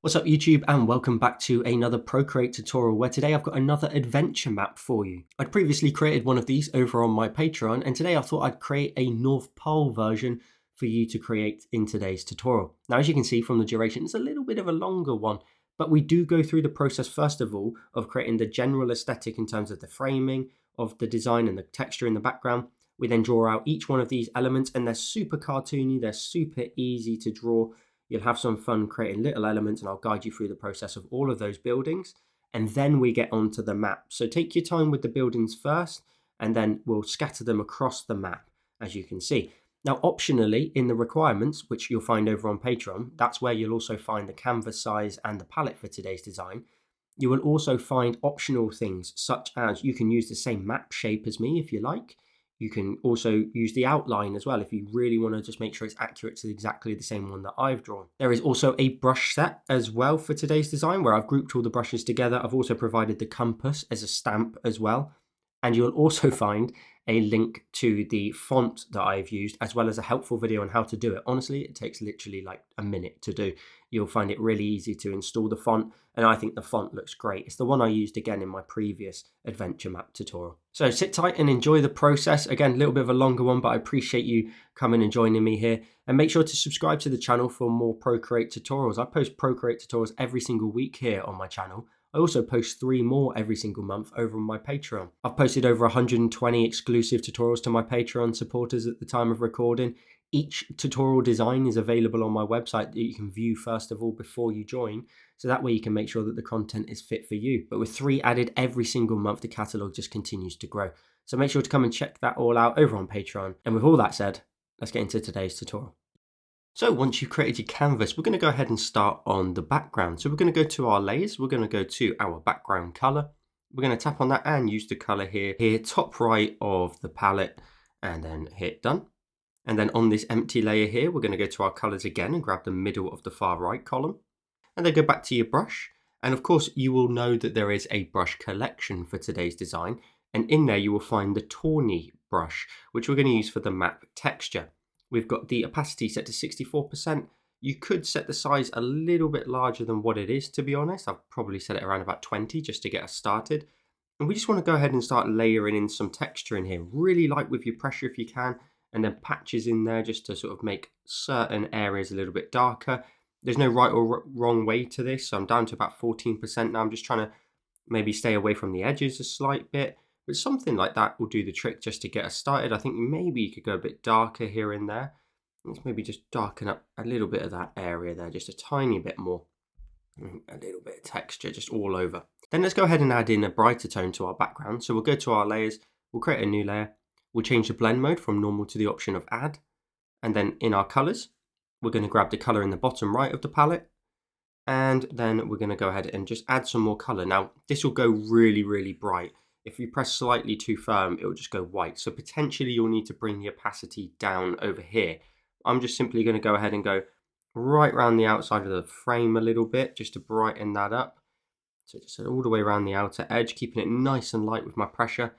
What's up YouTube, and welcome back to another Procreate tutorial where today I've got another adventure map for you. I'd previously created one of these over on my Patreon, and today I thought I'd create a North Pole version for you to create in today's tutorial. Now, as you can see from the duration, it's a little bit of a longer one, but we do go through the process first of all of creating the general aesthetic in terms of the framing of the design and the texture in the background. We then draw out each one of these elements, and they're super cartoony, they're super easy to draw. You'll have some fun creating little elements, and I'll guide you through the process of all of those buildings. And then we get onto the map. So take your time with the buildings first, and then we'll scatter them across the map, as you can see. Now, optionally, in the requirements, which you'll find over on Patreon, that's where you'll also find the canvas size and the palette for today's design. You will also find optional things, such as you can use the same map shape as me if you like. You can also use the outline as well if you really want to just make sure it's accurate to exactly the same one that I've drawn. There is also a brush set as well for today's design where I've grouped all the brushes together. I've also provided the compass as a stamp as well. And you'll also find a link to the font that I've used, as well as a helpful video on how to do it. Honestly, it takes literally like a minute to do. You'll find it really easy to install the font, and I think the font looks great. It's the one I used again in my previous adventure map tutorial. So sit tight and enjoy the process. Again, a little bit of a longer one, but I appreciate you coming and joining me here. And make sure to subscribe to the channel for more Procreate tutorials. I post Procreate tutorials every single week here on my channel. I also post 3 more every single month over on my Patreon. I've posted over 120 exclusive tutorials to my Patreon supporters at the time of recording. Each tutorial design is available on my website that you can view first of all before you join, so that way you can make sure that the content is fit for you. But with 3 added every single month, the catalogue just continues to grow. So make sure to come and check that all out over on Patreon. And with all that said, let's get into today's tutorial. So once you've created your canvas, we're going to go ahead and start on the background. So we're going to go to our layers. We're going to go to our background color. We're going to tap on that and use the color here top right of the palette, and then hit done. And then on this empty layer here, we're going to go to our colors again and grab the middle of the far right column, and then go back to your brush. And of course, you will know that there is a brush collection for today's design. And in there, you will find the tawny brush, which we're going to use for the map texture. We've got the opacity set to 64%. You could set the size a little bit larger than what it is, to be honest. I've probably set it around about 20 just to get us started. And we just want to go ahead and start layering in some texture in here. Really light with your pressure if you can, and then patches in there just to sort of make certain areas a little bit darker. There's no right or wrong way to this, so I'm down to about 14% now. I'm just trying to maybe stay away from the edges a slight bit. But something like that will do the trick just to get us started. I think maybe you could go a bit darker here and there. Let's maybe just darken up a little bit of that area there, just a tiny bit more. A little bit of texture just all over. Then let's go ahead and add in a brighter tone to our background. So we'll go to our layers, we'll create a new layer. We'll change the blend mode from normal to the option of add. And then in our colors, we're going to grab the color in the bottom right of the palette. And then we're going to go ahead and just add some more color. Now, this will go really, really bright. If you press slightly too firm, it will just go white. So potentially you'll need to bring the opacity down over here. I'm just simply going to go ahead and go right around the outside of the frame a little bit, just to brighten that up. So just all the way around the outer edge, keeping it nice and light with my pressure.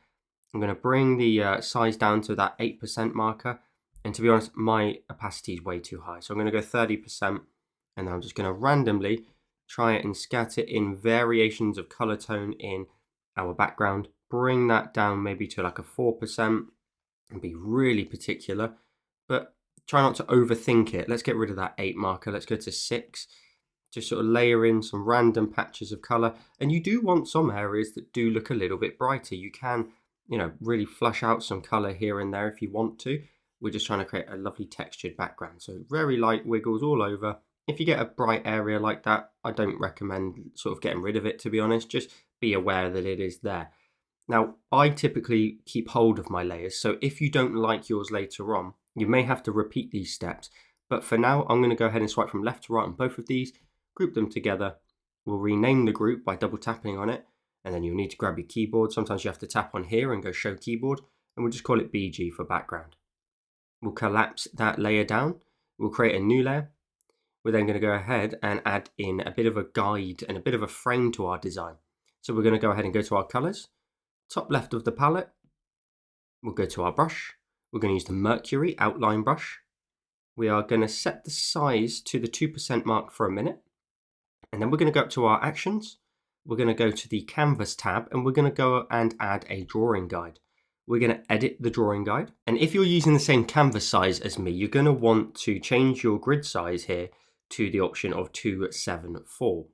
I'm going to bring the size down to that 8% marker. And to be honest, my opacity is way too high. So I'm going to go 30%. And then I'm just going to randomly try it and scatter in variations of color tone in our background. Bring that down maybe to like a 4% and be really particular, but try not to overthink it. Let's get rid of that 8 marker. Let's go to 6. Just sort of layer in some random patches of color. And you do want some areas that do look a little bit brighter. You can, really flush out some color here and there if you want to. We're just trying to create a lovely textured background. So very light wiggles all over. If you get a bright area like that, I don't recommend sort of getting rid of it, to be honest. Just be aware that it is there. Now, I typically keep hold of my layers, so if you don't like yours later on, you may have to repeat these steps. But for now, I'm going to go ahead and swipe from left to right on both of these, group them together. We'll rename the group by double tapping on it, and then you'll need to grab your keyboard. Sometimes you have to tap on here and go show keyboard, and we'll just call it BG for background. We'll collapse that layer down. We'll create a new layer. We're then going to go ahead and add in a bit of a guide and a bit of a frame to our design. So we're going to go ahead and go to our colors. Top left of the palette, we'll go to our brush. We're going to use the Mercury outline brush. We are going to set the size to the 2% mark for a minute. And then we're going to go up to our actions. We're going to go to the canvas tab and we're going to go and add a drawing guide. We're going to edit the drawing guide. And if you're using the same canvas size as me, you're going to want to change your grid size here to the option of 274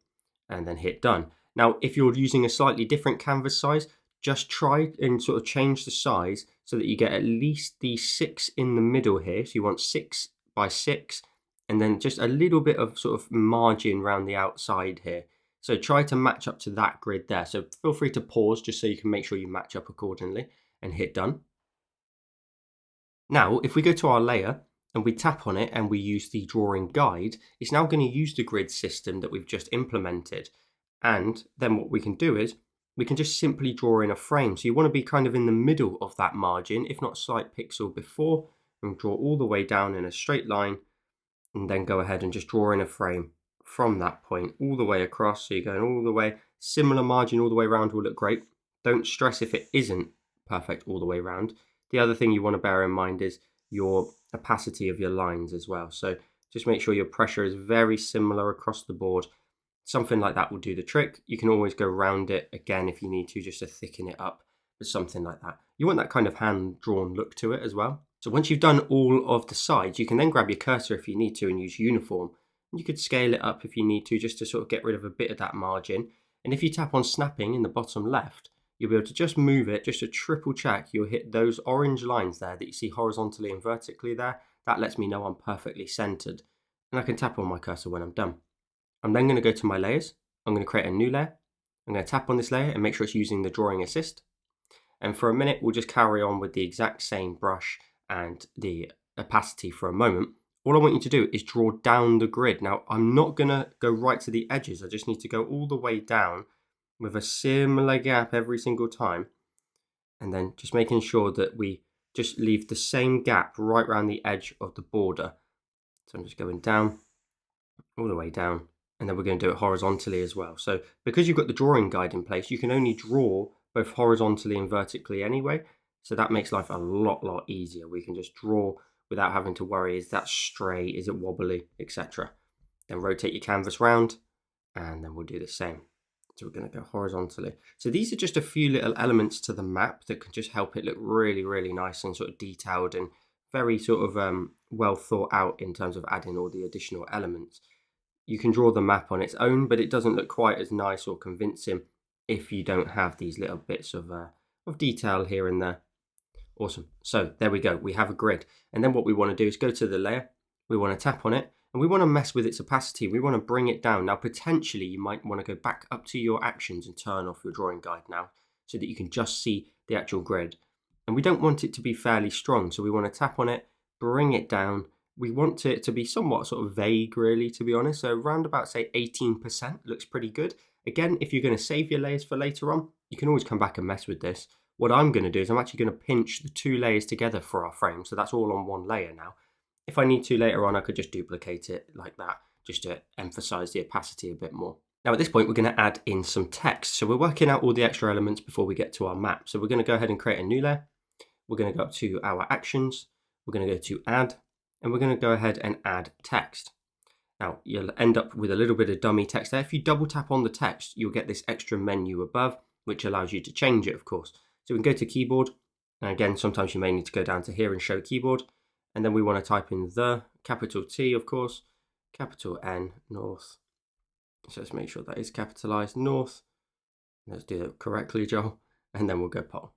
and then hit done. Now, if you're using a slightly different canvas size, just try and sort of change the size so that you get at least the 6 in the middle here. So you want 6 by 6 and then just a little bit of sort of margin around the outside here. So try to match up to that grid there. So feel free to pause just so you can make sure you match up accordingly and hit done. Now, if we go to our layer and we tap on it and we use the drawing guide, it's now going to use the grid system that we've just implemented. And then what we can do is we can just simply draw in a frame. So you want to be kind of in the middle of that margin, if not a slight pixel before, and draw all the way down in a straight line, and then go ahead and just draw in a frame from that point all the way across. So you're going all the way, similar margin all the way around will look great. Don't stress if it isn't perfect all the way around. The other thing you want to bear in mind is your opacity of your lines as well. So just make sure your pressure is very similar across the board. Something like that will do the trick. You can always go around it again if you need to, just to thicken it up, but something like that. You want that kind of hand-drawn look to it as well. So once you've done all of the sides, you can then grab your cursor if you need to and use uniform. You could scale it up if you need to, just to sort of get rid of a bit of that margin. And if you tap on snapping in the bottom left, you'll be able to just move it, just to triple check you'll hit those orange lines there that you see horizontally and vertically there. That lets me know I'm perfectly centered. And I can tap on my cursor when I'm done. I'm then going to go to my layers. I'm going to create a new layer. I'm going to tap on this layer and make sure it's using the drawing assist. And for a minute, we'll just carry on with the exact same brush and the opacity for a moment. All I want you to do is draw down the grid. Now, I'm not going to go right to the edges. I just need to go all the way down with a similar gap every single time. And then just making sure that we just leave the same gap right around the edge of the border. So I'm just going down, all the way down. And then we're going to do it horizontally as well. So because you've got the drawing guide in place, you can only draw both horizontally and vertically anyway. So that makes life a lot easier. We can just draw without having to worry, is that straight, is it wobbly, etc. Then rotate your canvas round and then we'll do the same. So we're going to go horizontally. So these are just a few little elements to the map that can just help it look really nice and sort of detailed and very sort of well thought out in terms of adding all the additional elements. You can draw the map on its own, but it doesn't look quite as nice or convincing if you don't have these little bits of detail here and there. Awesome. So there we go. We have a grid. And then what we want to do is go to the layer. We want to tap on it and we want to mess with its opacity. We want to bring it down. Now, potentially you might want to go back up to your actions and turn off your drawing guide now so that you can just see the actual grid. And we don't want it to be fairly strong. So we want to tap on it, bring it down. We want it to be somewhat sort of vague, really, to be honest. So around about, say, 18% looks pretty good. Again, if you're going to save your layers for later on, you can always come back and mess with this. What I'm going to do is I'm actually going to pinch the two layers together for our frame. So that's all on one layer now. If I need to later on, I could just duplicate it like that, just to emphasize the opacity a bit more. Now at this point, we're going to add in some text. So we're working out all the extra elements before we get to our map. So we're going to go ahead and create a new layer. We're going to go up to our actions. We're going to go to add. And we're going to go ahead and add text. Now you'll end up with a little bit of dummy text there. If you double tap on the text, you'll get this extra menu above, which allows you to change it, of course. So we can go to keyboard. And again, sometimes you may need to go down to here and show keyboard. And then we want to type in the, capital T, of course, capital N, north. So let's make sure that is capitalized, north. Let's do it correctly, Joel. And then we'll go pole.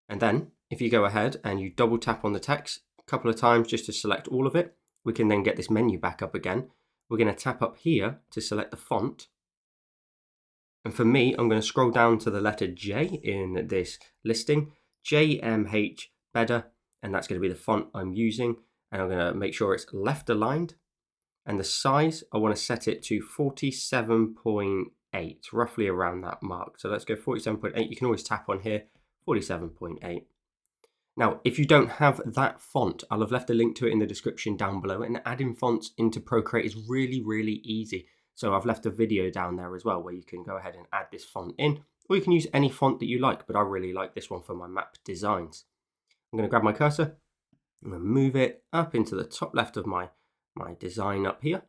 And then if you go ahead and you double tap on the text, couple of times just to select all of it, we can then get this menu back up again. We're going to tap up here to select the font. And for me, I'm going to scroll down to the letter J in this listing, JMH better, and that's going to be the font I'm using. And I'm going to make sure it's left aligned. And the size, I want to set it to 47.8, roughly around that mark. So let's go 47.8. You can always tap on here, 47.8. Now, if you don't have that font, I'll have left a link to it in the description down below, and adding fonts into Procreate is really easy. So I've left a video down there as well where you can go ahead and add this font in, or you can use any font that you like, but I really like this one for my map designs. I'm going to grab my cursor, I'm going to move it up into the top left of my design up here,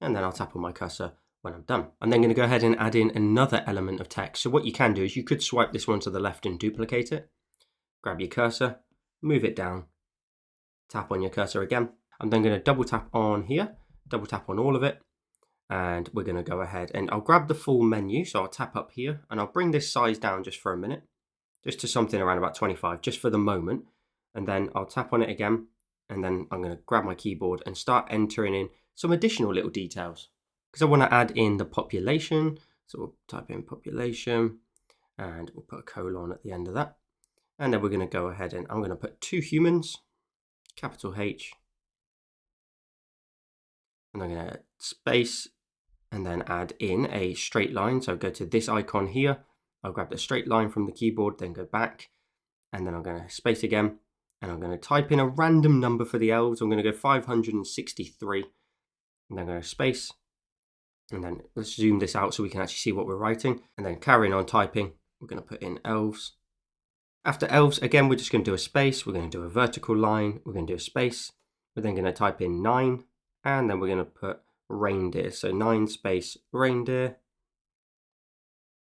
and then I'll tap on my cursor when I'm done. I'm then going to go ahead and add in another element of text. So what you can do is you could swipe this one to the left and duplicate it. Grab your cursor, move it down, tap on your cursor again. I'm then going to double tap on here, double tap on all of it. And we're going to go ahead and I'll grab the full menu. So I'll tap up here and I'll bring this size down just for a minute, just to something around about 25, just for the moment. And then I'll tap on it again. And then I'm going to grab my keyboard and start entering in some additional little details. Because I want to add in the population. So we'll type in population and we'll put a colon at the end of that. And then we're going to go ahead and I'm going to put 2 humans, capital H. And I'm going to space and then add in a straight line. So go to this icon here. I'll grab the straight line from the keyboard, then go back. And then I'm going to space again. And I'm going to type in a random number for the elves. I'm going to go 563. And then I'm going to space. And then let's zoom this out so we can actually see what we're writing. And then carrying on typing, we're going to put in elves. After elves, again, we're just going to do a space. We're going to do a vertical line. We're going to do a space. We're then going to type in 9. And then we're going to put reindeer. So 9 space reindeer.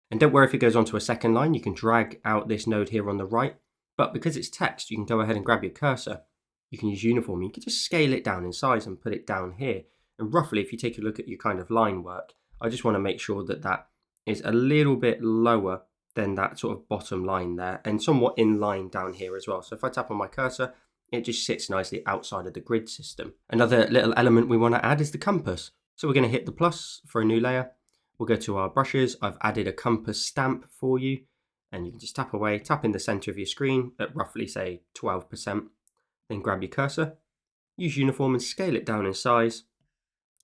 And don't worry if it goes on to a second line. You can drag out this node here on the right. But because it's text, you can go ahead and grab your cursor. You can use uniform. You can just scale it down in size and put it down here. And roughly, if you take a look at your kind of line work, I just want to make sure that that is a little bit lower than that sort of bottom line there and somewhat in line down here as well. So if I tap on my cursor, it just sits nicely outside of the grid system. Another little element we want to add is the compass. So we're going to hit the plus for a new layer. We'll go to our brushes. I've added a compass stamp for you. And you can just tap away, tap in the center of your screen at roughly say 12%. Then grab your cursor, use uniform and scale it down in size.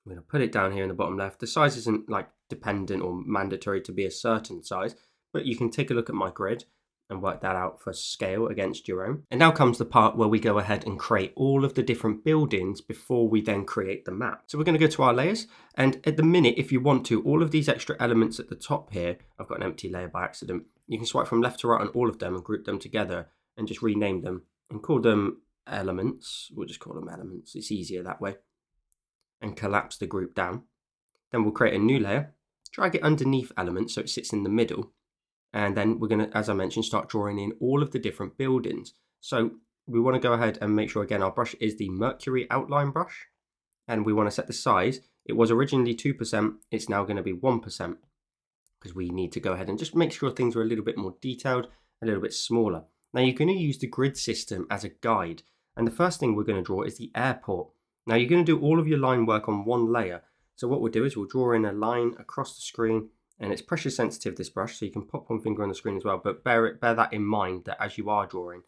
I'm going to put it down here in the bottom left. The size isn't like dependent or mandatory to be a certain size, but you can take a look at my grid and work that out for scale against your own. And now comes the part where we go ahead and create all of the different buildings before we then create the map. So we're going to go to our layers, and at the minute, if you want to, all of these extra elements at the top here, I've got an empty layer by accident. You can swipe from left to right on all of them and group them together and just rename them and call them elements. We'll just call them elements. It's easier that way. And collapse the group down. Then we'll create a new layer, drag it underneath elements so it sits in the middle. And then we're going to, as I mentioned, start drawing in all of the different buildings. So we want to go ahead and make sure, again, our brush is the Mercury outline brush. And we want to set the size. It was originally 2%. It's now going to be 1%. Because we need to go ahead and just make sure things are a little bit more detailed, a little bit smaller. Now you're going to use the grid system as a guide. And the first thing we're going to draw is the airport. Now you're going to do all of your line work on one layer. So what we'll do is we'll draw in a line across the screen, and it's pressure sensitive, this brush, so you can pop one finger on the screen as well. But bear that in mind that as you are drawing,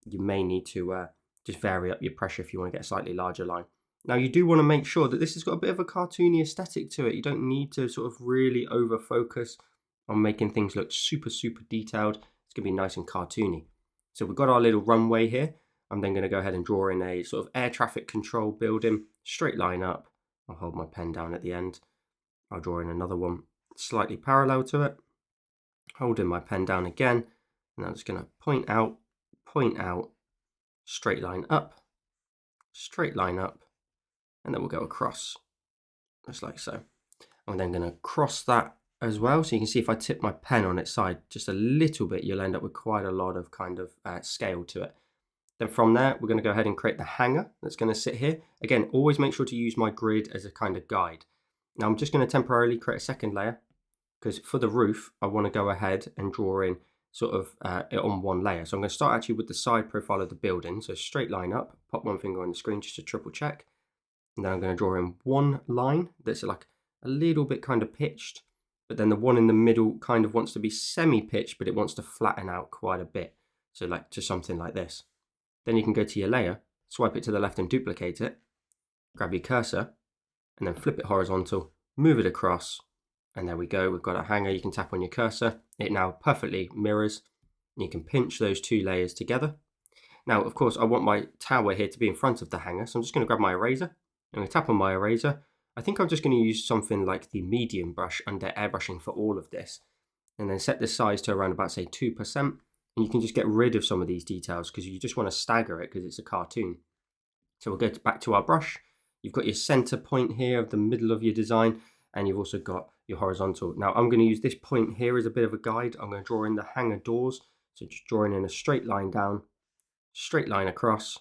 you may need to just vary up your pressure if you want to get a slightly larger line. Now you do want to make sure that this has got a bit of a cartoony aesthetic to it. You don't need to sort of really over focus on making things look super, super detailed. It's going to be nice and cartoony. So we've got our little runway here. I'm then going to go ahead and draw in a sort of air traffic control building, straight line up. I'll hold my pen down at the end. I'll draw in another one slightly parallel to it. Holding my pen down again. And I'm just going to point out, straight line up, and then we'll go across, just like so. I'm then going to cross that as well. So you can see if I tip my pen on its side just a little bit, you'll end up with quite a lot of kind of scale to it. Then from there, we're going to go ahead and create the hanger that's going to sit here. Again, always make sure to use my grid as a kind of guide. Now I'm just going to temporarily create a second layer because for the roof, I want to go ahead and draw in sort of it on one layer. So I'm going to start actually with the side profile of the building. So straight line up, pop one finger on the screen just to triple check. And then I'm going to draw in one line that's like a little bit kind of pitched, but then the one in the middle kind of wants to be semi-pitched, but it wants to flatten out quite a bit. So like to something like this. Then you can go to your layer, swipe it to the left and duplicate it, grab your cursor, and then flip it horizontal, move it across, and there we go. We've got a hanger. You can tap on your cursor. It now perfectly mirrors. You can pinch those two layers together. Now, of course, I want my tower here to be in front of the hanger, so I'm just going to grab my eraser. I'm going to tap on my eraser. I think I'm just going to use something like the medium brush under airbrushing for all of this, and then set the size to around about, say, 2%. And you can just get rid of some of these details because you just want to stagger it because it's a cartoon. So we'll go back to our brush. You've got your center point here of the middle of your design. and you've also got your horizontal. Now I'm going to use this point here as a bit of a guide. I'm going to draw in the hanger doors, so just drawing in a straight line down, straight line across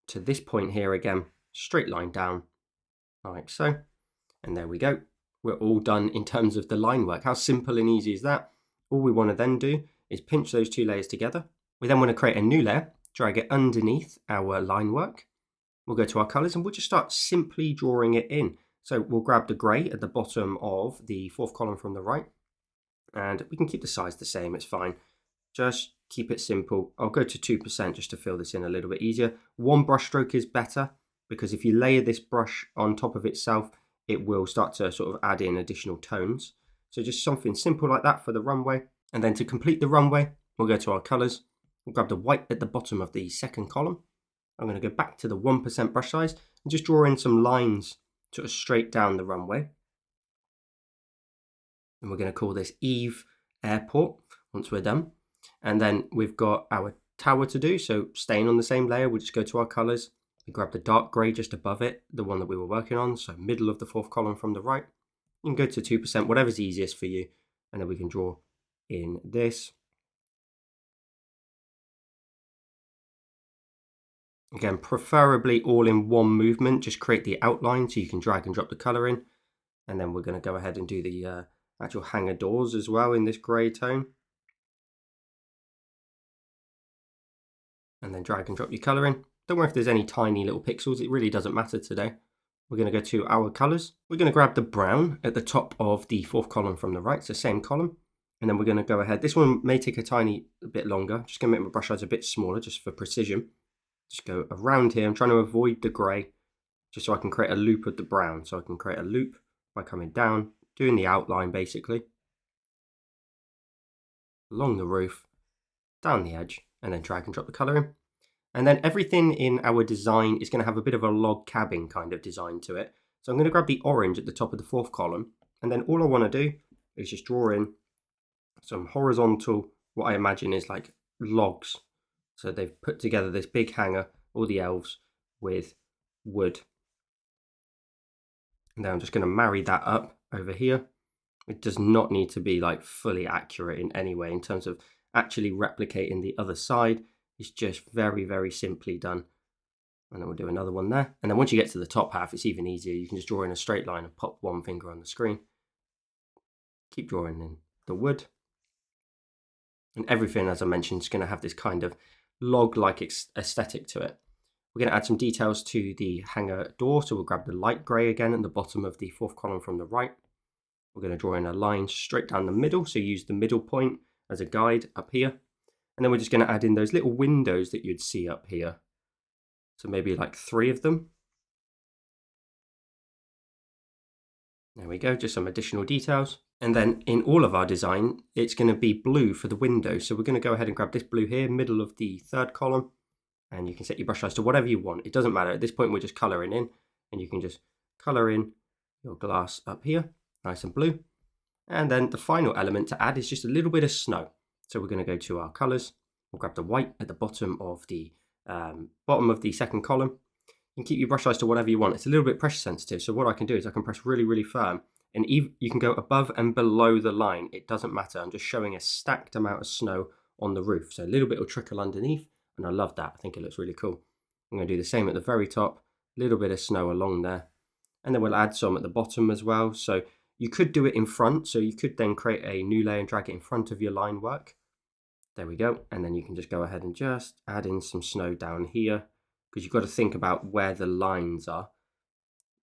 to this point here again, straight line down, like so, and there we go. We're all done in terms of the line work. How simple and easy is that? All we want to then do is pinch those two layers together. We then want to create a new layer, drag it underneath our line work. We'll go to our colors and we'll just start simply drawing it in. So we'll grab the gray at the bottom of the fourth column from the right, and we can keep the size the same, it's fine. Just keep it simple. I'll go to 2% just to fill this in a little bit easier. One brush stroke is better, because if you layer this brush on top of itself, it will start to sort of add in additional tones. So just something simple like that for the runway. And then to complete the runway, we'll go to our colors. We'll grab the white at the bottom of the second column. I'm going to go back to the 1% brush size and just draw in some lines sort of straight down the runway. And we're going to call this Eve Airport once we're done. And then we've got our tower to do. So staying on the same layer, we'll just go to our colors. We grab the dark grey just above it, the one that we were working on, so middle of the fourth column from the right. You can go to 2%, whatever's easiest for you, and then we can draw in this. Again, preferably all in one movement, just create the outline so you can drag and drop the colour in. And then we're going to go ahead and do the actual hanger doors as well in this grey tone. And then drag and drop your colour in. Don't worry if there's any tiny little pixels, it really doesn't matter today. We're going to go to our colours. We're going to grab the brown at the top of the fourth column from the right, so same column. And then we're going to go ahead. This one may take a bit longer. I'm just going to make my brush size a bit smaller just for precision. Just go around here. I'm trying to avoid the grey, just so I can create a loop of the brown. So I can create a loop by coming down, doing the outline basically, along the roof, down the edge, and then drag and drop the colour in. And then everything in our design is going to have a bit of a log cabin kind of design to it. So I'm going to grab the orange at the top of the fourth column, and then all I want to do is just draw in some horizontal, what I imagine is like logs. So they've put together this big hanger, all the elves, with wood. And then I'm just going to marry that up over here. It does not need to be like fully accurate in any way in terms of actually replicating the other side. It's just very, very simply done. And then we'll do another one there. And then once you get to the top half, it's even easier. You can just draw in a straight line and pop one finger on the screen. Keep drawing in the wood. And everything, as I mentioned, is going to have this kind of log-like aesthetic to it. We're going to add some details to the hanger door. So we'll grab the light grey again at the bottom of the fourth column from the right. We're going to draw in a line straight down the middle. So use the middle point as a guide up here. And then we're just going to add in those little windows that you'd see up here. So maybe like 3 of them. There we go, just some additional details. And then in all of our design, it's going to be blue for the window. So we're going to go ahead and grab this blue here, middle of the third column. And you can set your brush size to whatever you want. It doesn't matter. At this point, we're just colouring in. And you can just colour in your glass up here, nice and blue. And then the final element to add is just a little bit of snow. So we're going to go to our colours. We'll grab the white at the bottom of the second column. You can keep your brush size to whatever you want. It's a little bit pressure sensitive. So what I can do is I can press really, really firm. And you can go above and below the line. It doesn't matter. I'm just showing a stacked amount of snow on the roof. So a little bit will trickle underneath. And I love that. I think it looks really cool. I'm going to do the same at the very top. A little bit of snow along there. And then we'll add some at the bottom as well. So you could do it in front. So you could then create a new layer and drag it in front of your line work. There we go. And then you can just go ahead and just add in some snow down here, because you've got to think about where the lines are.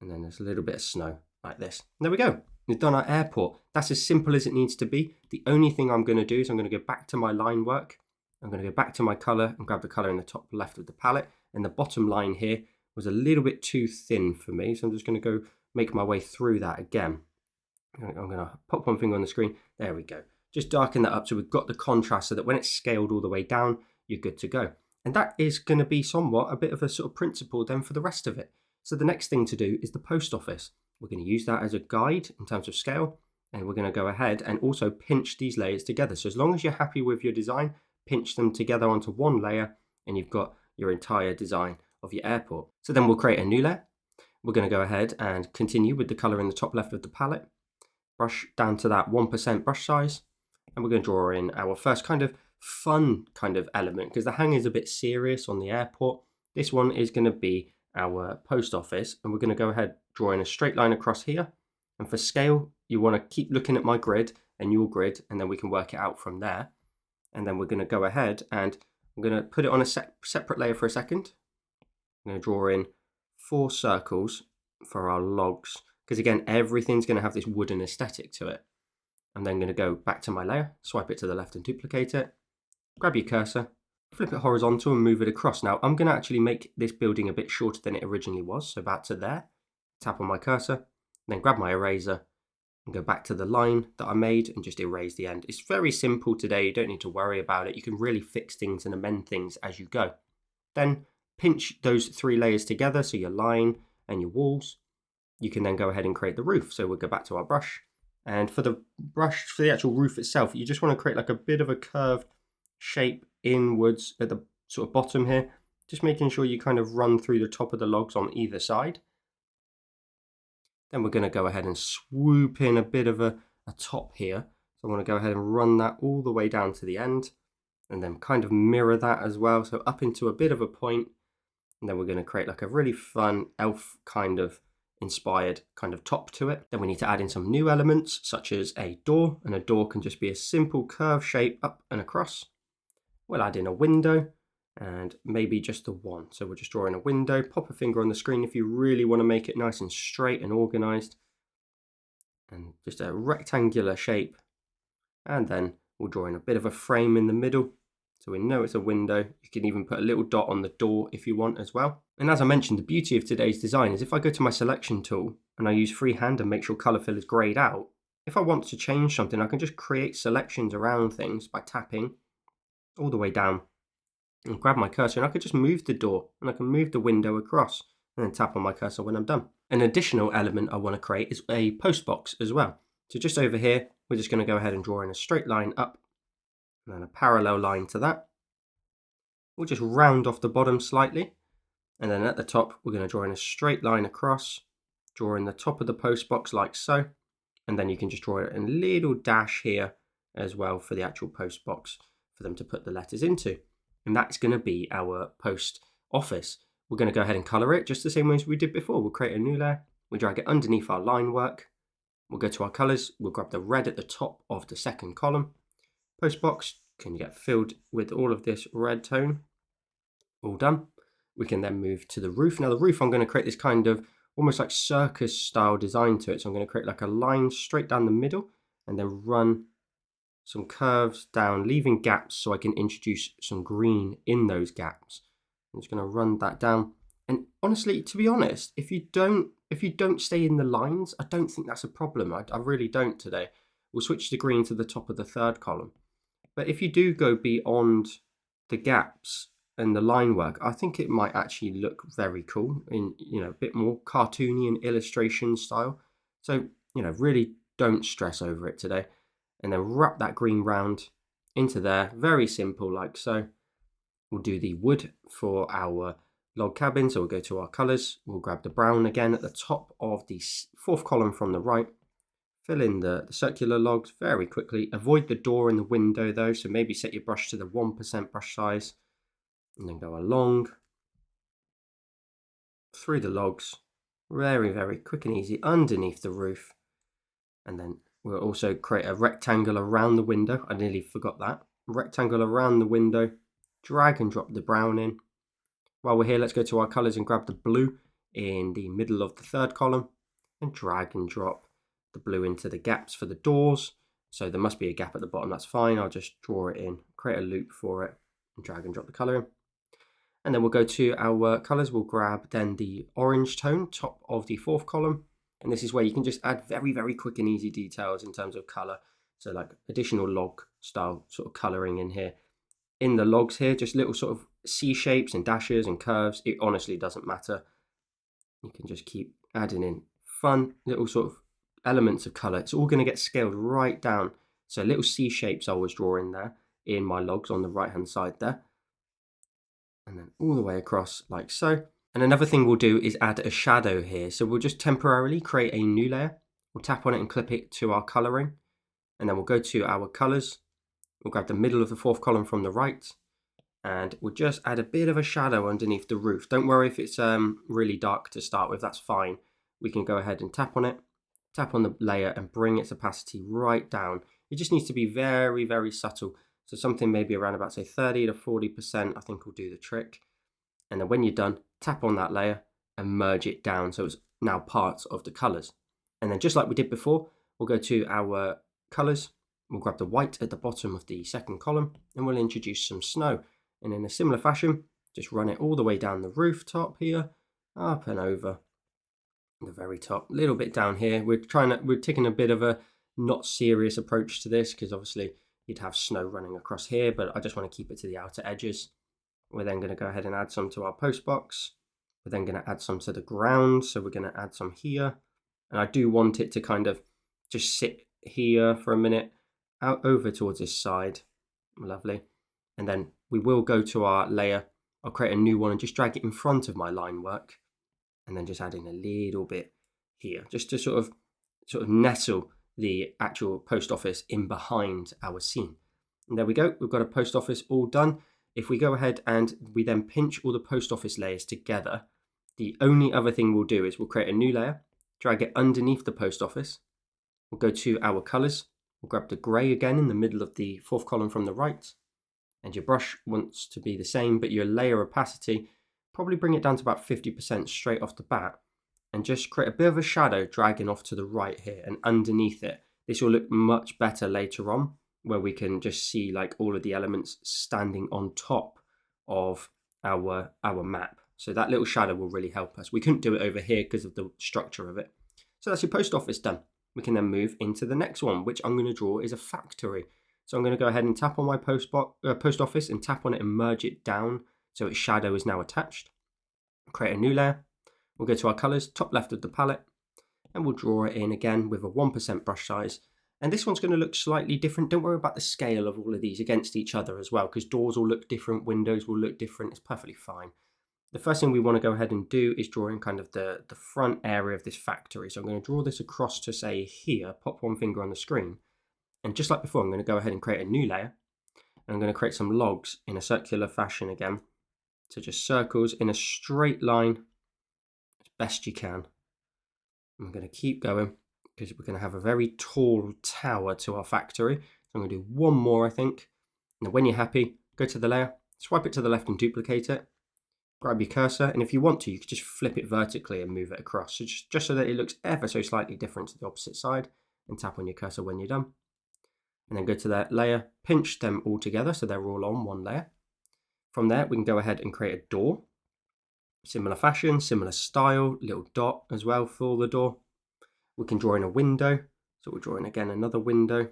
And then there's a little bit of snow like this. And there we go. We've done our airport. That's as simple as it needs to be. The only thing I'm going to do is I'm going to go back to my line work. I'm going to go back to my color and grab the color in the top left of the palette. And the bottom line here was a little bit too thin for me. So I'm just going to go make my way through that again. I'm going to pop one finger on the screen. There we go. Just darken that up so we've got the contrast so that when it's scaled all the way down, you're good to go. And that is going to be somewhat a bit of a sort of principle then for the rest of it. So the next thing to do is the post office. We're going to use that as a guide in terms of scale. And we're going to go ahead and also pinch these layers together. So as long as you're happy with your design, pinch them together onto one layer and you've got your entire design of your airport. So then we'll create a new layer. We're going to go ahead and continue with the color in the top left of the palette. brush down to that 1% brush size, and we're going to draw in our first kind of fun kind of element, because the hang is a bit serious on the airport. This one is going to be our post office, and we're going to go ahead drawing a straight line across here. And for scale, you want to keep looking at my grid and your grid, and then we can work it out from there. And then we're going to go ahead and I'm going to put it on a separate layer for a second. I'm going to draw in 4 circles for our logs, because again, everything's going to have this wooden aesthetic to it. I'm then going to go back to my layer, swipe it to the left and duplicate it. Grab your cursor, flip it horizontal and move it across. Now I'm going to actually make this building a bit shorter than it originally was, so about to there. Tap on my cursor, then grab my eraser and go back to the line that I made and just erase the end. It's very simple today, you don't need to worry about it. You can really fix things and amend things as you go. Then pinch those 3 layers together, so your line and your walls. You can then go ahead and create the roof. So we'll go back to our brush. And for the brush, for the actual roof itself, you just want to create like a bit of a curved shape inwards at the sort of bottom here. Just making sure you kind of run through the top of the logs on either side. Then we're going to go ahead and swoop in a bit of a top here. So I want to go ahead and run that all the way down to the end, and then kind of mirror that as well. So up into a bit of a point, and then we're going to create like a really fun elf kind of inspired kind of top to it. Then we need to add in some new elements such as a door, and a door can just be a simple curved shape up and across. We'll add in a window and maybe just the one. So we'll just draw in a window, pop a finger on the screen if you really want to make it nice and straight and organized, and just a rectangular shape. And then we'll draw in a bit of a frame in the middle, so we know it's a window. You can even put a little dot on the door if you want as well. And as I mentioned, the beauty of today's design is if I go to my selection tool and I use freehand and make sure color fill is grayed out, if I want to change something, I can just create selections around things by tapping all the way down and grab my cursor, and I could just move the door and I can move the window across and then tap on my cursor when I'm done. An additional element I want to create is a post box as well. So just over here, we're just going to go ahead and draw in a straight line up and then a parallel line to that. We'll just round off the bottom slightly, and then at the top we're going to draw in a straight line across, draw in the top of the post box like so, and then you can just draw a little dash here as well for the actual post box for them to put the letters into. And that's going to be our post office. We're going to go ahead and color it just the same way as we did before. We'll create a new layer, we'll drag it underneath our line work, we'll go to our colors, we'll grab the red at the top of the second column. Post box can get filled with all of this red tone. All done. We can then move to the roof. Now the roof, I'm going to create this kind of almost like circus style design to it. So I'm going to create like a line straight down the middle and then run some curves down, leaving gaps so I can introduce some green in those gaps. I'm just going to run that down. And honestly, to be honest, if you don't stay in the lines, I don't think that's a problem. I really don't today. We'll switch the green to the top of the third column. But if you do go beyond the gaps and the line work, I think it might actually look very cool in, a bit more cartoony and illustration style. So, really don't stress over it today. And then wrap that green round into there, very simple like so. We'll do the wood for our log cabin, so we'll go to our colors, we'll grab the brown again at the top of the 4th column from the right, fill in the circular logs very quickly. Avoid the door and the window though, so maybe set your brush to the 1% brush size, and then go along through the logs, very, very quick and easy underneath the roof. And then we'll also create a rectangle around the window. I nearly forgot that. Rectangle around the window, drag and drop the brown in. While we're here, let's go to our colors and grab the blue in the middle of the 3rd column and drag and drop the blue into the gaps for the doors. So there must be a gap at the bottom, that's fine. I'll just draw it in, create a loop for it and drag and drop the color in. And then we'll go to our colors. We'll grab then the orange tone, top of the 4th column. And this is where you can just add very, very quick and easy details in terms of color. So like additional log style sort of coloring in here. In the logs here, just little sort of C shapes and dashes and curves. It honestly doesn't matter. You can just keep adding in fun little sort of elements of color. It's all going to get scaled right down. So little C shapes I always draw in there in my logs on the right hand side there. And then all the way across like so. And another thing we'll do is add a shadow here. So we'll just temporarily create a new layer. We'll tap on it and clip it to our colouring. And then we'll go to our colours. We'll grab the middle of the fourth column from the right. And we'll just add a bit of a shadow underneath the roof. Don't worry if it's really dark to start with, that's fine. We can go ahead and tap on it, tap on the layer and bring its opacity right down. It just needs to be very, very subtle. So something maybe around about say 30 to 40% I think will do the trick. And then when you're done, tap on that layer and merge it down so it's now part of the colours. And then just like we did before, we'll go to our colours, we'll grab the white at the bottom of the second column and we'll introduce some snow. And in a similar fashion, just run it all the way down the rooftop here, up and over the very top, a little bit down here. We're taking a bit of a not serious approach to this because obviously you'd have snow running across here, but I just want to keep it to the outer edges. We're then going to go ahead and add some to our post box. We're then going to add some to the ground, so we're going to add some here. And I do want it to kind of just sit here for a minute, out over towards this side. Lovely. And then we will go to our layer. I'll create a new one and just drag it in front of my line work. And then just add in a little bit here, just to sort of nestle the actual post office in behind our scene. And there we go, we've got a post office all done. If we go ahead and we then pinch all the post office layers together, the only other thing we'll do is we'll create a new layer, drag it underneath the post office. We'll go to our colors. We'll grab the gray again in the middle of the fourth column from the right. And your brush wants to be the same, but your layer opacity, probably bring it down to about 50% straight off the bat. And just create a bit of a shadow dragging off to the right here and underneath it. This will look much better later on, where we can just see like all of the elements standing on top of our map. So that little shadow will really help us. We couldn't do it over here because of the structure of it. So that's your post office done. We can then move into the next one, which I'm going to draw is a factory. So I'm going to go ahead and tap on my post office and tap on it and merge it down so its shadow is now attached. Create a new layer. We'll go to our colors, top left of the palette, and we'll draw it in again with a 1% brush size. And this one's going to look slightly different. Don't worry about the scale of all of these against each other as well, because doors will look different, windows will look different. It's perfectly fine. The first thing we want to go ahead and do is draw in kind of the front area of this factory. So I'm going to draw this across to say here, pop one finger on the screen. And just like before, I'm going to go ahead and create a new layer. And I'm going to create some logs in a circular fashion again. So just circles in a straight line as best you can. I'm going to keep going because we're going to have a very tall tower to our factory. So I'm going to do one more, I think. Now when you're happy, go to the layer, swipe it to the left and duplicate it. Grab your cursor, and if you want to, you can just flip it vertically and move it across. So just so that it looks ever so slightly different to the opposite side, and tap on your cursor when you're done. And then go to that layer, pinch them all together so they're all on one layer. From there, we can go ahead and create a door. Similar fashion, similar style, little dot as well for the door. We can draw in a window, so we'll draw in again another window.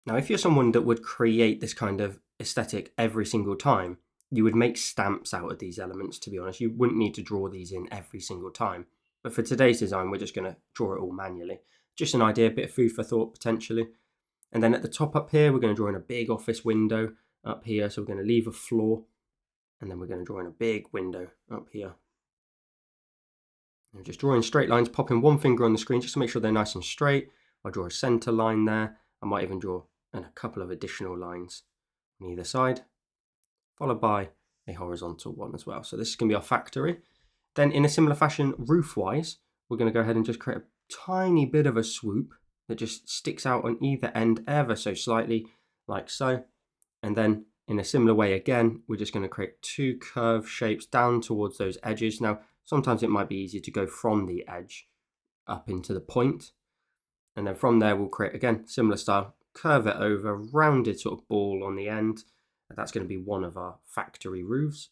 Now, if you're someone that would create this kind of aesthetic every single time, you would make stamps out of these elements, to be honest. You wouldn't need to draw these in every single time. But for today's design, we're just going to draw it all manually. Just an idea, a bit of food for thought potentially. And then at the top up here, we're going to draw in a big office window up here. So we're going to leave a floor. And then we're going to draw in a big window up here. And just drawing straight lines, popping one finger on the screen just to make sure they're nice and straight. I'll draw a center line there. I might even draw in a couple of additional lines on either side, followed by a horizontal one as well. So this is going to be our factory. Then in a similar fashion, roof-wise, we're going to go ahead and just create a tiny bit of a swoop that just sticks out on either end ever so slightly, like so. And then in a similar way again, we're just going to create two curved shapes down towards those edges. Now, sometimes it might be easier to go from the edge up into the point. And then from there, we'll create, again, similar style, curve it over, rounded sort of ball on the end. That's going to be one of our factory roofs.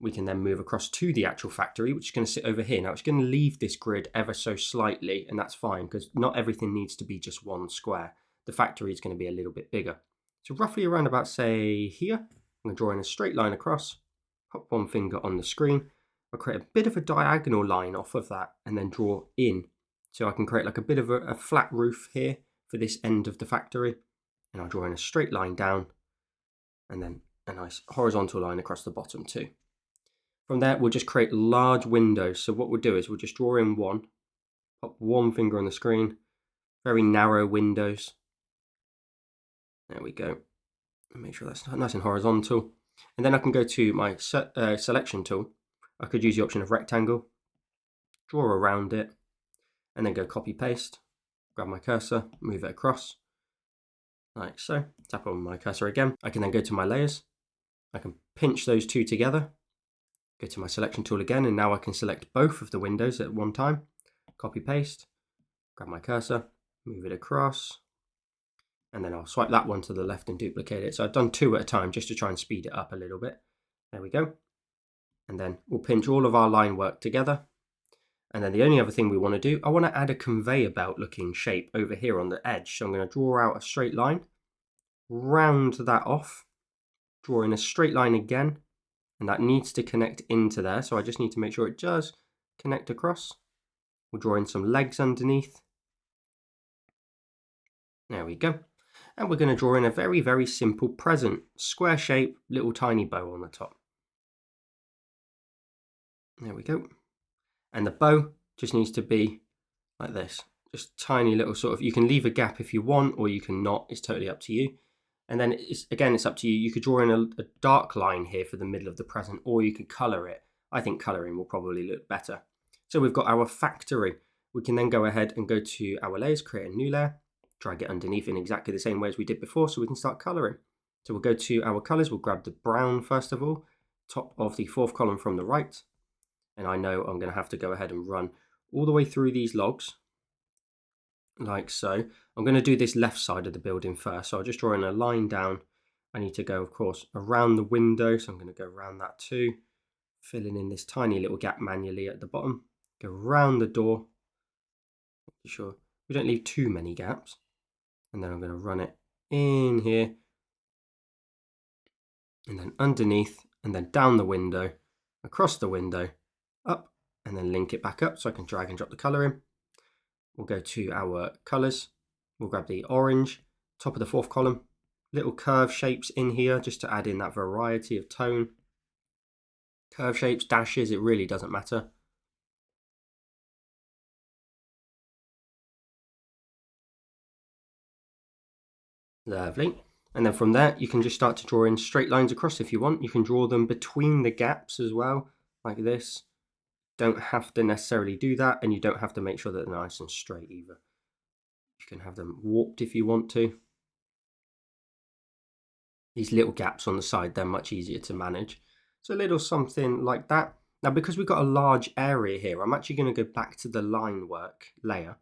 We can then move across to the actual factory, which is going to sit over here. Now it's going to leave this grid ever so slightly, and that's fine because not everything needs to be just one square. The factory is going to be a little bit bigger. So roughly around about, say, here, I'm going to draw in a straight line across, pop one finger on the screen. I'll create a bit of a diagonal line off of that and then draw in. So I can create like a bit of a flat roof here for this end of the factory. And I'll draw in a straight line down and then a nice horizontal line across the bottom too. From there, we'll just create large windows. So what we'll do is we'll just draw in one, Pop one finger on the screen, very narrow windows. There we go. Make sure that's nice and horizontal. And then I can go to my selection tool. I could use the option of rectangle, draw around it, and then go copy paste, grab my cursor, move it across, like so. Tap on my cursor again. I can then go to my layers. I can pinch those two together, go to my selection tool again, and now I can select both of the windows at one time. Copy paste, grab my cursor, move it across, and then I'll swipe that one to the left and duplicate it. So I've done two at a time just to try and speed it up a little bit. There we go. And then we'll pinch all of our line work together. And then the only other thing we want to do, I want to add a conveyor belt looking shape over here on the edge. So I'm going to draw out a straight line, round that off, draw in a straight line again, and that needs to connect into there. So I just need to make sure it does connect across. We'll draw in some legs underneath. There we go. And we're going to draw in a very, very simple present, square shape, little tiny bow on the top. There we go. And the bow just needs to be like this, just tiny little sort of, you can leave a gap if you want, or you can not, it's totally up to you. And then it's up to you. You could draw in a dark line here for the middle of the present, or you could color it. I think coloring will probably look better. So we've got our factory. We can then go ahead and go to our layers, create a new layer, drag it underneath in exactly the same way as we did before, so we can start coloring. So we'll go to our colors, we'll grab the brown first of all, top of the fourth column from the right. And I know I'm going to have to go ahead and run all the way through these logs, like so. I'm going to do this left side of the building first, so I'll just draw in a line down. I need to go, of course, around the window, so I'm going to go around that too, filling in this tiny little gap manually at the bottom. Go around the door, make sure we don't leave too many gaps, and then I'm going to run it in here, and then underneath, and then down the window, across the window, up, and then link it back up so I can drag and drop the color in. We'll go to our colors. We'll grab the orange, top of the fourth column, little curve shapes in here just to add in that variety of tone. Curve shapes, dashes, it really doesn't matter. Lovely. And then from there, you can just start to draw in straight lines across if you want. You can draw them between the gaps as well, like this. Don't have to necessarily do that, and you don't have to make sure that they're nice and straight either. You can have them warped if you want to. These little gaps on the side, they're much easier to manage. So a little something like that. Now, because we've got a large area here, I'm actually going to go back to the line work layer.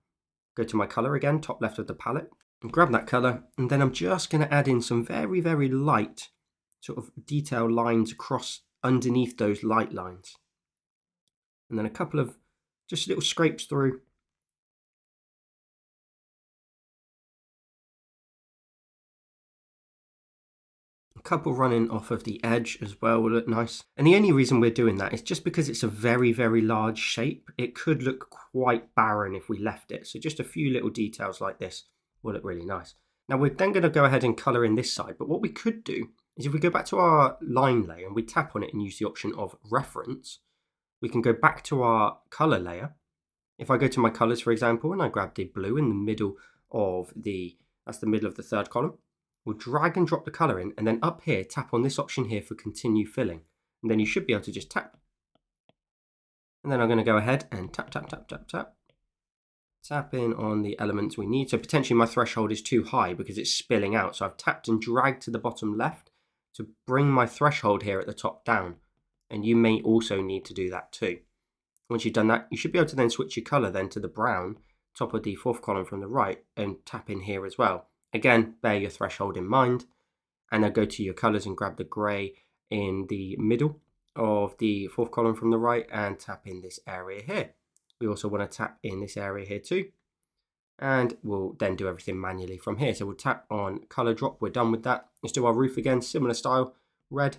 Go to my color again, top left of the palette, and grab that color. And then I'm just going to add in some very, very light sort of detail lines across underneath those light lines. And then a couple of just little scrapes through. A couple running off of the edge as well will look nice. And the only reason we're doing that is just because it's a very, very large shape. It could look quite barren if we left it. So just a few little details like this will look really nice. Now we're then going to go ahead and color in this side. But what we could do is if we go back to our line layer and we tap on it and use the option of reference, we can go back to our color layer. If I go to my colors, for example, and I grab the blue in the middle of that's the middle of the third column, we'll drag and drop the color in, and then up here, tap on this option here for continue filling. And then you should be able to just tap. And then I'm going to go ahead and tap, tap, tap, tap, tap. Tap in on the elements we need. So potentially my threshold is too high because it's spilling out. So I've tapped and dragged to the bottom left to bring my threshold here at the top down. And you may also need to do that too. Once you've done that, you should be able to then switch your color then to the brown, top of the fourth column from the right, and tap in here as well. Again, bear your threshold in mind. And then go to your colors and grab the gray in the middle of the fourth column from the right and tap in this area here. We also want to tap in this area here too. And we'll then do everything manually from here. So we'll tap on color drop. We're done with that. Let's do our roof again, similar style, red.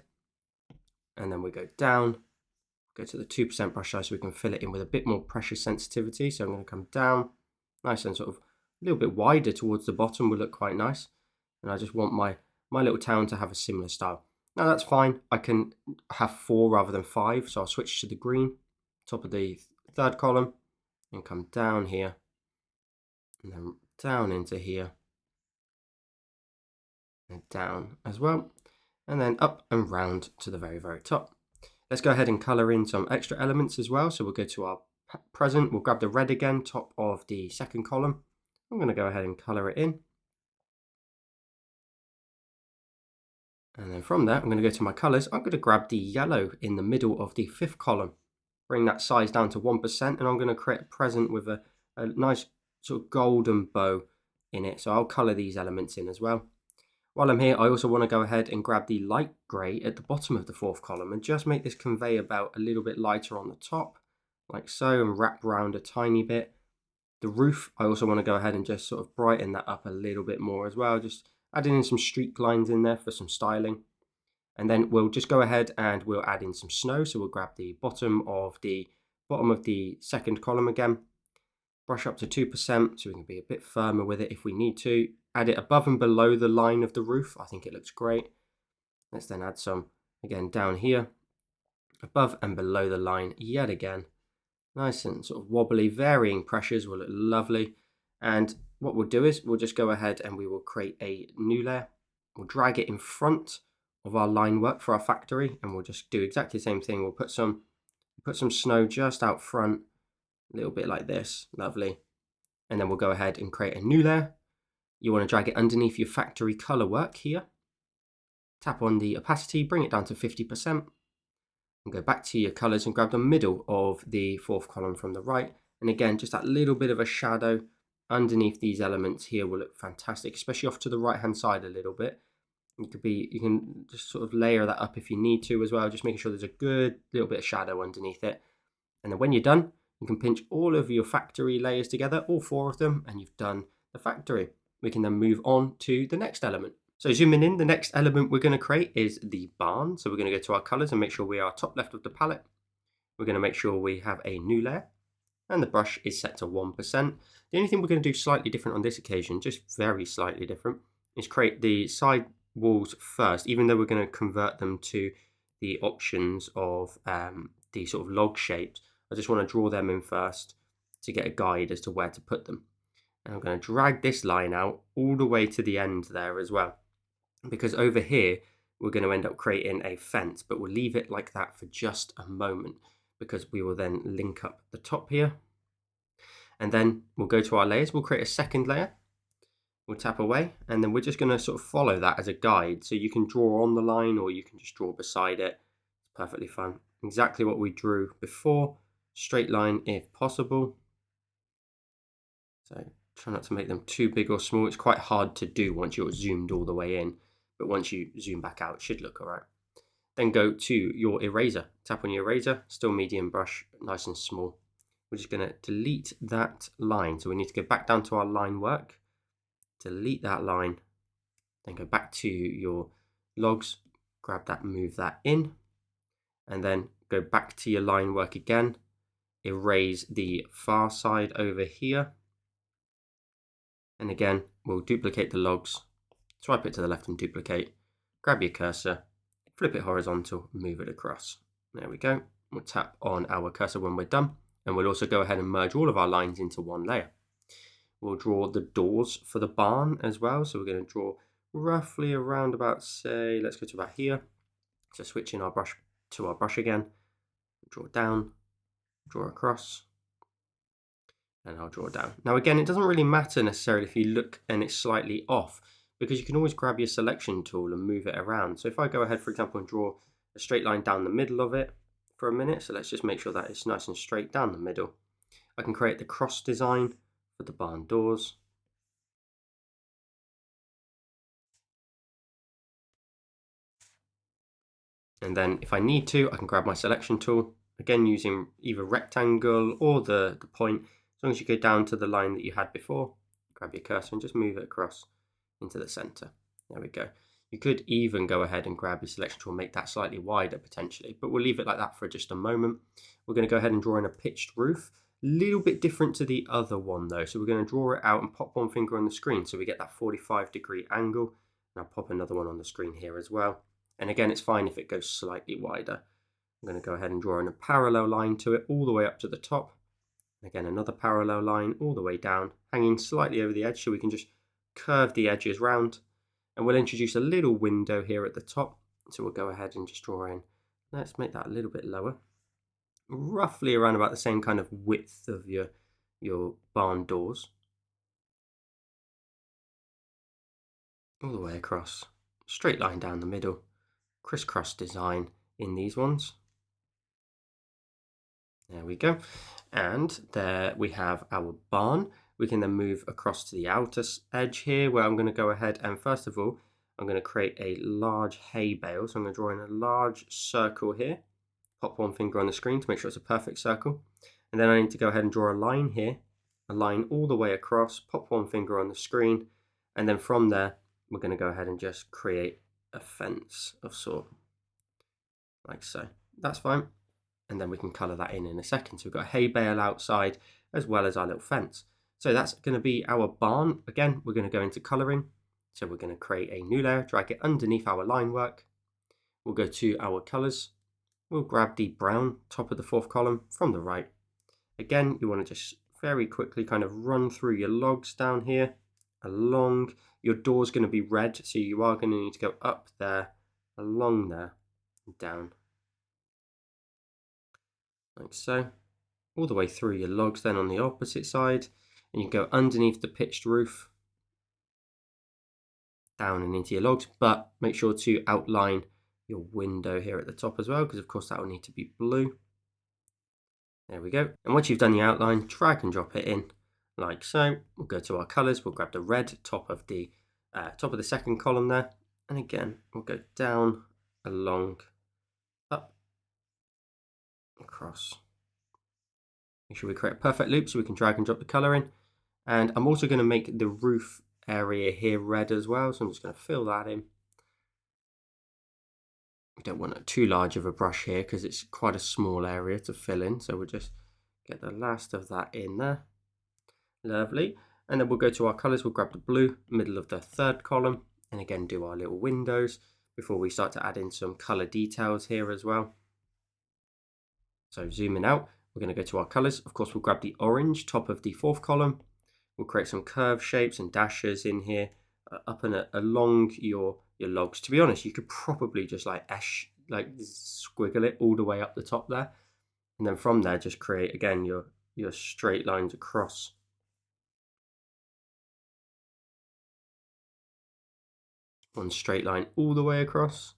And then we go down, go to the 2% brush size so we can fill it in with a bit more pressure sensitivity. So I'm going to come down, nice and sort of a little bit wider towards the bottom will look quite nice. And I just want my little town to have a similar style. Now that's fine. I can have 4 rather than 5. So I'll switch to the green, top of the third column. and come down here, and then down into here, and down as well, and then up and round to the very, very top. Let's go ahead and color in some extra elements as well. So we'll go to our present, we'll grab the red again, top of the second column. I'm going to go ahead and color it in. And then from there, I'm going to go to my colors. I'm going to grab the yellow in the middle of the fifth column, bring that size down to 1%, and I'm going to create a present with a nice sort of golden bow in it. So I'll color these elements in as well. While I'm here, I also want to go ahead and grab the light grey at the bottom of the fourth column and just make this conveyor belt a little bit lighter on the top, like so, and wrap around a tiny bit. The roof, I also want to go ahead and just sort of brighten that up a little bit more as well, just adding in some streak lines in there for some styling. And then we'll just go ahead and we'll add in some snow. So we'll grab the bottom of the second column again, brush up to 2% so we can be a bit firmer with it if we need to. Add it above and below the line of the roof. I think it looks great. Let's then add some again down here, above and below the line yet again. Nice and sort of wobbly, varying pressures will look lovely. And what we'll do is we'll just go ahead and we will create a new layer. We'll drag it in front of our line work for our factory, and we'll just do exactly the same thing. We'll put some snow just out front, a little bit like this, lovely. And then we'll go ahead and create a new layer. You want to drag it underneath your factory color work here. Tap on the opacity, bring it down to 50%, and go back to your colors and grab the middle of the fourth column from the right. And again, just that little bit of a shadow underneath these elements here will look fantastic, especially off to the right hand side a little bit. You can just sort of layer that up if you need to as well, just making sure there's a good little bit of shadow underneath it. And then when you're done, you can pinch all of your factory layers together, all 4 of them, and you've done the factory. We can then move on to the next element. So zooming in, the next element we're going to create is the barn. So we're going to go to our colors and make sure we are top left of the palette. We're going to make sure we have a new layer, and the brush is set to 1%. The only thing we're going to do slightly different on this occasion, just very slightly different, is create the side walls first, even though we're going to convert them to the options of the sort of log shapes. I just want to draw them in first to get a guide as to where to put them. And I'm going to drag this line out all the way to the end there as well, because over here we're going to end up creating a fence, but we'll leave it like that for just a moment because we will then link up the top here. And then we'll go to our layers, we'll create a second layer, we'll tap away, and then we're just going to sort of follow that as a guide. So you can draw on the line or you can just draw beside it. It's perfectly fine. Exactly what we drew before, straight line if possible. So try not to make them too big or small. It's quite hard to do once you're zoomed all the way in, but once you zoom back out, it should look all right. Then go to your eraser. Tap on your eraser, still medium brush, nice and small. We're just going to delete that line. So we need to go back down to our line work, delete that line, then go back to your logs, grab that, move that in, and then go back to your line work again, erase the far side over here. And again, we'll duplicate the logs, swipe it to the left and duplicate, grab your cursor, flip it horizontal, move it across. There we go. We'll tap on our cursor when we're done, and we'll also go ahead and merge all of our lines into one layer. We'll draw the doors for the barn as well. So we're going to draw roughly around about, say, let's go to about here. So switching our brush to our brush again, draw down, draw across, and I'll draw down. Now again, it doesn't really matter necessarily if you look and it's slightly off, because you can always grab your selection tool and move it around. So if I go ahead, for example, and draw a straight line down the middle of it for a minute, so let's just make sure that it's nice and straight down the middle. I can create the cross design for the barn doors. And then if I need to, I can grab my selection tool, again using either rectangle or the point. As long as you go down to the line that you had before, grab your cursor and just move it across into the center. There we go. You could even go ahead and grab your selection tool and make that slightly wider potentially, but we'll leave it like that for just a moment. We're going to go ahead and draw in a pitched roof. A little bit different to the other one though. So we're going to draw it out and pop one finger on the screen so we get that 45-degree angle. And I'll pop another one on the screen here as well. And again, it's fine if it goes slightly wider. I'm going to go ahead and draw in a parallel line to it all the way up to the top. Again, another parallel line all the way down, hanging slightly over the edge, so we can just curve the edges round. And we'll introduce a little window here at the top. So we'll go ahead and just draw in. Let's make that a little bit lower. Roughly around about the same kind of width of your barn doors. All the way across. Straight line down the middle. Crisscross design in these ones. There we go. And there we have our barn. We can then move across to the outer edge here, where I'm going to go ahead and first of all, I'm going to create a large hay bale. So I'm going to draw in a large circle here. Pop one finger on the screen to make sure it's a perfect circle. And then I need to go ahead and draw a line here, a line all the way across, pop one finger on the screen. And then from there, we're going to go ahead and just create a fence of sort, like so. That's fine. And then we can colour that in a second. So we've got a hay bale outside as well as our little fence. So that's going to be our barn. Again, we're going to go into colouring. So we're going to create a new layer, drag it underneath our line work. We'll go to our colours. We'll grab the brown top of the fourth column from the right. Again, you want to just very quickly kind of run through your logs down here, along. Your door's going to be red, so you are going to need to go up there, along there, and down. Like so. All the way through your logs then on the opposite side, and you go underneath the pitched roof, down and into your logs, but make sure to outline your window here at the top as well, because of course that will need to be blue. There we go. And once you've done your outline, drag and drop it in like so. We'll go to our colors. We'll grab the red top of the second column there, and again we'll go down, along, up, across. Make sure we create a perfect loop so we can drag and drop the color in. And I'm also going to make the roof area here red as well, so I'm just going to fill that in. We don't want too large of a brush here because it's quite a small area to fill in, so we'll just get the last of that in there. Lovely. And then we'll go to our colors. We'll grab the blue, middle of the third column, and again do our little windows before we start to add in some color details here as well. So zooming out, we're going to go to our colors. Of course, we'll grab the orange top of the fourth column. We'll create some curved shapes and dashes in here, up and along your logs. To be honest, you could probably just like squiggle it all the way up the top there, and then from there just create again your straight lines across. One straight line all the way across,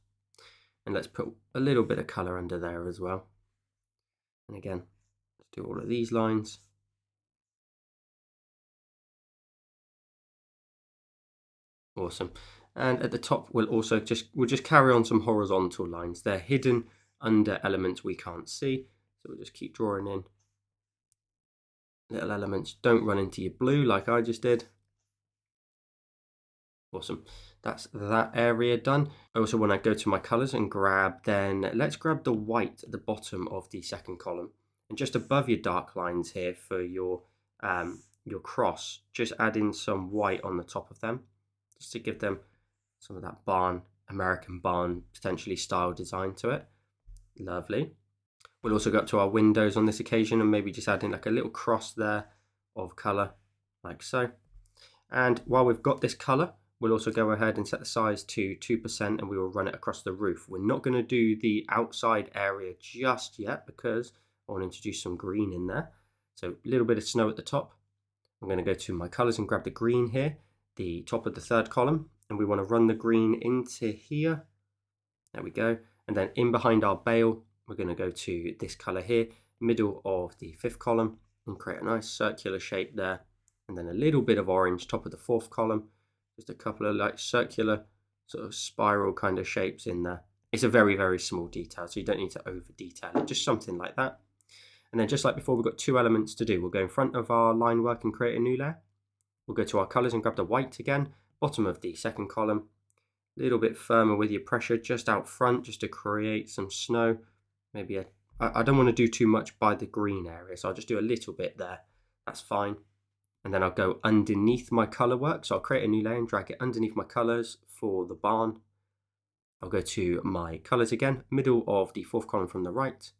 and let's put a little bit of color under there as well. And again, let's do all of these lines. Awesome. And at the top, we'll just carry on some horizontal lines. They're hidden under elements we can't see, so we'll just keep drawing in little elements. Don't run into your blue like I just did. Awesome. That's that area done. I also want to go to my colors and let's grab the white at the bottom of the second column, and just above your dark lines here for your cross, just add in some white on the top of them, just to give them some of that American barn potentially style design to it. Lovely. We'll also go up to our windows on this occasion and maybe just add in like a little cross there of color, like so. And while we've got this color, we'll also go ahead and set the size to 2%, and we will run it across the roof. We're not going to do the outside area just yet because I want to introduce some green in there. So a little bit of snow at the top. I'm going to go to my colors and grab the green here, the top of the third column, and we want to run the green into here. There we go. And then in behind our bale, we're going to go to this color here, middle of the fifth column, and create a nice circular shape there. And then a little bit of orange top of the fourth column. Just a couple of like circular sort of spiral kind of shapes in there. It's a very, very small detail, so you don't need to over detail it, just something like that. And then just like before, we've got two elements to do. We'll go in front of our line work and create a new layer. We'll go to our colors and grab the white again, bottom of the second column. A little bit firmer with your pressure just out front, just to create some snow. Maybe I don't want to do too much by the green area, so I'll just do a little bit there. That's fine. And then I'll go underneath my color work. So I'll create a new layer and drag it underneath my colors for the barn. I'll go to my colors again, middle of the fourth column from the right.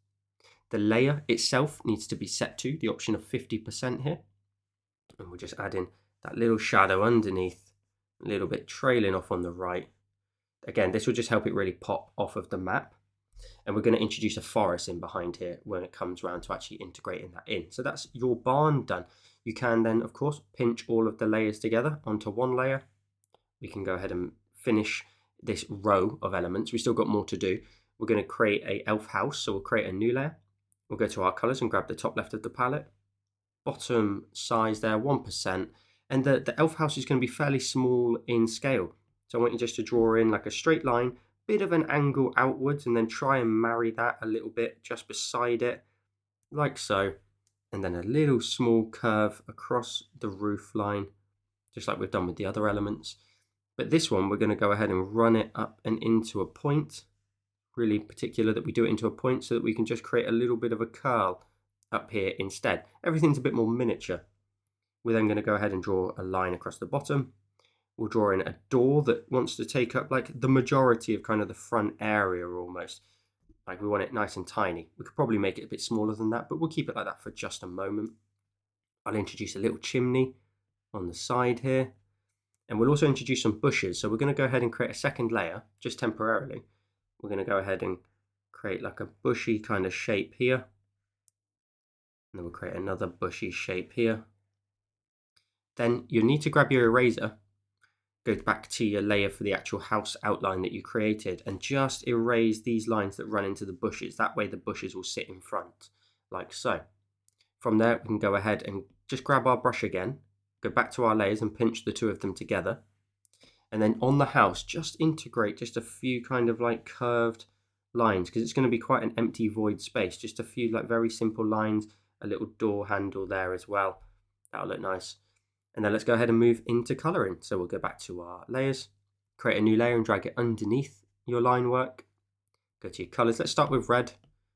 The layer itself needs to be set to the option of 50% here. And we'll just add in that little shadow underneath, a little bit trailing off on the right. Again, this will just help it really pop off of the map. And we're going to introduce a forest in behind here when it comes around to actually integrating that in. So that's your barn done. You can then, of course, pinch all of the layers together onto one layer. We can go ahead and finish this row of elements. We've still got more to do. We're going to create a elf house, so we'll create a new layer. We'll go to our colors and grab the top left of the palette. Bottom size there, 1%. And the elf house is going to be fairly small in scale. So I want you just to draw in like a straight line, bit of an angle outwards, and then try and marry that a little bit just beside it, like so. And then a little small curve across the roof line, just like we've done with the other elements. But this one, we're going to go ahead and run it up and into a point. Really particular that we do it into a point so that we can just create a little bit of a curl up here instead. Everything's a bit more miniature. We're then going to go ahead and draw a line across the bottom. We'll draw in a door that wants to take up like the majority of kind of the front area almost. Like we want it nice and tiny. We could probably make it a bit smaller than that, but we'll keep it like that for just a moment. I'll introduce a little chimney on the side here. And we'll also introduce some bushes. So we're going to go ahead and create a second layer, just temporarily. We're going to go ahead and create like a bushy kind of shape here. And then we'll create another bushy shape here. Then you'll need to grab your eraser, go back to your layer for the actual house outline that you created, and just erase these lines that run into the bushes. That way the bushes will sit in front, like so. From there, we can go ahead and just grab our brush again, go back to our layers and pinch the two of them together. And then on the house, just integrate just a few kind of like curved lines, because it's going to be quite an empty void space. Just a few like very simple lines, a little door handle there as well. That'll look nice. And then let's go ahead and move into coloring. So we'll go back to our layers, create a new layer and drag it underneath your line work. Go to your colors. Let's start with red.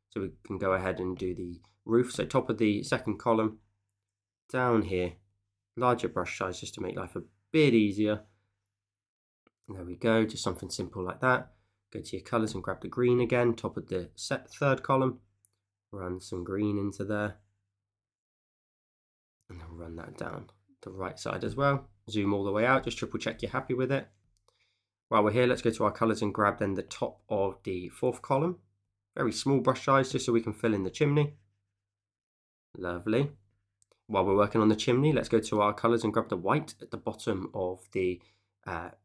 So we can go ahead and do the roof. So top of the second column, down here, larger brush size just to make life a bit easier. And there we go, just something simple like that. Go to your colors and grab the green again, top of the third column. Run some green into there. And then run that down the right side as well. Zoom all the way out, just triple check you're happy with it. While we're here, let's go to our colors and grab then the top of the fourth column. Very small brush size, just so we can fill in the chimney. Lovely. While we're working on the chimney, let's go to our colors and grab the white at the bottom of the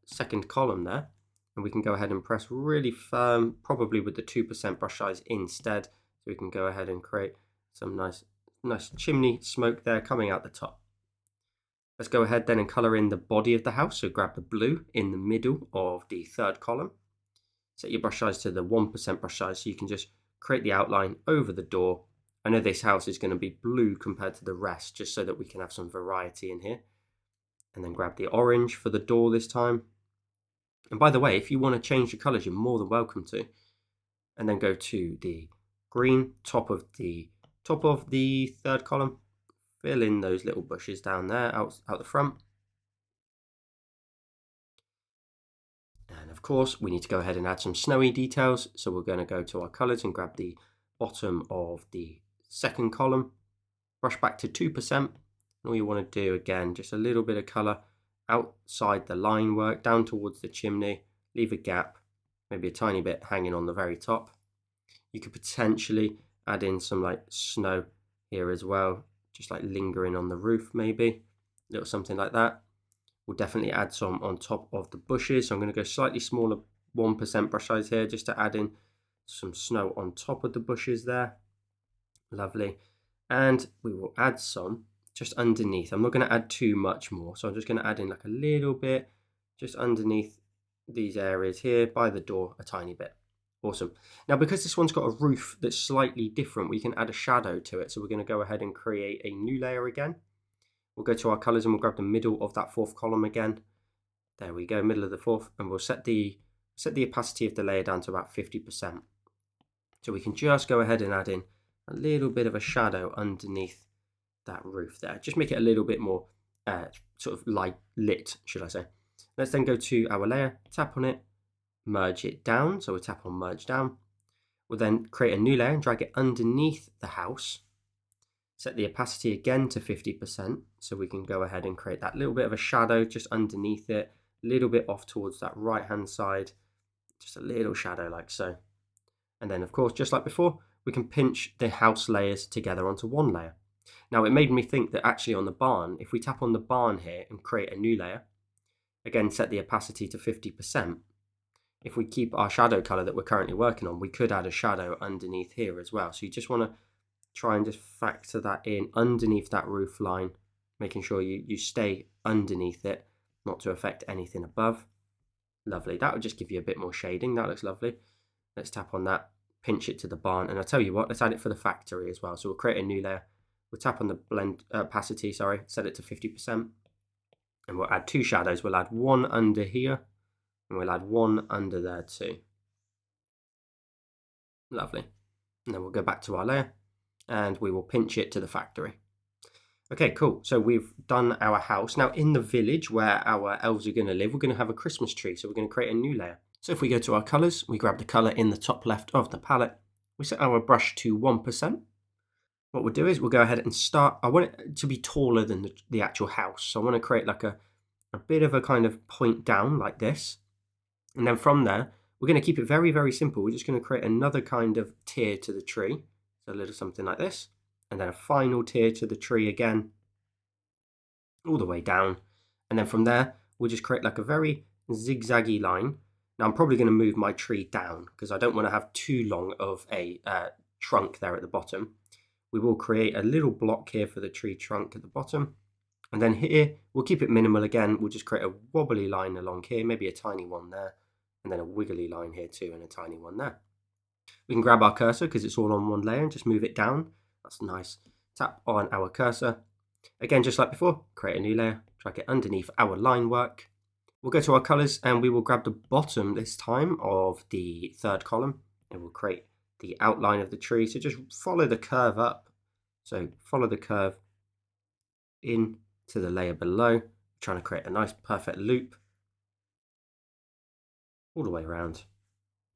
second column there. And we can go ahead and press really firm, probably with the 2% brush size instead. So we can go ahead and create some nice chimney smoke there coming out the top. Let's go ahead then and color in the body of the house. So grab the blue in the middle of the third column. Set your brush size to the 1% brush size so you can just create the outline over the door. I know this house is going to be blue compared to the rest, just so that we can have some variety in here. And then grab the orange for the door this time. And by the way, if you want to change the colors, you're more than welcome to. And then go to the green, top of the third column. Fill in those little bushes down there, out the front. And of course, we need to go ahead and add some snowy details. So we're going to go to our colors and grab the bottom of the second column. Brush back to 2%. And all you want to do, again, just a little bit of color outside the line work, down towards the chimney. Leave a gap, maybe a tiny bit hanging on the very top. You could potentially add in some like snow here as well, just like lingering on the roof, maybe a little something like that. We'll definitely add some on top of the bushes. So I'm going to go slightly smaller 1% brush size here just to add in some snow on top of the bushes there. Lovely. And we will add some just underneath. I'm not going to add too much more, so I'm just going to add in like a little bit just underneath these areas here by the door, a tiny bit. Awesome. Now, because this one's got a roof that's slightly different, we can add a shadow to it. So we're going to go ahead and create a new layer again. We'll go to our colors and we'll grab the middle of that fourth column again. There we go, middle of the fourth, and we'll set the opacity of the layer down to about 50%. So we can just go ahead and add in a little bit of a shadow underneath that roof there. Just make it a little bit more sort of light lit, should I say. Let's then go to our layer, tap on it, merge it down. So we'll tap on merge down. We'll then create a new layer and drag it underneath the house. Set the opacity again to 50%, so we can go ahead and create that little bit of a shadow just underneath it, a little bit off towards that right hand side, just a little shadow like so. And then of course, just like before, we can pinch the house layers together onto one layer. Now it made me think that actually on the barn, if we tap on the barn here and create a new layer, again set the opacity to 50%, if we keep our shadow color that we're currently working on, we could add a shadow underneath here as well. So you just want to try and just factor that in underneath that roof line, making sure you stay underneath it, not to affect anything above. Lovely, that would just give you a bit more shading. That looks lovely. Let's tap on that, pinch it to the barn, and I'll tell you what, let's add it for the factory as well. So we'll create a new layer, we'll tap on the blend opacity, set it to 50%, and we'll add two shadows. We'll add one under here, and we'll add one under there too. Lovely. And then we'll go back to our layer, and we will pinch it to the factory. Okay, cool. So we've done our house. Now in the village where our elves are going to live, we're going to have a Christmas tree. So we're going to create a new layer. So if we go to our colors, we grab the color in the top left of the palette. We set our brush to 1%. What we'll do is we'll go ahead and start. I want it to be taller than the actual house. So I want to create like a bit of a kind of point down like this. And then from there, we're going to keep it very, very simple. We're just going to create another kind of tier to the tree. So a little something like this. And then a final tier to the tree again, all the way down. And then from there, we'll just create like a very zigzaggy line. Now I'm probably going to move my tree down because I don't want to have too long of a trunk there at the bottom. We will create a little block here for the tree trunk at the bottom. And then here, we'll keep it minimal again. We'll just create a wobbly line along here, maybe a tiny one there, and then a wiggly line here too, and a tiny one there. We can grab our cursor because it's all on one layer and just move it down. That's nice. Tap on our cursor. Again, just like before, create a new layer, drag it underneath our line work. We'll go to our colors and we will grab the bottom this time of the third column and we'll create the outline of the tree. So just follow the curve up. So follow the curve in to the layer below, trying to create a nice perfect loop all the way around.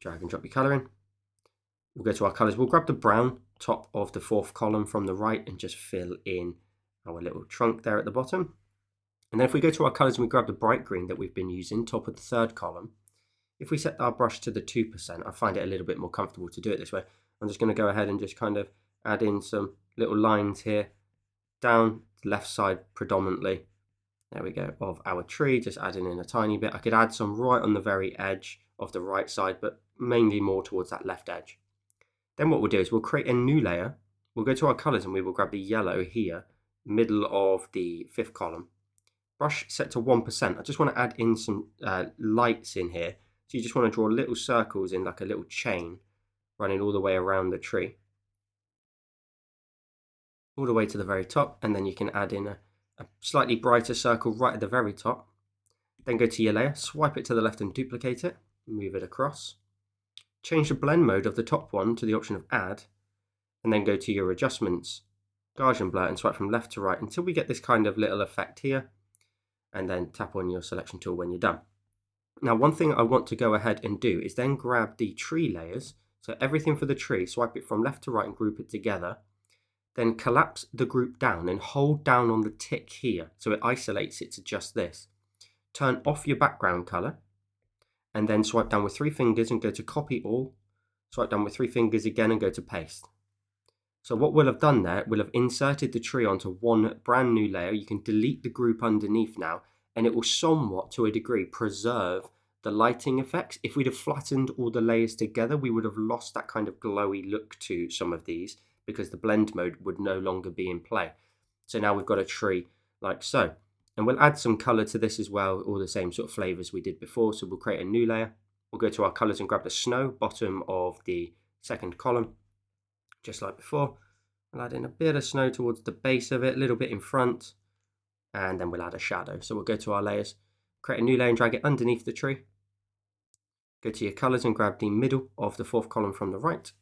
Drag and drop your color in. We'll go to our colors. We'll grab the brown top of the fourth column from the right and just fill in our little trunk there at the bottom. And then if we go to our colors and we grab the bright green that we've been using, top of the third column, if we set our brush to the 2%, I find it a little bit more comfortable to do it this way. I'm just going to go ahead and just kind of add in some little lines here, down the left side predominantly. There we go, of our tree, just adding in a tiny bit. I could add some right on the very edge of the right side, but mainly more towards that left edge. Then what we'll do is we'll create a new layer. We'll go to our colors and we will grab the yellow here, middle of the fifth column. Brush set to 1%. I just want to add in some lights in here. So you just want to draw little circles in like a little chain running all the way around the tree. All the way to the very top, and then you can add in a slightly brighter circle right at the very top. Then go to your layer, swipe it to the left and duplicate it, move it across. Change the blend mode of the top one to the option of add, and then go to your adjustments, Gaussian blur, and swipe from left to right until we get this kind of little effect here, and then tap on your selection tool when you're done. Now one thing I want to go ahead and do is then grab the tree layers, so everything for the tree, swipe it from left to right and group it together, then collapse the group down and hold down on the tick here so it isolates it to just this. Turn off your background color and then swipe down with 3 fingers and go to copy all, swipe down with 3 fingers again and go to paste. So what we'll have done there, we'll have inserted the tree onto one brand new layer. You can delete the group underneath now and it will somewhat, to a degree, preserve the lighting effects. If we'd have flattened all the layers together, we would have lost that kind of glowy look to some of these because the blend mode would no longer be in play. So now we've got a tree like so. And we'll add some color to this as well, all the same sort of flavors we did before. So we'll create a new layer. We'll go to our colors and grab the snow, bottom of the second column, just like before. We'll add in a bit of snow towards the base of it, a little bit in front, and then we'll add a shadow. So we'll go to our layers, create a new layer and drag it underneath the tree. Go to your colors and grab the middle of the fourth column from the right.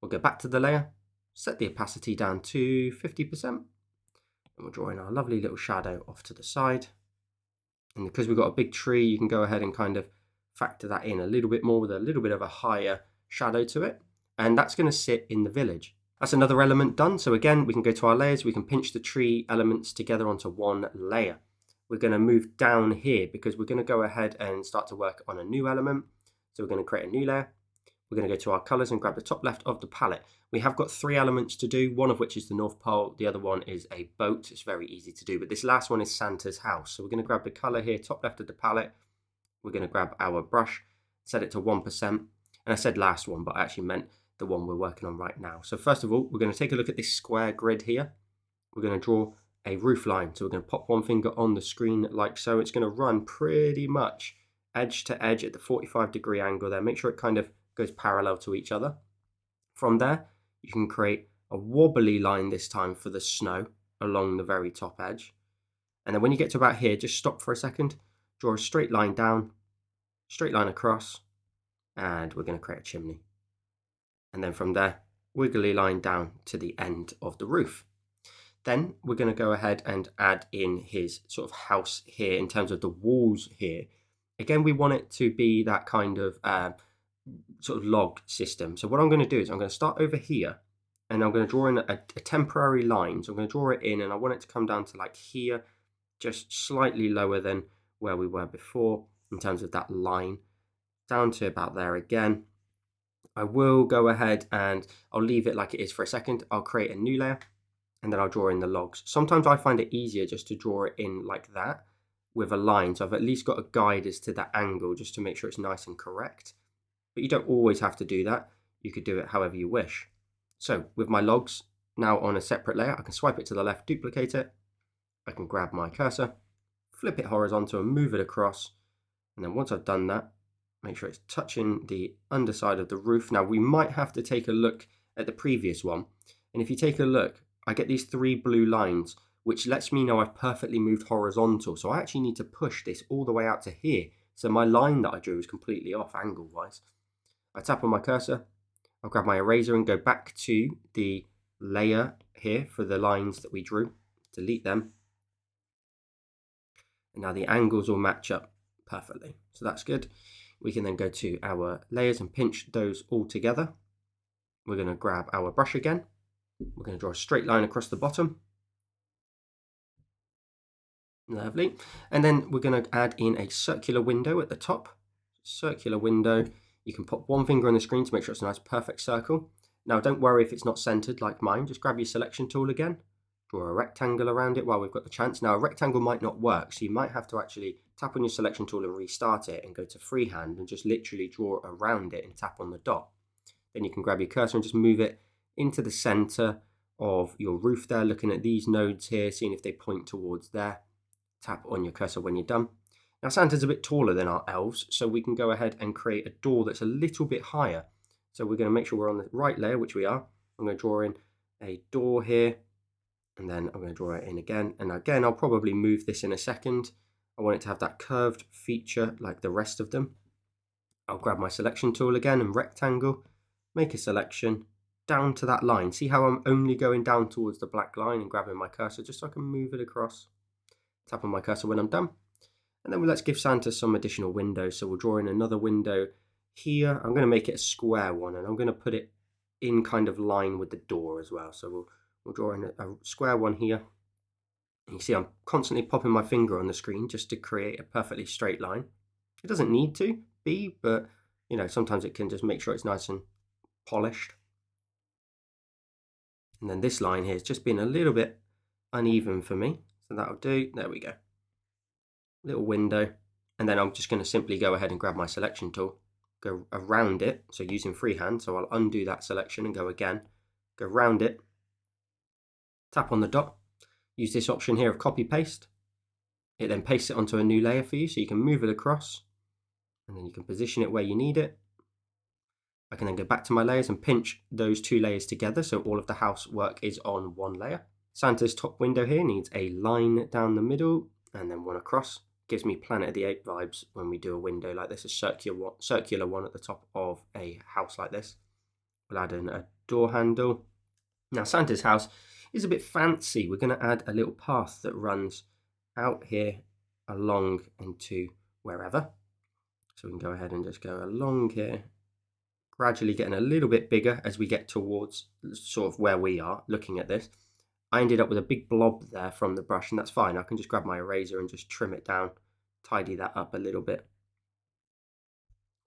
We'll go back to the layer, set the opacity down to 50%. And we'll draw in our lovely little shadow off to the side. And because we've got a big tree, you can go ahead and kind of factor that in a little bit more with a little bit of a higher shadow to it. and that's going to sit in the village. That's another element done. So again, we can go to our layers, we can pinch the tree elements together onto one layer. We're going to move down here because we're going to go ahead and start to work on a new element. So we're going to create a new layer. We're going to go to our colors and grab the top left of the palette. We have got 3 elements to do, one of which is the North Pole, the other one is a boat. It's very easy to do, but this last one is Santa's house. So we're going to grab the color here, top left of the palette. We're going to grab our brush, set it to 1%. And I said last one, but I actually meant the one we're working on right now. So first of all, we're going to take a look at this square grid here. We're going to draw a roof line. So we're going to pop one finger on the screen like so. It's going to run pretty much edge to edge at the 45-degree angle there. Make sure it kind of goes parallel to each other. From there, you can create a wobbly line this time for the snow along the very top edge. And then when you get to about here, just stop for a second, draw a straight line down, straight line across, and we're going to create a chimney. And then from there, wiggly line down to the end of the roof. Then we're going to go ahead and add in his sort of house here in terms of the walls here. Again, we want it to be that kind of sort of log system. So what I'm going to do is I'm going to start over here and I'm going to draw in a temporary line. So I'm going to draw it in and I want it to come down to like here, just slightly lower than where we were before in terms of that line, down to about there again. I will go ahead and I'll leave it like it is for a second. I'll create a new layer and then I'll draw in the logs. Sometimes I find it easier just to draw it in like that with a line. So I've at least got a guide as to that angle just to make sure it's nice and correct. But you don't always have to do that. You could do it however you wish. So with my logs now on a separate layer, I can swipe it to the left, duplicate it. I can grab my cursor, flip it horizontal and move it across. And then once I've done that, make sure it's touching the underside of the roof. Now we might have to take a look at the previous one. And if you take a look, I get these 3 blue lines, which lets me know I've perfectly moved horizontal. So I actually need to push this all the way out to here. So my line that I drew is completely off angle-wise. I tap on my cursor, I'll grab my eraser and go back to the layer here for the lines that we drew, delete them. And now the angles will match up perfectly. So that's good. We can then go to our layers and pinch those all together. We're going to grab our brush again. We're going to draw a straight line across the bottom. Lovely. And then we're going to add in a circular window at the top. Circular window. You can pop one finger on the screen to make sure it's a nice perfect circle. Now don't worry if it's not centered like mine. Just grab your selection tool again. Draw a rectangle around it while we've got the chance. Now a rectangle might not work, so you might have to actually tap on your selection tool and restart it and go to freehand and just literally draw around it and tap on the dot. Then you can grab your cursor and just move it into the center of your roof there, looking at these nodes here, seeing if they point towards there. Tap on your cursor when you're done. Now Santa's a bit taller than our elves, so we can go ahead and create a door that's a little bit higher. So we're going to make sure we're on the right layer, which we are. I'm going to draw in a door here, and then I'm going to draw it in again. And again, I'll probably move this in a second. I want it to have that curved feature like the rest of them. I'll grab my selection tool again and rectangle, make a selection down to that line. See how I'm only going down towards the black line and grabbing my cursor just so I can move it across. Tap on my cursor when I'm done. And then let's give Santa some additional windows. So we'll draw in another window here. I'm going to make it a square one and I'm going to put it in kind of line with the door as well. So we'll draw in a square one here. And you see I'm constantly popping my finger on the screen just to create a perfectly straight line. It doesn't need to be, but you know, sometimes it can just make sure it's nice and polished. And then this line here has just been a little bit uneven for me. So that'll do. There we go. Little window. And then I'm just going to simply go ahead and grab my selection tool, go around it. So using freehand. So I'll undo that selection and go again, go around it, tap on the dot, use this option here of copy paste. It then pastes it onto a new layer for you. So you can move it across and then you can position it where you need it. I can then go back to my layers and pinch those 2 layers together. So all of the housework is on one layer. Santa's top window here needs a line down the middle and then one across. Gives me Planet of the Apes vibes when we do a window like this, a circular one at the top of a house like this. We'll add in a door handle. Now Santa's house is a bit fancy. We're going to add a little path that runs out here along into wherever. So we can go ahead and just go along here, gradually getting a little bit bigger as we get towards sort of where we are looking at this. I ended up with a big blob there from the brush, and that's fine. I can just grab my eraser and just trim it down, tidy that up a little bit.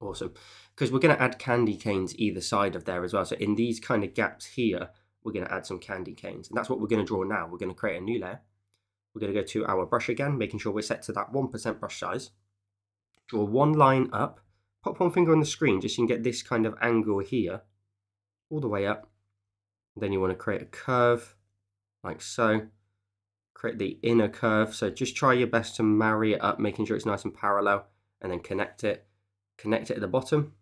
Awesome. Because we're going to add candy canes either side of there as well. So in these kind of gaps here, we're going to add some candy canes. And that's what we're going to draw now. We're going to create a new layer. We're going to go to our brush again, making sure we're set to that 1% brush size. Draw one line up. Pop one finger on the screen just so you can get this kind of angle here, all the way up. Then you want to create a curve, like so. Create the inner curve. So just try your best to marry it up, making sure it's nice and parallel, and then connect it at the bottom.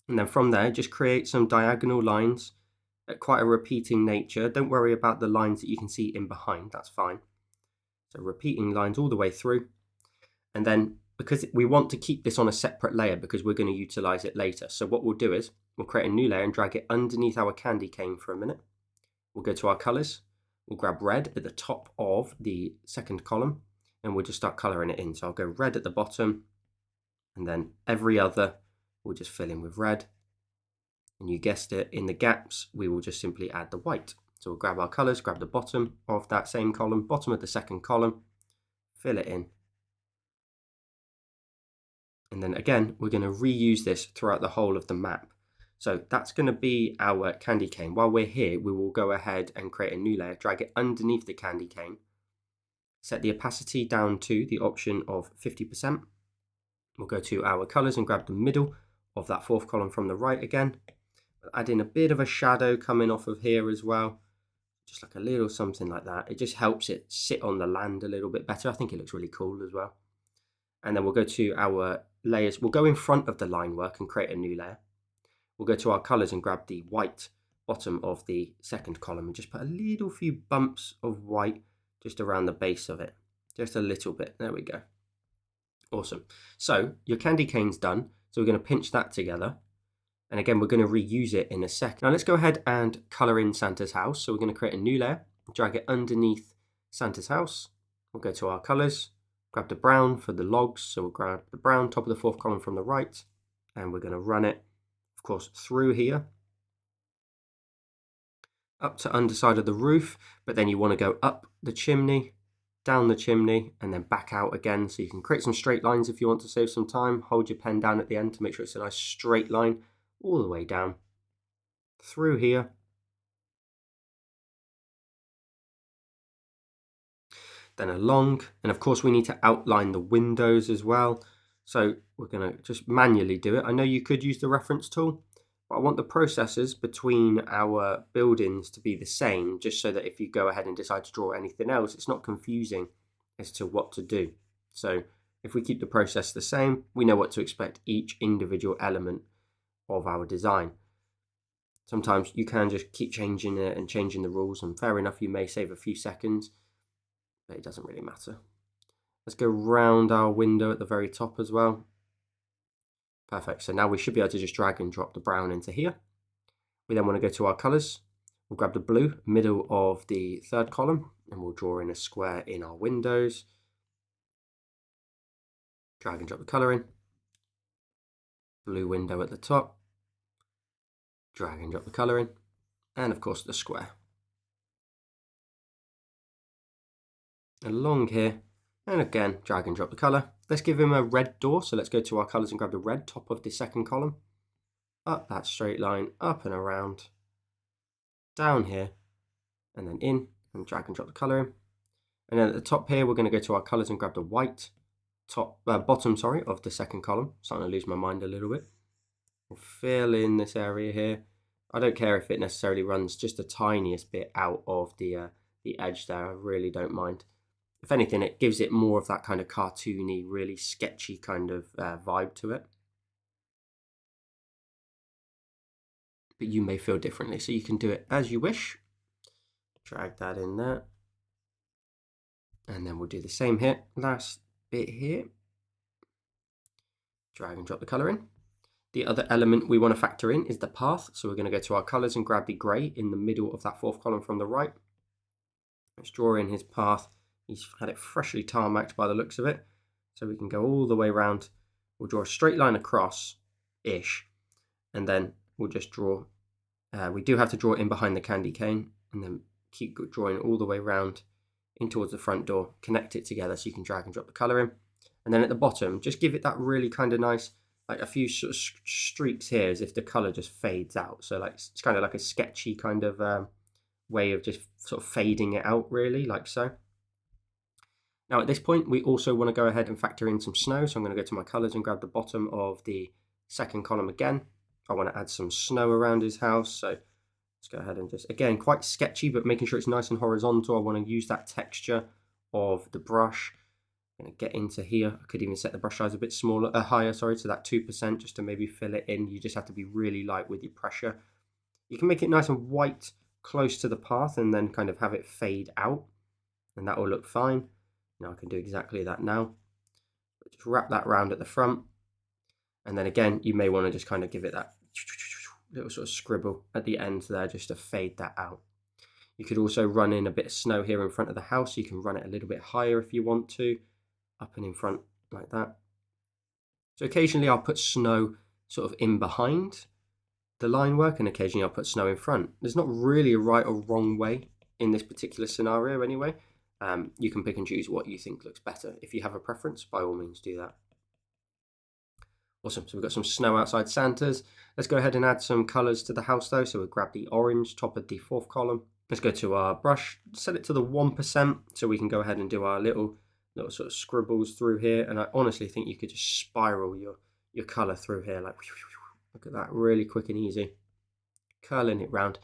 And then from there, just create some diagonal lines at quite a repeating nature. Don't worry about the lines that you can see in behind, that's fine. So repeating lines all the way through. And then because we want to keep this on a separate layer because we're going to utilize it later. So what we'll do is we'll create a new layer and drag it underneath our candy cane for a minute. We'll go to our colors. We'll grab red at the top of the second column and we'll just start coloring it in. So I'll go red at the bottom and then every other we'll just fill in with red. And you guessed it, in the gaps, we will just simply add the white. So we'll grab our colors, grab the bottom of that same column, bottom of the second column, fill it in. And then again, we're going to reuse this throughout the whole of the map. So that's going to be our candy cane. While we're here, we will go ahead and create a new layer, drag it underneath the candy cane, set the opacity down to the option of 50%. We'll go to our colors and grab the middle of that fourth column from the right again. Add in a bit of a shadow coming off of here as well, just like a little something like that. It just helps it sit on the land a little bit better. I think it looks really cool as well. And then we'll go to our layers. We'll go in front of the line work and create a new layer. We'll go to our colors and grab the white bottom of the second column and just put a little few bumps of white just around the base of it. Just a little bit. There we go. Awesome. So your candy cane's done. So we're going to pinch that together. And again, we're going to reuse it in a second. Now let's go ahead and color in Santa's house. So we're going to create a new layer, drag it underneath Santa's house. We'll go to our colors, grab the brown for the logs. So we'll grab the brown, top of the fourth column from the right, and we're going to run it, of course, through here, up to underside of the roof. But then you want to go up the chimney, down the chimney, and then back out again. So you can create some straight lines if you want to save some time. Hold your pen down at the end to make sure it's a nice straight line all the way down through here. Then along, and of course we need to outline the windows as well. So we're going to just manually do it. I know you could use the reference tool, but I want the processes between our buildings to be the same, just so that if you go ahead and decide to draw anything else, it's not confusing as to what to do. So if we keep the process the same, we know what to expect each individual element of our design. Sometimes you can just keep changing it and changing the rules, and fair enough, you may save a few seconds, but it doesn't really matter. Let's go round our window at the very top as well. Perfect. So now we should be able to just drag and drop the brown into here. We then want to go to our colors. We'll grab the blue, middle of the third column, and we'll draw in a square in our windows. Drag and drop the color in. Blue window at the top. Drag and drop the color in. And of course the square. Along here, and again, drag and drop the color. Let's give him a red door. So let's go to our colors and grab the red, top of the second column. Up that straight line, up and around, down here, and then in, and drag and drop the color in. And then at the top here, we're going to go to our colors and grab the white bottom of the second column. Starting to lose my mind a little bit. We'll fill in this area here. I don't care if it necessarily runs just the tiniest bit out of the edge there. I really don't mind. If anything, it gives it more of that kind of cartoony, really sketchy kind of vibe to it. But you may feel differently, so you can do it as you wish. Drag that in there. And then we'll do the same here. Last bit here. Drag and drop the color in. The other element we want to factor in is the path. So we're going to go to our colors and grab the gray in the middle of that fourth column from the right. Let's draw in his path. He's had it freshly tarmacked by the looks of it. So we can go all the way around. We'll draw a straight line across-ish. and then we'll just draw. We do have to draw in behind the candy cane, and then keep drawing all the way around in towards the front door, connect it together so you can drag and drop the colour in. And then at the bottom, just give it that really kind of nice, like a few sort of streaks here as if the colour just fades out. So like it's kind of like a sketchy kind of way of just sort of fading it out, really, like so. Now at this point, we also want to go ahead and factor in some snow. So I'm going to go to my colours and grab the bottom of the second column again. I want to add some snow around his house. So let's go ahead and just, again, quite sketchy, but making sure it's nice and horizontal. I want to use that texture of the brush. I'm going to get into here. I could even set the brush size a bit smaller, higher, sorry, to that 2%, just to maybe fill it in. You just have to be really light with your pressure. You can make it nice and white close to the path and then kind of have it fade out, and that will look fine. Now I can do exactly that now. Just wrap that round at the front. And then again, you may want to just kind of give it that little sort of scribble at the end there just to fade that out. You could also run in a bit of snow here in front of the house. You can run it a little bit higher if you want to, up and in front like that. So occasionally I'll put snow sort of in behind the line work, and occasionally I'll put snow in front. There's not really a right or wrong way in this particular scenario anyway. You can pick and choose what you think looks better. If you have a preference, by all means do that. Awesome, so we've got some snow outside Santa's. Let's go ahead and add some colours to the house though. So we'll grab the orange top of the fourth column. Let's go to our brush, set it to the 1% so we can go ahead and do our little sort of scribbles through here. And I honestly think you could just spiral your colour through here, like look at that, really quick and easy. Curling it round.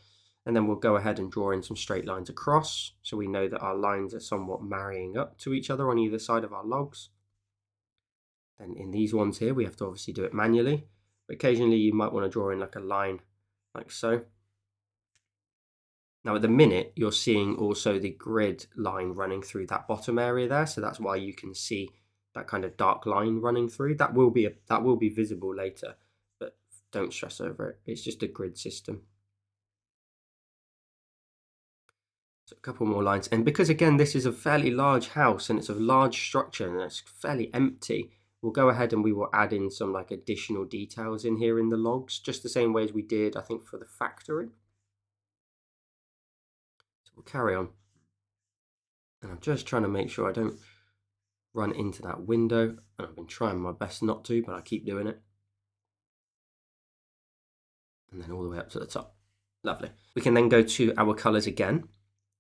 And then we'll go ahead and draw in some straight lines across, so we know that our lines are somewhat marrying up to each other on either side of our logs. And in these ones here, we have to obviously do it manually, but occasionally you might want to draw in like a line like so. Now at the minute, you're seeing also the grid line running through that bottom area there, so that's why you can see that kind of dark line running through. That will be visible later, but don't stress over it. It's just a grid system. So a couple more lines, and because again this is a fairly large house and it's a large structure and it's fairly empty, we'll go ahead and we will add in some like additional details in here in the logs, just the same way as we did I think for the factory. So we'll carry on, and I'm just trying to make sure I don't run into that window, and I've been trying my best not to, but I keep doing it. And then all the way up to the top. Lovely. We can then go to our colours again.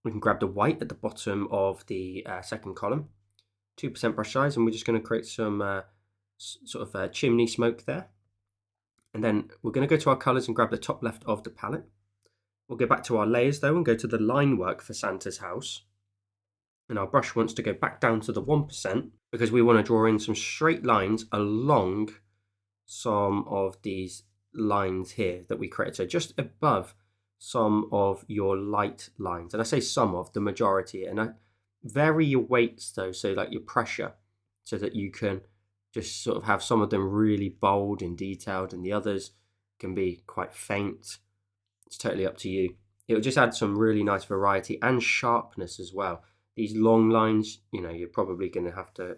We can grab the white at the bottom of the second column, 2% brush size, and we're just going to create some sort of chimney smoke there. And then we're going to go to our colours and grab the top left of the palette. We'll go back to our layers though and go to the line work for Santa's house. And our brush wants to go back down to the 1% because we want to draw in some straight lines along some of these lines here that we created. So just above some of your light lines, and I say some of, the majority, and I vary your weights though, so like your pressure, so that you can just sort of have some of them really bold and detailed and the others can be quite faint. It's totally up to you. It will just add some really nice variety and sharpness as well. These long lines, you're probably going to have to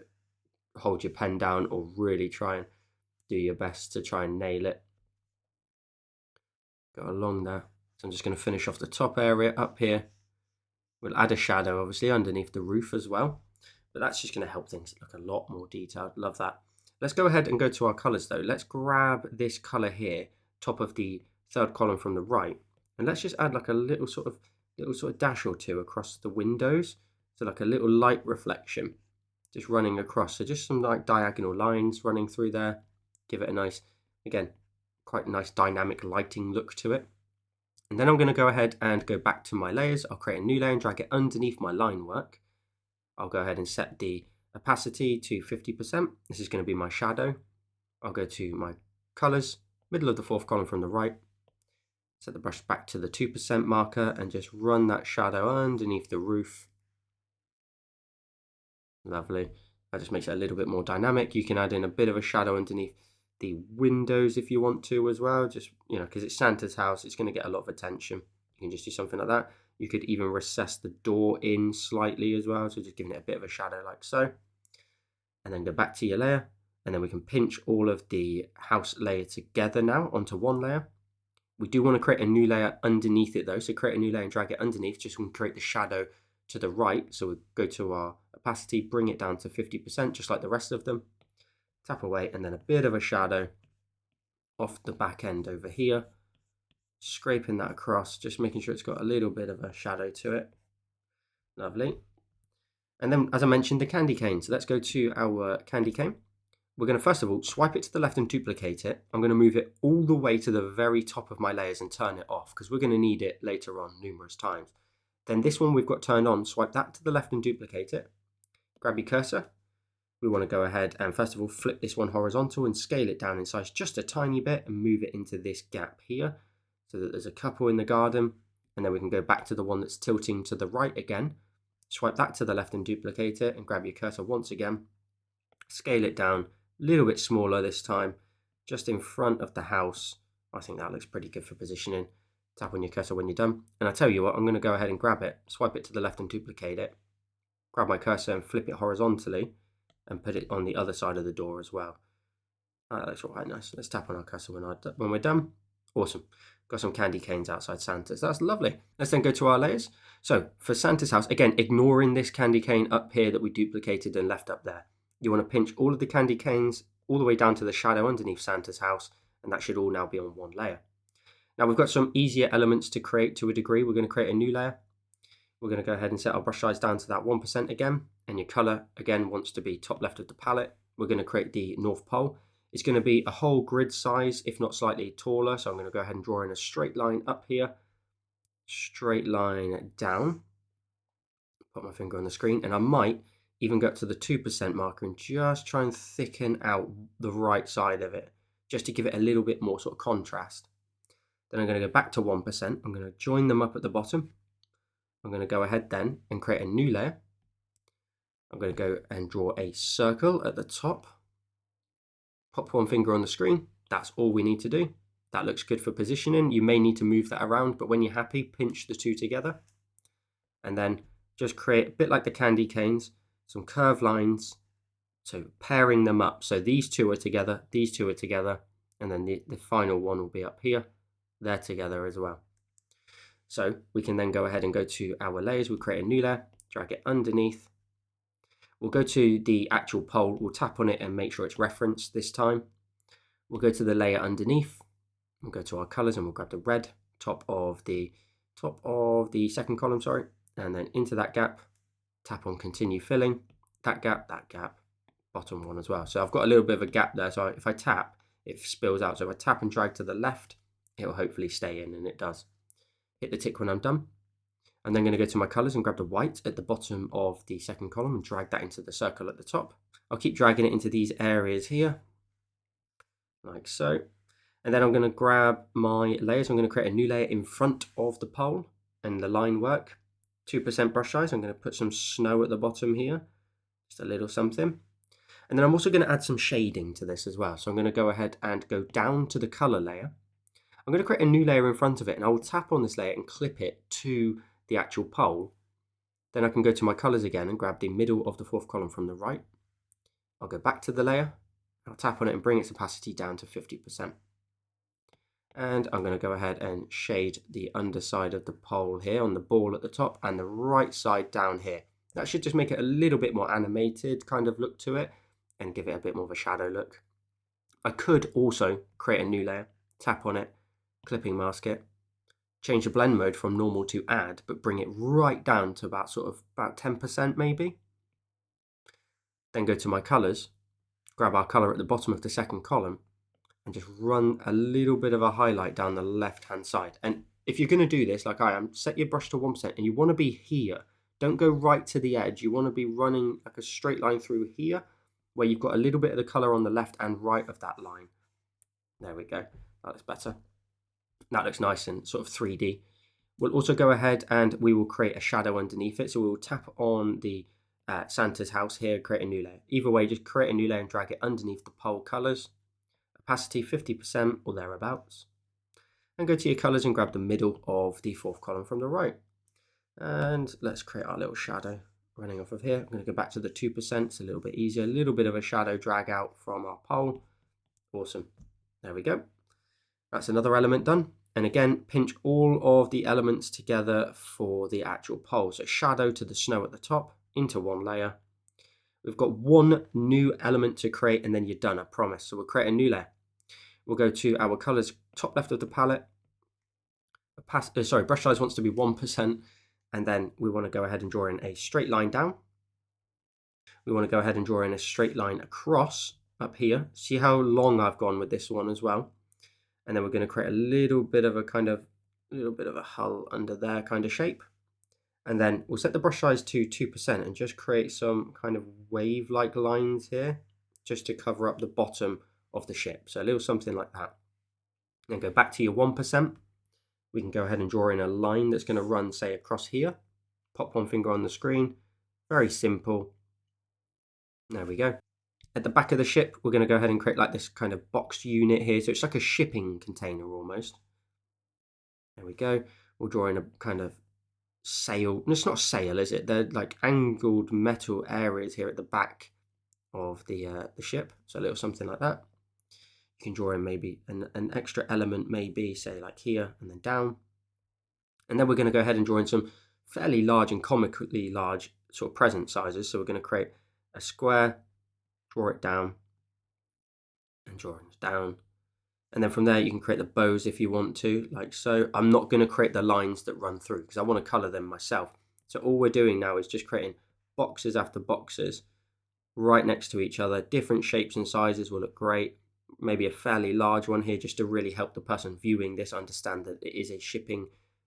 hold your pen down or really try and do your best to try and nail it. Go along there. So I'm just going to finish off the top area up here. We'll add a shadow obviously underneath the roof as well, but that's just going to help things look a lot more detailed. Love that. Let's go ahead and go to our colors though. Let's grab this color here, top of the third column from the right, and let's just add like a little sort of dash or two across the windows, so like a little light reflection just running across. So just some like diagonal lines running through there, give it a nice, again, quite nice dynamic lighting look to it. And then I'm going to go ahead and go back to my layers. I'll create a new layer and drag it underneath my line work. I'll go ahead and set the opacity to 50%. This is going to be my shadow. I'll go to my colors, middle of the fourth column from the right. Set the brush back to the 2% marker and just run that shadow underneath the roof. Lovely. That just makes it a little bit more dynamic. You can add in a bit of a shadow underneath the windows if you want to as well, just because it's Santa's house, it's going to get a lot of attention. You can just do something like that. You could even recess the door in slightly as well, so just giving it a bit of a shadow like so. And then go back to your layer And then we can pinch all of the house layer together now onto one layer. We do want to create a new layer underneath it though. So create a new layer and drag it underneath just so we can create the shadow to the right. So we go to our opacity, bring it down to 50%, just like the rest of them. Tap away, and then a bit of a shadow off the back end over here. Scraping that across, just making sure it's got a little bit of a shadow to it. Lovely. And then, as I mentioned, the candy cane. So let's go to our candy cane. We're going to first of all swipe it to the left and duplicate it. I'm going to move it all the way to the very top of my layers and turn it off because we're going to need it later on numerous times. Then this one we've got turned on, swipe that to the left and duplicate it. Grab your cursor. We want to go ahead and first of all flip this one horizontal and scale it down in size just a tiny bit and move it into this gap here so that there's a couple in the garden. And then we can go back to the one that's tilting to the right again. Swipe that to the left and duplicate it, and grab your cursor once again. Scale it down, a little bit smaller this time, just in front of the house. I think that looks pretty good for positioning. Tap on your cursor when you're done. And I tell you what, I'm going to go ahead and grab it, swipe it to the left and duplicate it. Grab my cursor and flip it horizontally and put it on the other side of the door as well. That looks quite nice. Let's tap on our cursor when we're done. Awesome. Got some candy canes outside Santa's. That's lovely. Let's then go to our layers. So for Santa's house, again, ignoring this candy cane up here that we duplicated and left up there. You want to pinch all of the candy canes all the way down to the shadow underneath Santa's house, and that should all now be on one layer. Now we've got some easier elements to create to a degree. We're going to create a new layer. We're going to go ahead and set our brush size down to that 1% again, and your color again wants to be top left of the palette. We're going to create the North Pole. It's going to be a whole grid size, if not slightly taller. So I'm going to go ahead and draw in a straight line up here, straight line down. Put my finger on the screen, and I might even go up to the 2% marker and just try and thicken out the right side of it, just to give it a little bit more sort of contrast. Then I'm going to go back to 1%. I'm going to join them up at the bottom. I'm going to go ahead then and create a new layer. I'm going to go and draw a circle at the top. Pop one finger on the screen. That's all we need to do. That looks good for positioning. You may need to move that around, but when you're happy, pinch the two together. And then just create a bit like the candy canes, some curved lines. So pairing them up. So these two are together, these two are together, and then the final one will be up here. They're together as well. So we can then go ahead and go to our layers. We'll create a new layer, drag it underneath. We'll go to the actual pole, we'll tap on it and make sure it's referenced this time. We'll go to the layer underneath, we'll go to our colors and we'll grab the red, top of the second column, sorry, and then into that gap, tap on continue filling, that gap, bottom one as well. So I've got a little bit of a gap there, so if I tap, it spills out. So if I tap and drag to the left, it will hopefully stay in, and it does. Hit the tick when I'm done. I'm then going to go to my colors and grab the white at the bottom of the second column and drag that into the circle at the top. I'll keep dragging it into these areas here, like so. And then I'm going to grab my layers. I'm going to create a new layer in front of the pole and the line work. 2% brush size. I'm going to put some snow at the bottom here, just a little something. And then I'm also going to add some shading to this as well. So I'm going to go ahead and go down to the color layer. I'm going to create a new layer in front of it, and I will tap on this layer and clip it to the actual pole. Then I can go to my colors again and grab the middle of the fourth column from the right. I'll go back to the layer, I'll tap on it and bring its opacity down to 50%. And I'm going to go ahead and shade the underside of the pole here on the ball at the top and the right side down here. That should just make it a little bit more animated kind of look to it and give it a bit more of a shadow look. I could also create a new layer, tap on it, clipping mask it, change the blend mode from normal to add, but bring it right down to about 10% maybe. Then go to my colors, grab our color at the bottom of the second column, and just run a little bit of a highlight down the left hand side. And if you're going to do this like I am, set your brush to 1% and you want to be here. Don't go right to the edge. You want to be running like a straight line through here where you've got a little bit of the color on the left and right of that line. There we go. That looks better. That looks nice and sort of 3D. We'll also go ahead and we will create a shadow underneath it. So we will tap on the Santa's house here, create a new layer. Either way, just create a new layer and drag it underneath the pole colors. Opacity 50% or thereabouts. And go to your colors and grab the middle of the fourth column from the right. And let's create our little shadow running off of here. I'm going to go back to the 2%. It's a little bit easier, a little bit of a shadow drag out from our pole. Awesome. There we go. That's another element done. And again, pinch all of the elements together for the actual pole. So shadow to the snow at the top into one layer. We've got one new element to create and then you're done, I promise. So we'll create a new layer. We'll go to our colors, top left of the palette. Brush size wants to be 1%. And then we want to go ahead and draw in a straight line down. We want to go ahead and draw in a straight line across up here. See how long I've gone with this one as well. And then we're going to create a little bit of a hull under there kind of shape. And then we'll set the brush size to 2% and just create some kind of wave-like lines here, just to cover up the bottom of the ship. So a little something like that. Then go back to your 1%. We can go ahead and draw in a line that's going to run, say, across here. Pop one finger on the screen. Very simple. There we go. At the back of the ship, we're going to go ahead and create like this kind of boxed unit here. So it's like a shipping container almost. There we go. We'll draw in a kind of sail. It's not sail, is it? They're like angled metal areas here at the back of the ship. So a little something like that. You can draw in maybe an extra element, maybe say like here and then down. And then we're going to go ahead and draw in some fairly large and comically large sort of present sizes. So we're going to create a square, draw it down, and draw it down. And then from there you can create the bows if you want to, like so. I'm not going to create the lines that run through because I want to color them myself. So all we're doing now is just creating boxes after boxes right next to each other. Different shapes and sizes will look great. Maybe a fairly large one here just to really help the person viewing this understand that it is a shipping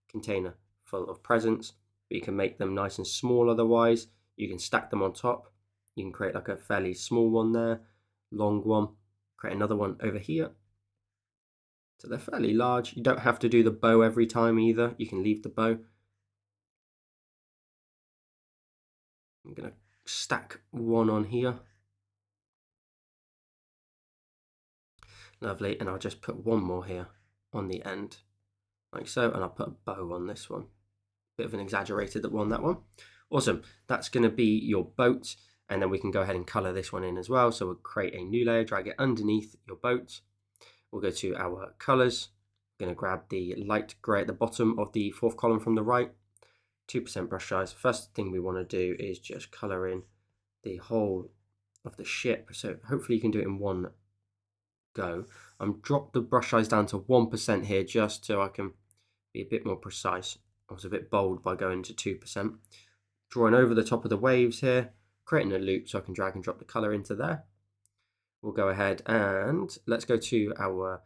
container full of presents. But you can make them nice and small otherwise. You can stack them on top. You can create like a fairly small one there, long one, create another one over here. So they're fairly large. You don't have to do the bow every time either. You can leave the bow. I'm going to stack one on here. Lovely, and I'll just put one more here on the end, like so, and I'll put a bow on this one. Bit of an exaggerated one, that one. Awesome, that's going to be your boat, and then we can go ahead and color this one in as well. So we'll create a new layer, drag it underneath your boat. We'll go to our colors. We're going to grab the light gray at the bottom of the fourth column from the right, 2% brush size. First thing we want to do is just color in the whole of the ship. So hopefully you can do it in one go. I'm dropped the brush size down to 1% here just so I can be a bit more precise. I was a bit bold by going to 2%. Drawing over the top of the waves here, creating a loop so I can drag and drop the color into there. We'll go ahead and let's go to our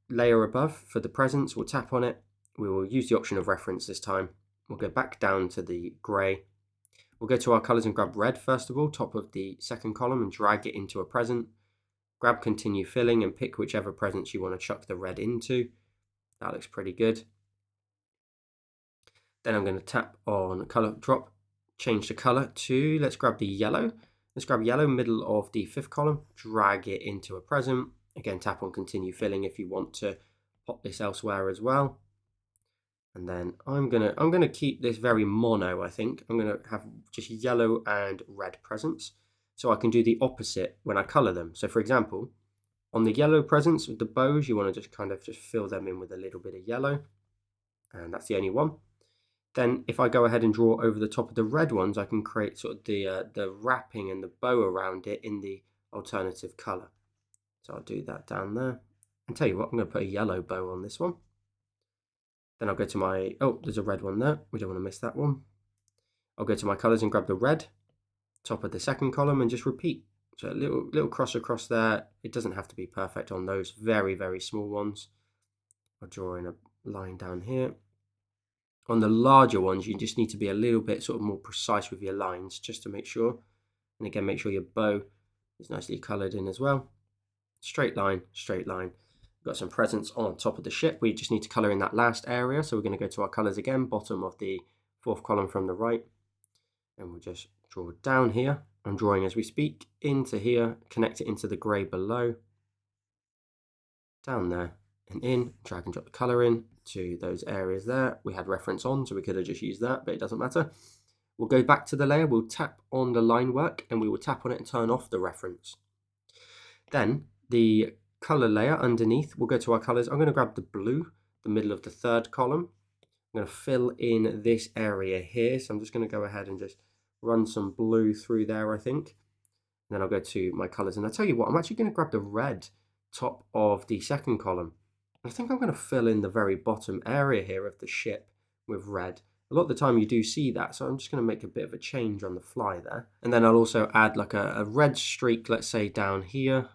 layer above for the presents. We'll tap on it. We will use the option of reference this time. We'll go back down to the gray. We'll go to our colors and grab red first of all, top of the second column, and drag it into a present. Grab continue filling and pick whichever presents you want to chuck the red into. That looks pretty good. Then I'm going to tap on color drop, change the color to, let's grab the yellow. Let's grab yellow, middle of the fifth column, drag it into a present. Again, tap on continue filling if you want to pop this elsewhere as well. And then I'm gonna keep this very mono, I think. I'm gonna have just yellow and red presents. So I can do the opposite when I color them. So for example, on the yellow presents with the bows, you want to just kind of just fill them in with a little bit of yellow. And that's the only one. Then if I go ahead and draw over the top of the red ones, I can create sort of the wrapping and the bow around it in the alternative color. So I'll do that down there. And tell you what, I'm going to put a yellow bow on this one. Then I'll go to my, oh, there's a red one there. We don't want to miss that one. I'll go to my colors and grab the red, top of the second column, and just repeat. So a little cross across there. It doesn't have to be perfect on those very, very small ones. I'll draw in a line down here. On the larger ones, you just need to be a little bit sort of more precise with your lines just to make sure. And again, make sure your bow is nicely colored in as well. Straight line, straight line. We've got some presents on top of the ship. We just need to color in that last area. So we're going to go to our colors again, bottom of the fourth column from the right. And we'll just draw down here. I'm drawing as we speak into here, connect it into the gray below. Down there and in, drag and drop the color in to those areas there. We had reference on, so we could have just used that, but it doesn't matter. We'll go back to the layer, we'll tap on the line work, and we will tap on it and turn off the reference. Then the color layer underneath, we'll go to our colors. I'm going to grab the blue, the middle of the third column. I'm going to fill in this area here. So I'm just going to go ahead and just run some blue through there, I think. And then I'll go to my colors. And I'll tell you what, I'm actually going to grab the red top of the second column. I think I'm going to fill in the very bottom area here of the ship with red. A lot of the time you do see that, so I'm just going to make a bit of a change on the fly there. And then I'll also add like a red streak, let's say down here.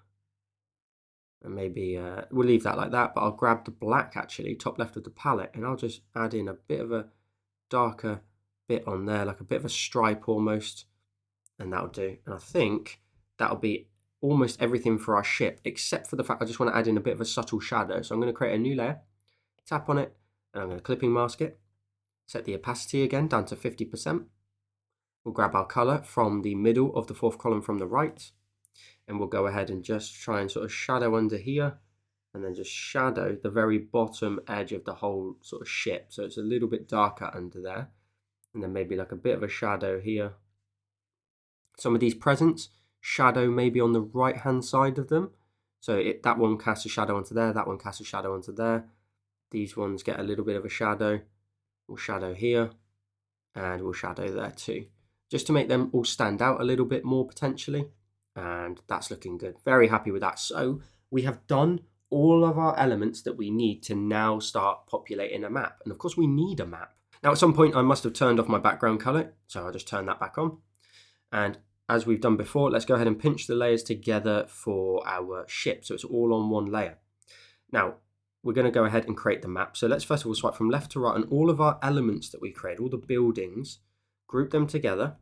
And maybe we'll leave that like that, but I'll grab the black actually, top left of the palette, and I'll just add in a bit of a darker bit on there, like a bit of a stripe almost, and that'll do. And I think that'll be almost everything for our ship, except for the fact I just want to add in a bit of a subtle shadow. So I'm going to create a new layer, tap on it, and I'm going to clipping mask it. Set the opacity again down to 50%. We'll grab our color from the middle of the fourth column from the right, and we'll go ahead and just try and sort of shadow under here, and then just shadow the very bottom edge of the whole sort of ship. So it's a little bit darker under there, and then maybe like a bit of a shadow here. Some of these presents, shadow maybe on the right hand side of them. So that one casts a shadow onto there, that one casts a shadow onto there. These ones get a little bit of a shadow. We'll shadow here, and we'll shadow there too, just to make them all stand out a little bit more potentially. And that's looking good. Very happy with that. So we have done all of our elements that we need to now start populating a map. And of course we need a map. Now at some point I must have turned off my background color, so I'll just turn that back on. And as we've done before, let's go ahead and pinch the layers together for our ship, so it's all on one layer. Now we're going to go ahead and create the map. So let's first of all swipe from left to right, and all of our elements that we create, all the buildings, group them together.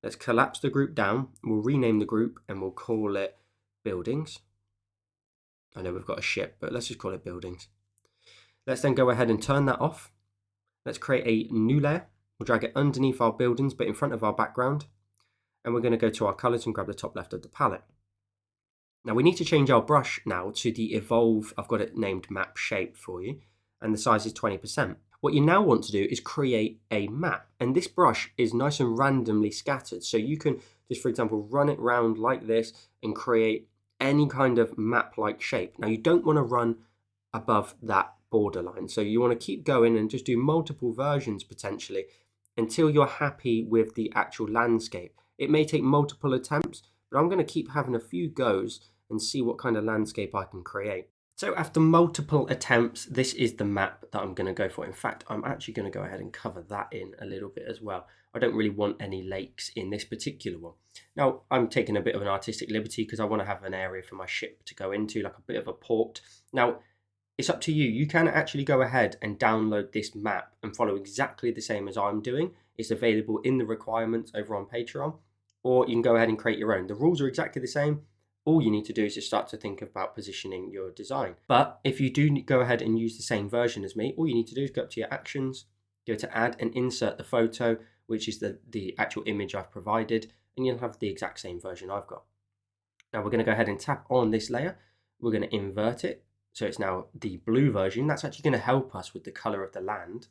Let's collapse the group down. We'll rename the group and we'll call it buildings. I know we've got a ship, but let's just call it buildings. Let's then go ahead and turn that off. Let's create a new layer. We'll drag it underneath our buildings, but in front of our background. And we're going to go to our colors and grab the top left of the palette. Now we need to change our brush now to the evolve. I've got it named map shape for you, and the size is 20%. What you now want to do is create a map, and this brush is nice and randomly scattered. So you can just, for example, run it round like this and create any kind of map-like shape. Now you don't want to run above that borderline. So you want to keep going and just do multiple versions potentially until you're happy with the actual landscape. It may take multiple attempts, but I'm going to keep having a few goes and see what kind of landscape I can create. So after multiple attempts, this is the map that I'm going to go for. In fact, I'm actually going to go ahead and cover that in a little bit as well. I don't really want any lakes in this particular one. Now, I'm taking a bit of an artistic liberty because I want to have an area for my ship to go into, like a bit of a port. Now, it's up to you. You can actually go ahead and download this map and follow exactly the same as I'm doing. It's available in the requirements over on Patreon, or you can go ahead and create your own. The rules are exactly the same. All you need to do is just start to think about positioning your design. But if you do go ahead and use the same version as me, all you need to do is go up to your actions, go to add and insert the photo, which is the actual image I've provided, and you'll have the exact same version I've got. Now we're going to go ahead and tap on this layer. We're going to invert it, so it's now the blue version. That's actually going to help us with the color of the land.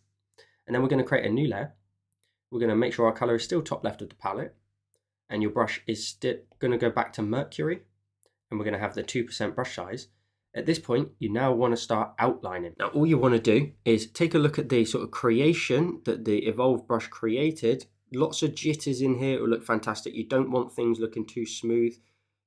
And then we're going to create a new layer. We're going to make sure our color is still top left of the palette, and your brush is still going to go back to Mercury, and we're going to have the 2% brush size. At this point, you now want to start outlining. Now, all you want to do is take a look at the sort of creation that the Evolve brush created. Lots of jitters in here. It will look fantastic. You don't want things looking too smooth.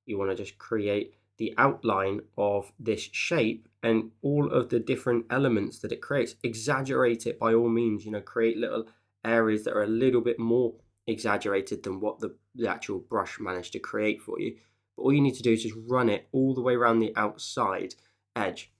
You want to just create the outline of this shape and all of the different elements that it creates. Exaggerate it by all means, create little areas that are a little bit more exaggerated than what the actual brush managed to create for you. But all you need to do is just run it all the way around the outside edge.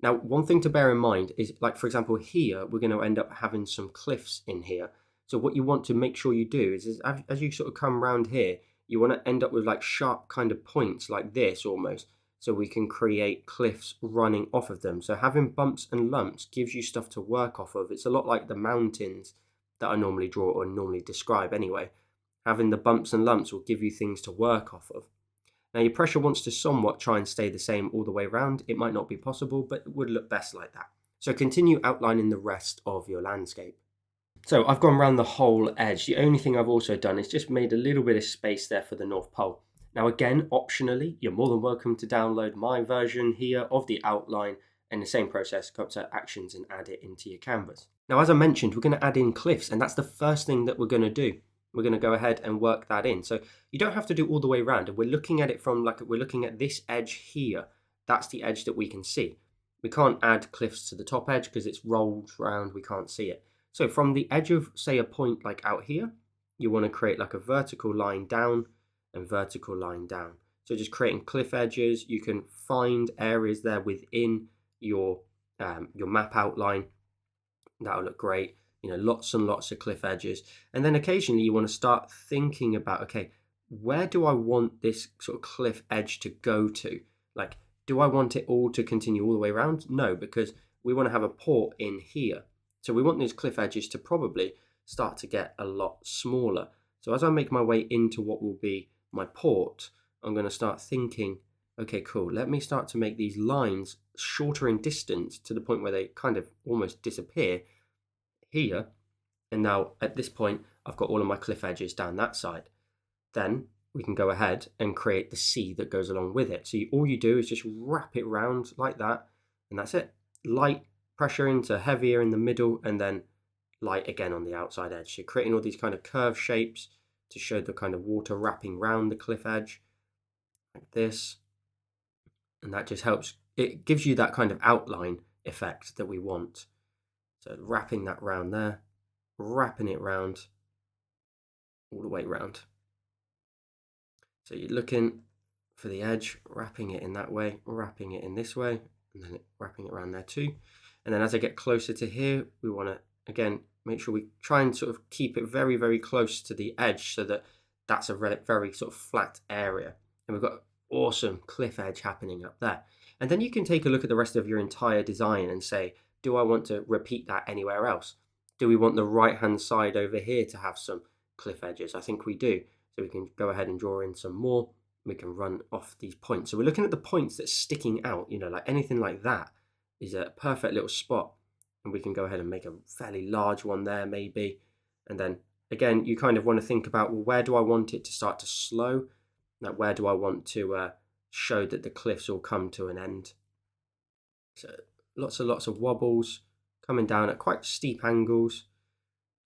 Now, one thing to bear in mind is, like, for example, here, we're going to end up having some cliffs in here. So what you want to make sure you do is as you sort of come around here, you want to end up with like sharp kind of points like this almost, so we can create cliffs running off of them. So having bumps and lumps gives you stuff to work off of. It's a lot like the mountains that I normally draw or normally describe anyway. Having the bumps and lumps will give you things to work off of. Now your pressure wants to somewhat try and stay the same all the way around. It might not be possible, but it would look best like that. So continue outlining the rest of your landscape. So I've gone around the whole edge. The only thing I've also done is just made a little bit of space there for the North Pole. Now again, optionally, you're more than welcome to download my version here of the outline, and the same process, go up to actions and add it into your canvas. Now, as I mentioned, we're going to add in cliffs, and that's the first thing that we're going to do. We're going to go ahead and work that in. So you don't have to do all the way around. And we're looking at it from we're looking at this edge here. That's the edge that we can see. We can't add cliffs to the top edge because it's rolled around. We can't see it. So from the edge of, say, a point like out here, you want to create like a vertical line down and vertical line down. So just creating cliff edges. You can find areas there within your map outline. That'll look great. You know, lots and lots of cliff edges. And then occasionally you want to start thinking about, okay, where do I want this sort of cliff edge to go to? Like, do I want it all to continue all the way around? No, because we want to have a port in here. So we want those cliff edges to probably start to get a lot smaller. So as I make my way into what will be my port, I'm going to start thinking, okay, cool, let me start to make these lines shorter in distance to the point where they kind of almost disappear here. And now at this point, I've got all of my cliff edges down that side. Then we can go ahead and create the sea that goes along with it. So all you do is just wrap it round like that, and that's it. Light pressure into heavier in the middle, and then light again on the outside edge. So you're creating all these kind of curved shapes to show the kind of water wrapping round the cliff edge, like this. And that just helps. It gives you that kind of outline effect that we want. So wrapping that round there, wrapping it round, all the way round. So you're looking for the edge, wrapping it in that way, wrapping it in this way, and then wrapping it around there too. And then as I get closer to here, we want to, again, make sure we try and sort of keep it very, very close to the edge so that that's a very sort of flat area. And we've got awesome cliff edge happening up there. And then you can take a look at the rest of your entire design and say, do I want to repeat that anywhere else? Do we want the right-hand side over here to have some cliff edges? I think we do. So we can go ahead and draw in some more. We can run off these points. So we're looking at the points that's sticking out, you know, like anything like that is a perfect little spot. And we can go ahead and make a fairly large one there maybe. And then again, you kind of want to think about, well, where do I want it to start to slow? Like where do I want to show that the cliffs all come to an end? So lots and lots of wobbles coming down at quite steep angles.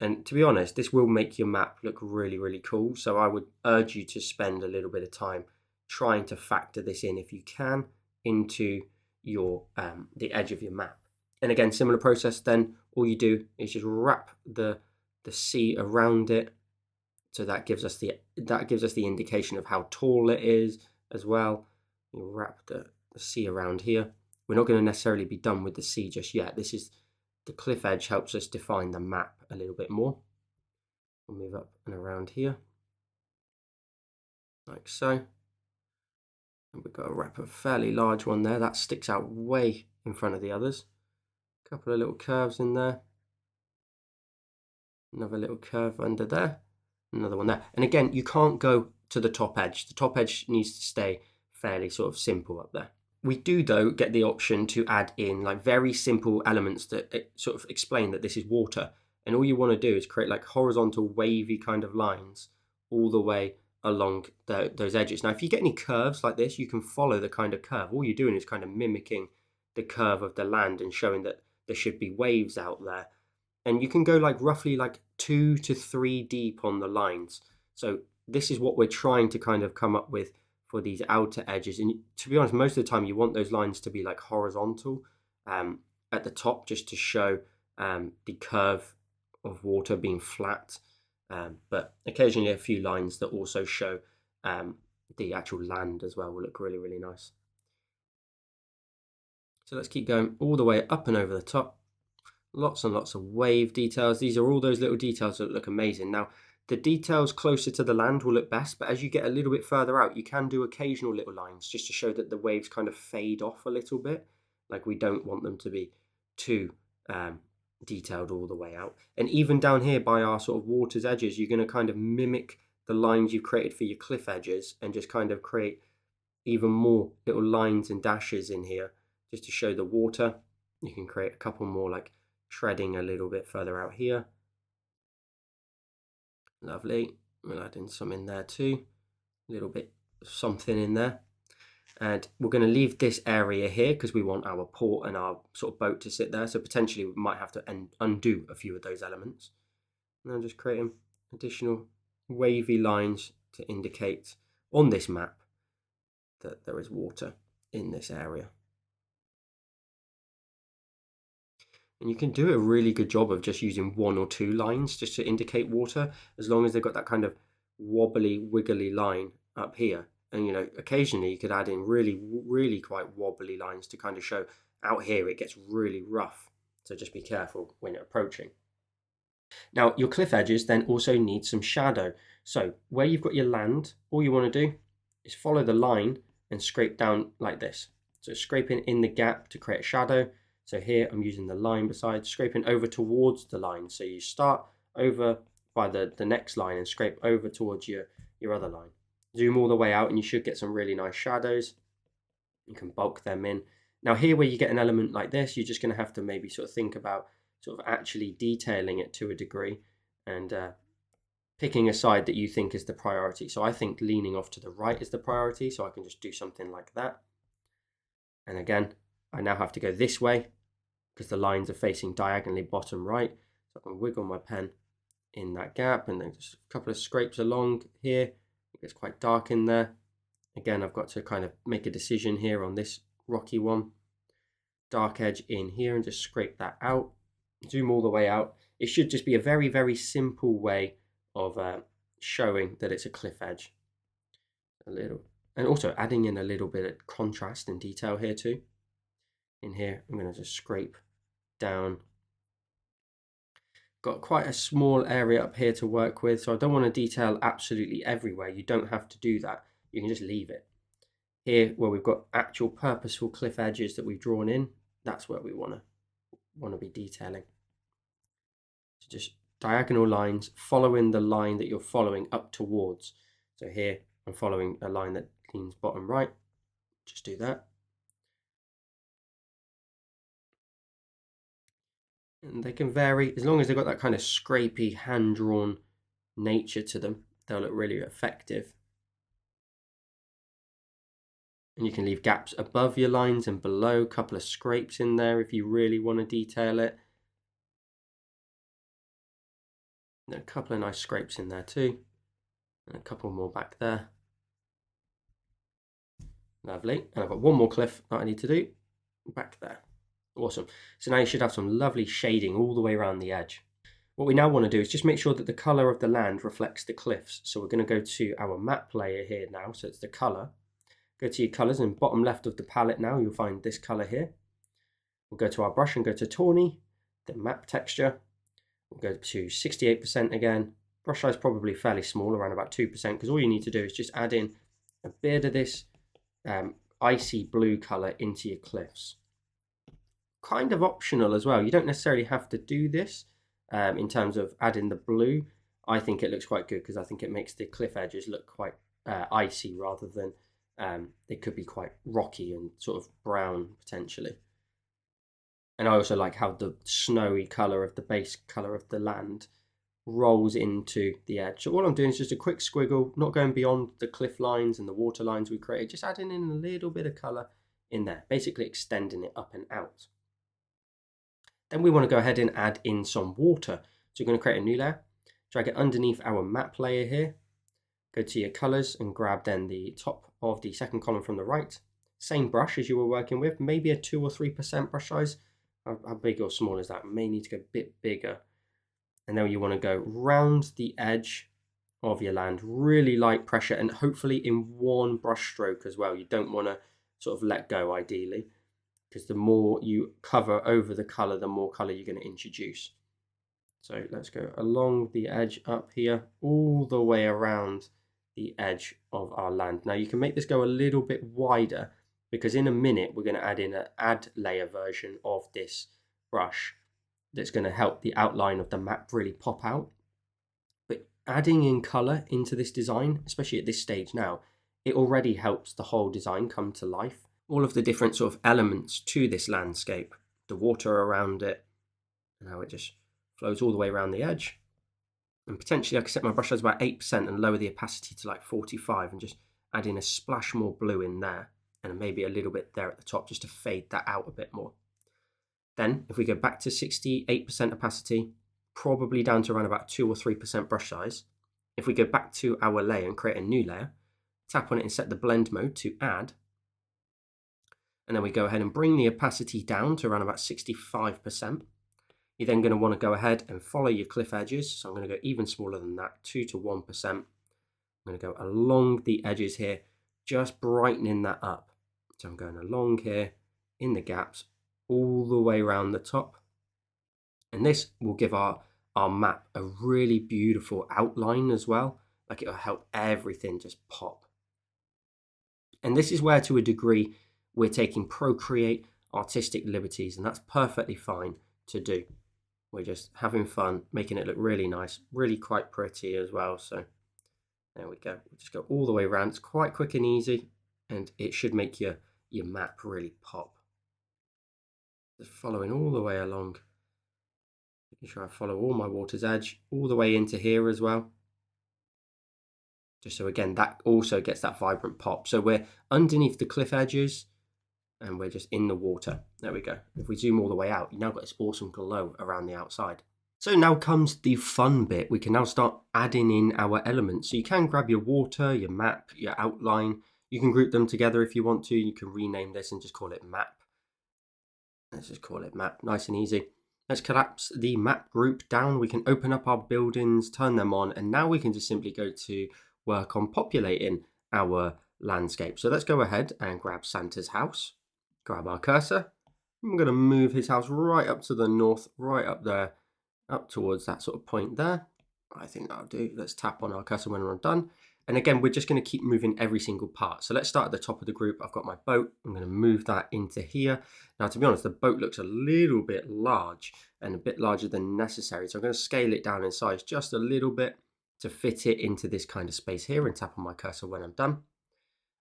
And to be honest, this will make your map look really, really cool. So I would urge you to spend a little bit of time trying to factor this in, if you can, into your the edge of your map. And again, similar process. Then all you do is just wrap the sea around it. So that gives us the indication of how tall it is as well. You wrap the sea around here. We're not going to necessarily be done with the sea just yet. This is the cliff edge, helps us define the map a little bit more. We'll move up and around here, like so. And we've got to wrap a fairly large one there. That sticks out way in front of the others. A couple of little curves in there. Another little curve under there. Another one there. And again, you can't go to the top edge. The top edge needs to stay fairly sort of simple up there. We do, though, get the option to add in like very simple elements that sort of explain that this is water. And all you want to do is create like horizontal wavy kind of lines all the way along those edges. Now, if you get any curves like this, you can follow the kind of curve. All you're doing is kind of mimicking the curve of the land and showing that there should be waves out there. And you can go like roughly like 2 to 3 deep on the lines. So this is what we're trying to kind of come up with for these outer edges. And to be honest, most of the time you want those lines to be like horizontal at the top, just to show the curve of water being flat. But occasionally a few lines that also show the actual land as well will look really, really nice. So let's keep going all the way up and over the top. Lots and lots of wave details. These are all those little details that look amazing. Now, the details closer to the land will look best, but as you get a little bit further out, you can do occasional little lines just to show that the waves kind of fade off a little bit. Like we don't want them to be too detailed all the way out. And even down here by our sort of water's edges, you're going to kind of mimic the lines you've created for your cliff edges and just kind of create even more little lines and dashes in here just to show the water. You can create a couple more like treading a little bit further out here. Lovely. We'll add in some in there too. A little bit of something in there. And we're going to leave this area here because we want our port and our sort of boat to sit there. So potentially we might have to undo a few of those elements. And I'm just creating additional wavy lines to indicate on this map that there is water in this area. And you can do a really good job of just using 1 or 2 lines just to indicate water, as long as they've got that kind of wobbly, wiggly line up here. And, you know, occasionally you could add in really quite wobbly lines to kind of show out here it gets really rough. So just be careful when you're approaching. Now, your cliff edges then also need some shadow. So where you've got your land, all you want to do is follow the line and scrape down like this. So scraping in the gap to create a shadow. So here I'm using the line beside, scraping over towards the line. So you start over by the next line and scrape over towards your other line. Zoom all the way out and you should get some really nice shadows. You can bulk them in. Now here where you get an element like this, you're just going to have to maybe sort of think about sort of actually detailing it to a degree and picking a side that you think is the priority. So I think leaning off to the right is the priority, so I can just do something like that. And again, I now have to go this way because the lines are facing diagonally bottom right. So I can wiggle my pen in that gap and then just a couple of scrapes along here. It gets quite dark in there. Again, I've got to kind of make a decision here on this rocky one. Dark edge in here and just scrape that out. Zoom all the way out. It should just be a very simple way of showing that it's a cliff edge. A little, and also adding in a little bit of contrast and detail here too. In here, I'm going to just scrape down. Got quite a small area up here to work with, so I don't want to detail absolutely everywhere. You don't have to do that. You can just leave it. Here, where we've got actual purposeful cliff edges that we've drawn in, that's where we want to be detailing. So just diagonal lines following the line that you're following up towards. So here, I'm following a line that leans bottom right. Just do that. And they can vary, as long as they've got that kind of scrapey, hand-drawn nature to them, they'll look really effective. And you can leave gaps above your lines and below, a couple of scrapes in there if you really want to detail it. And a couple of nice scrapes in there too. And a couple more back there. Lovely. And I've got one more cliff that I need to do back there. Awesome. So now you should have some lovely shading all the way around the edge. What we now want to do is just make sure that the color of the land reflects the cliffs. So we're going to go to our map layer here now. So it's the color. Go to your colors and bottom left of the palette now, you'll find this color here. We'll go to our brush and go to tawny, the map texture. We'll go to 68% again. Brush size probably fairly small, around about 2%, because all you need to do is just add in a bit of this icy blue color into your cliffs. Kind of optional as well. You don't necessarily have to do this in terms of adding the blue. I think it looks quite good because I think it makes the cliff edges look quite icy rather than they could be quite rocky and sort of brown potentially. And I also like how the snowy color of the base color of the land rolls into the edge. So all I'm doing is just a quick squiggle, not going beyond the cliff lines and the water lines we created, just adding in a little bit of color in there, basically extending it up and out. Then we want to go ahead and add in some water. So we're going to create a new layer, drag it underneath our map layer here, go to your colors and grab then the top of the second column from the right. Same brush as you were working with, maybe a 2 or 3% brush size. How big or small is that? May need to go a bit bigger. And then you want to go round the edge of your land, really light pressure, and hopefully in one brush stroke as well. You don't want to sort of let go ideally, because the more you cover over the color, the more color you're going to introduce. So let's go along the edge up here, all the way around the edge of our land. Now you can make this go a little bit wider, because in a minute we're going to add in an add layer version of this brush that's going to help the outline of the map really pop out. But adding in color into this design, especially at this stage now, it already helps the whole design come to life. All of the different sort of elements to this landscape, the water around it, and how it just flows all the way around the edge. And potentially I could set my brush size about 8% and lower the opacity to like 45 and just add in a splash more blue in there and maybe a little bit there at the top just to fade that out a bit more. Then if we go back to 68% opacity, probably down to around about 2 or 3% brush size. If we go back to our layer and create a new layer, tap on it and set the blend mode to add. And then we go ahead and bring the opacity down to around about 65%. You're then going to want to go ahead and follow your cliff edges. So I'm going to go even smaller than that, 2 to 1%. I'm going to go along the edges here, just brightening that up. So I'm going along here in the gaps, all the way around the top. And this will give our map a really beautiful outline as well. Like it will help everything just pop. And this is where, to a degree, we're taking Procreate artistic liberties, and that's perfectly fine to do. We're just having fun, making it look really nice, really quite pretty as well. So there we go. We'll just go all the way around. It's quite quick and easy, and it should make your map really pop. Just following all the way along. Making sure I follow all my water's edge, all the way into here as well. Just so again, that also gets that vibrant pop. So we're underneath the cliff edges, and we're just in the water. There we go. If we zoom all the way out, you've now got this awesome glow around the outside. So now comes the fun bit. We can now start adding in our elements. So you can grab your water, your map, your outline. You can group them together if you want to. You can rename this and just call it map. Let's just call it map, nice and easy. Let's collapse the map group down. We can open up our buildings, turn them on, and now we can just simply go to work on populating our landscape. So let's go ahead and grab Santa's house. Grab our cursor. I'm going to move his house right up to the north, right up there, up towards that sort of point there. I think that'll do. Let's tap on our cursor when we're done. And again, we're just going to keep moving every single part. So let's start at the top of the group. I've got my boat. I'm going to move that into here. Now, to be honest, the boat looks a little bit large and a bit larger than necessary. So I'm going to scale it down in size just a little bit to fit it into this kind of space here and tap on my cursor when I'm done.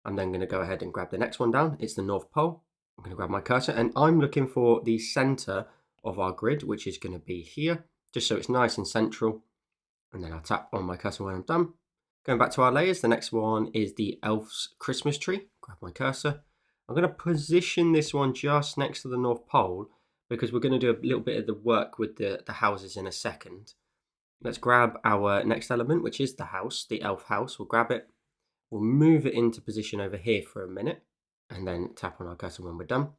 I'm then going to go ahead and grab the next one down. It's the North Pole. I'm going to grab my cursor and I'm looking for the center of our grid, which is going to be here, just so it's nice and central. And then I'll tap on my cursor when I'm done. Going back to our layers, the next one is the elf's Christmas tree. Grab my cursor. I'm going to position this one just next to the North Pole because we're going to do a little bit of the work with the houses in a second. Let's grab our next element, which is the house, the elf house. We'll grab it. We'll move it into position over here for a minute and then tap on our cursor when we're done.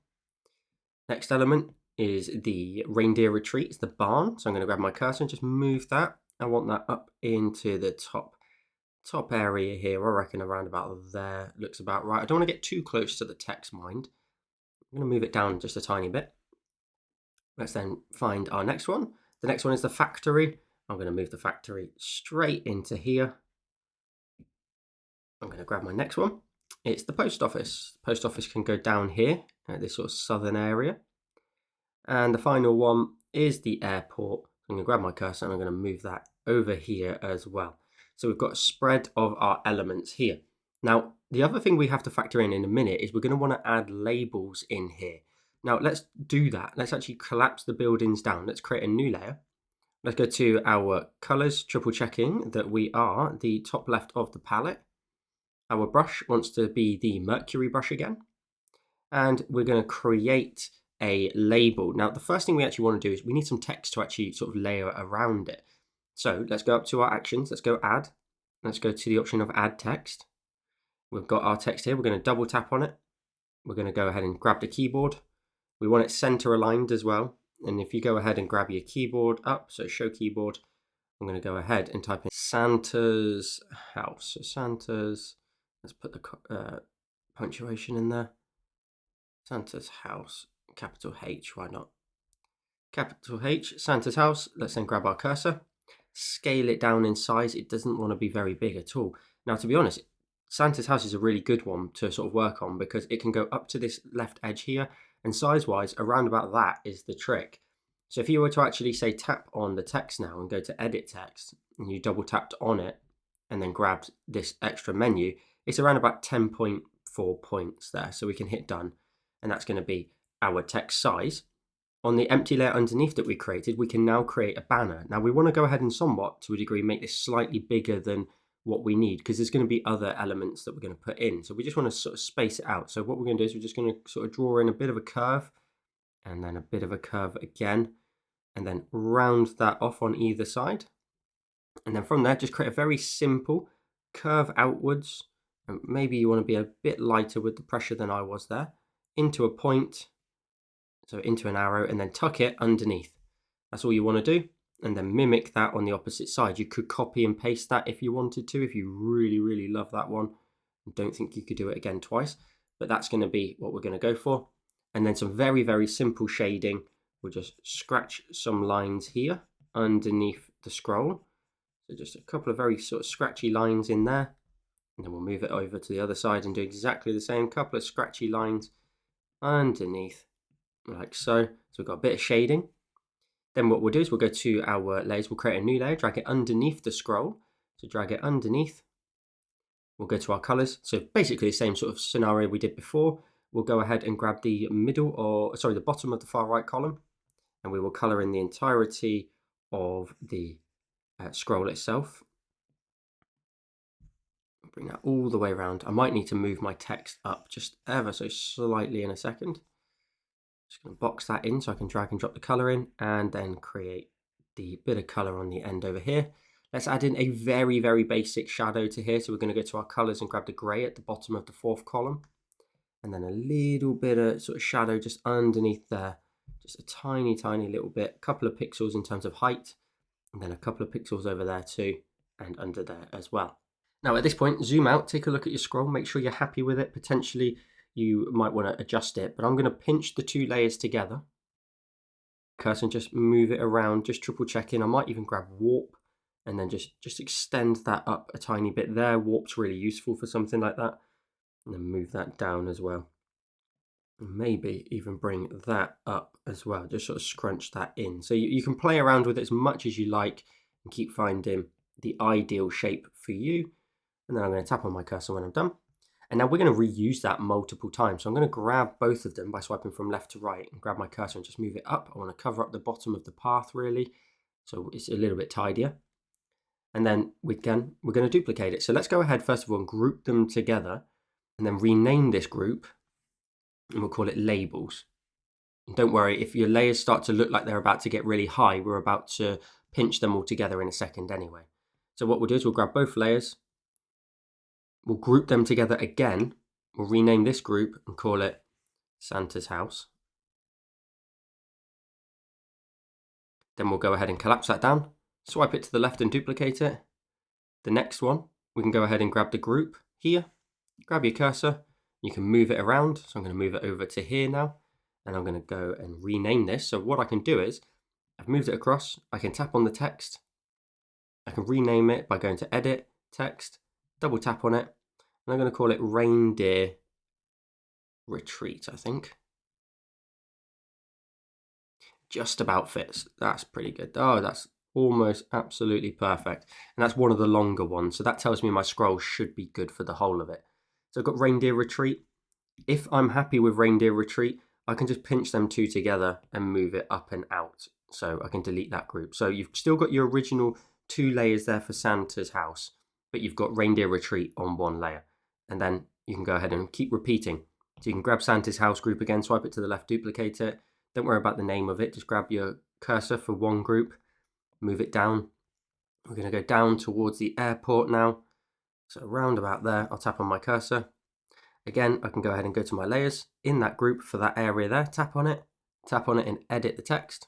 Next element is the reindeer retreat, it's the barn. So I'm going to grab my cursor and just move that. I want that up into the top area here. I reckon around about there looks about right. I don't want to get too close to the text, mind. I'm going to move it down just a tiny bit. Let's then find our next one. The next one is the factory. I'm going to move the factory straight into here. I'm going to grab my next one. It's the post office. The post office can go down here at this sort of southern area. And the final one is the airport. I'm going to grab my cursor and I'm going to move that over here as well. So we've got a spread of our elements here. Now, the other thing we have to factor in a minute is we're going to want to add labels in here. Now, let's do that. Let's actually collapse the buildings down. Let's create a new layer. Let's go to our colors, triple checking that we are the top left of the palette. Our brush wants to be the Mercury brush again. And we're going to create a label. Now, the first thing we actually want to do is we need some text to actually sort of layer around it. So let's go up to our actions. Let's go add. Let's go to the option of add text. We've got our text here. We're going to double tap on it. We're going to go ahead and grab the keyboard. We want it center aligned as well. And if you go ahead and grab your keyboard up, so show keyboard, I'm going to go ahead and type in Santa's house. So Santa's, let's put the punctuation in there. Santa's house, capital H, why not? Capital H, Santa's house. Let's then grab our cursor, scale it down in size. It doesn't want to be very big at all. Now, to be honest, Santa's house is a really good one to sort of work on because it can go up to this left edge here, and size-wise, around about that is the trick. So if you were to actually say tap on the text now and go to edit text, and you double tapped on it, and then grabbed this extra menu, it's around about 10.4 points there. So we can hit done, and that's going to be our text size. on the empty layer underneath that we created, we can now create a banner. Now we want to go ahead and somewhat, to a degree, make this slightly bigger than what we need, because there's going to be other elements that we're going to put in. So we just want to sort of space it out. So what we're going to do is we're just going to sort of draw in a bit of a curve, and then a bit of a curve again, and then round that off on either side. And then from there, just create a very simple curve outwards. And maybe you want to be a bit lighter with the pressure than I was there, into a point, so into an arrow, and then tuck it underneath. That's all you want to do. And then mimic that on the opposite side. You could copy and paste that if you wanted to, if you really, really love that one. I don't think you could do it again twice, but that's going to be what we're going to go for. And then some very, very simple shading. We'll just scratch some lines here underneath the scroll. So just a couple of very sort of scratchy lines in there. And then we'll move it over to the other side and do exactly the same. Couple of scratchy lines underneath, like so. So we've got a bit of shading. Then what we'll do is we'll go to our layers. We'll create a new layer, drag it underneath the scroll. So drag it underneath. We'll go to our colors. So basically the same sort of scenario we did before. We'll go ahead and grab the the bottom of the far right column, and we will color in the entirety of the scroll itself. Bring that all the way around. I might need to move my text up just ever so slightly in a second. Just going to box that in so I can drag and drop the color in, and then create the bit of color on the end over here. Let's add in a very, very basic shadow to here. So we're going to go to our colors and grab the gray at the bottom of the fourth column. And then a little bit of sort of shadow just underneath there. Just a tiny, tiny little bit. A couple of pixels in terms of height. And then a couple of pixels over there too. And under there as well. Now at this point, zoom out, take a look at your scroll. Make sure you're happy with it. Potentially you might want to adjust it. But I'm going to pinch the two layers together. Cursor and just move it around. Just triple checking. I might even grab warp. And then just extend that up a tiny bit there. Warp's really useful for something like that. And then move that down as well. And maybe even bring that up as well. Just sort of scrunch that in. So you can play around with it as much as you like and keep finding the ideal shape for you. And then I'm going to tap on my cursor when I'm done. And now we're going to reuse that multiple times. So I'm going to grab both of them by swiping from left to right and grab my cursor and just move it up. I want to cover up the bottom of the path really, so it's a little bit tidier. And then we're going to duplicate it. So let's go ahead first of all and group them together. And then rename this group, and we'll call it Labels. And don't worry, if your layers start to look like they're about to get really high, we're about to pinch them all together in a second anyway. So what we'll do is we'll grab both layers, we'll group them together again, we'll rename this group and call it Santa's House. Then we'll go ahead and collapse that down, swipe it to the left and duplicate it. The next one, we can go ahead and grab the group here. Grab your cursor, you can move it around. So I'm going to move it over to here now, and I'm going to go and rename this. So what I can do is, I've moved it across, I can tap on the text, I can rename it by going to Edit, Text, double tap on it, and I'm going to call it Reindeer Retreat, I think. Just about fits, that's pretty good. Oh, that's almost absolutely perfect. And that's one of the longer ones, so that tells me my scroll should be good for the whole of it. So I've got Reindeer Retreat. If I'm happy with Reindeer Retreat, I can just pinch them two together and move it up and out. So I can delete that group. So you've still got your original two layers there for Santa's House, but you've got Reindeer Retreat on one layer. And then you can go ahead and keep repeating. So you can grab Santa's House group again, swipe it to the left, duplicate it. Don't worry about the name of it. Just grab your cursor for one group, move it down. We're going to go down towards the airport now. So around about there, I'll tap on my cursor. Again, I can go ahead and go to my layers in that group for that area there, tap on it and edit the text.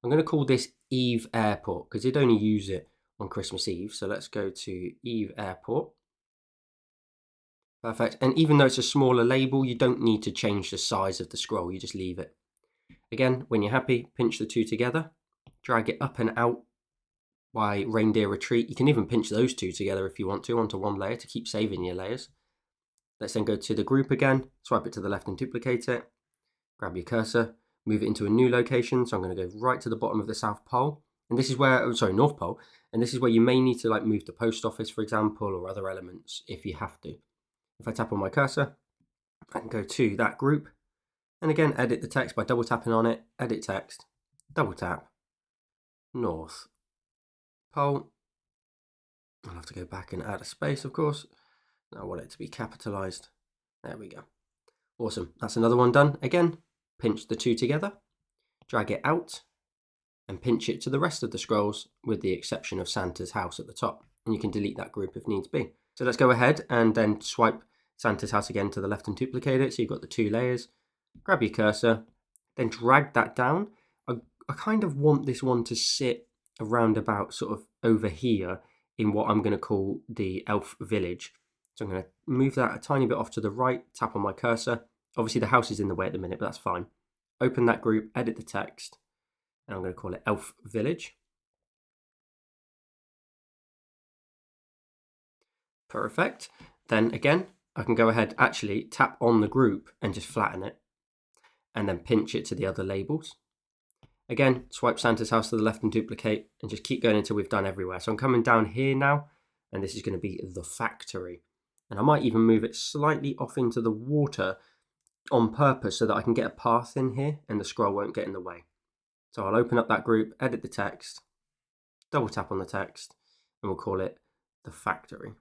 I'm going to call this Eve Airport because you'd only use it on Christmas Eve. So let's go to Eve Airport. Perfect. And even though it's a smaller label, you don't need to change the size of the scroll. You just leave it. Again, when you're happy, pinch the two together, drag it up and out by Reindeer Retreat. You can even pinch those two together if you want to onto one layer to keep saving your layers. Let's then go to the group again, swipe it to the left and duplicate it. Grab your cursor, move it into a new location. So I'm going to go right to the bottom of the South Pole. And this is where, North Pole. And this is where you may need to move the post office, for example, or other elements if you have to. If I tap on my cursor, I can go to that group. And again, edit the text by double tapping on it, edit text, double tap, North Pole. I'll have to go back and add a space, of course. I want it to be capitalized. There we go. Awesome, that's another one done. Again, pinch the two together, drag it out, and pinch it to the rest of the scrolls with the exception of Santa's house at the top. And you can delete that group if needs be. So let's go ahead and then swipe Santa's house again to the left and duplicate it. So you've got the two layers. Grab your cursor, then drag that down. I kind of want this one to sit around about sort of over here in what I'm going to call the Elf Village. So I'm going to move that a tiny bit off to the right, tap on my cursor. Obviously the house is in the way at the minute, but that's fine. Open that group, edit the text, and I'm going to call it Elf Village. Perfect. Then again, I can go ahead, actually tap on the group and just flatten it, and then pinch it to the other labels. Again, swipe Santa's house to the left and duplicate, and just keep going until we've done everywhere. So I'm coming down here now, and this is going to be the factory. And I might even move it slightly off into the water on purpose so that I can get a path in here and the scroll won't get in the way. So I'll open up that group, edit the text, double tap on the text, and we'll call it the factory.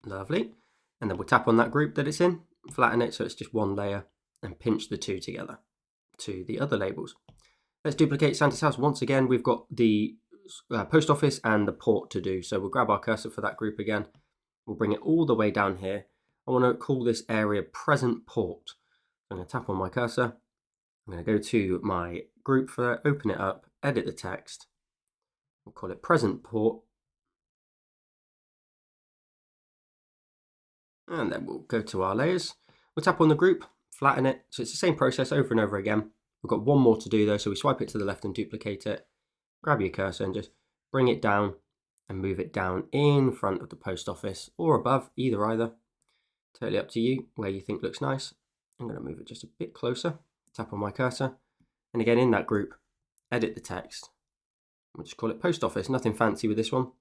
Lovely. And then we'll tap on that group that it's in, flatten it so it's just one layer, and pinch the two together to the other labels. Let's duplicate Santa's house. Once again, we've got the post office and the port to do. So we'll grab our cursor for that group again. We'll bring it all the way down here. I want to call this area present port. I'm going to tap on my cursor. I'm going to go to my group for that, open it up, edit the text. We'll call it present port. And then we'll go to our layers. We'll tap on the group, flatten it. So it's the same process over and over again. We've got one more to do though, so we swipe it to the left and duplicate it. Grab your cursor and just bring it down and move it down in front of the post office or above, either. Totally up to you, where you think looks nice. I'm going to move it just a bit closer, tap on my cursor, and again in that group, edit the text. We'll just call it post office, nothing fancy with this one.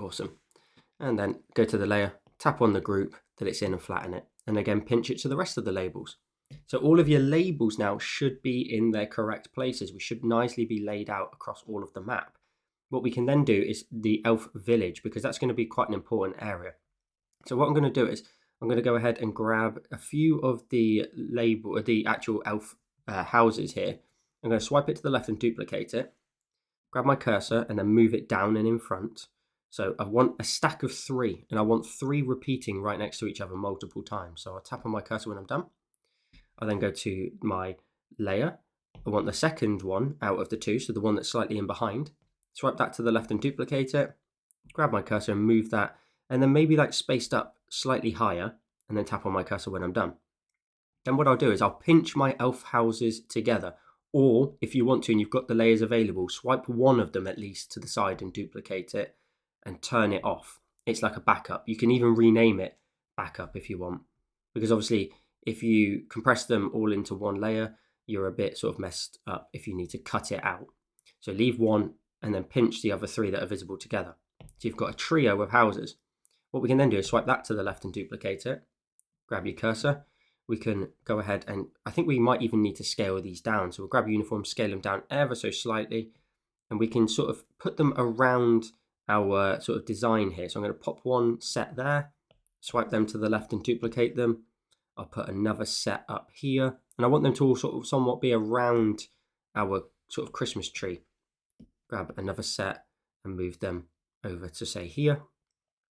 Awesome. And then go to the layer, tap on the group that it's in and flatten it. And again, pinch it to the rest of the labels. So all of your labels now should be in their correct places. We should nicely be laid out across all of the map. What we can then do is the Elf Village, because that's going to be quite an important area. So what I'm going to do is I'm going to go ahead and grab a few of the actual elf houses here. I'm going to swipe it to the left and duplicate it. Grab my cursor and then move it down and in front. So I want a stack of 3, and I want 3 repeating right next to each other multiple times. So I'll tap on my cursor when I'm done. I'll then go to my layer. I want the second one out of the 2, so the one that's slightly in behind. Swipe that to the left and duplicate it. Grab my cursor and move that, and then maybe like spaced up slightly higher, and then tap on my cursor when I'm done. Then what I'll do is I'll pinch my elf houses together, or if you want to and you've got the layers available, swipe one of them at least to the side and duplicate it and turn it off. It's like a backup. You can even rename it backup if you want, because obviously if you compress them all into one layer, you're a bit sort of messed up if you need to cut it out. So leave one and then pinch the other 3 that are visible together. So you've got a trio of houses. What we can then do is swipe that to the left and duplicate it. Grab your cursor. We can go ahead and I think we might even need to scale these down. So we'll grab uniform, scale them down ever so slightly, and we can sort of put them around our sort of design here. So I'm going to pop one set there, swipe them to the left and duplicate them. I'll put another set up here, and I want them to all sort of somewhat be around our sort of Christmas tree. Grab another set and move them over to say here,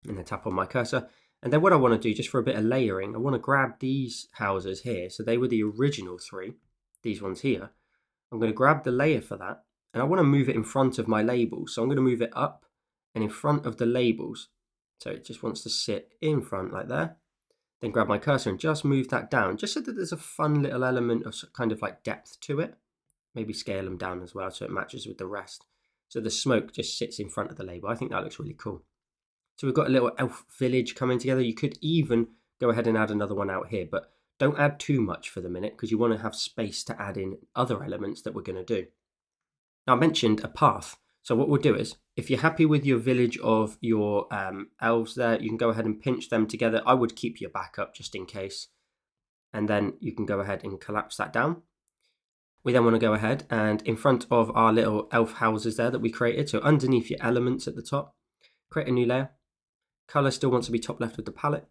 and then tap on my cursor. And then what I want to do, just for a bit of layering, I want to grab these houses here. So they were the original 3, these ones here. I'm going to grab the layer for that, and I want to move it in front of my labels. So I'm going to move it up and in front of the labels. So it just wants to sit in front like there. Then grab my cursor and just move that down, just so that there's a fun little element of kind of like depth to it. Maybe scale them down as well so it matches with the rest. So the smoke just sits in front of the label. I think that looks really cool. So we've got a little elf village coming together. You could even go ahead and add another one out here, but don't add too much for the minute because you want to have space to add in other elements that we're going to do. Now I mentioned a path. So what we'll do is, if you're happy with your village of your elves there, you can go ahead and pinch them together. I would keep your backup just in case. And then you can go ahead and collapse that down. We then want to go ahead and in front of our little elf houses there that we created, so underneath your elements at the top, create a new layer. Color still wants to be top left of the palette.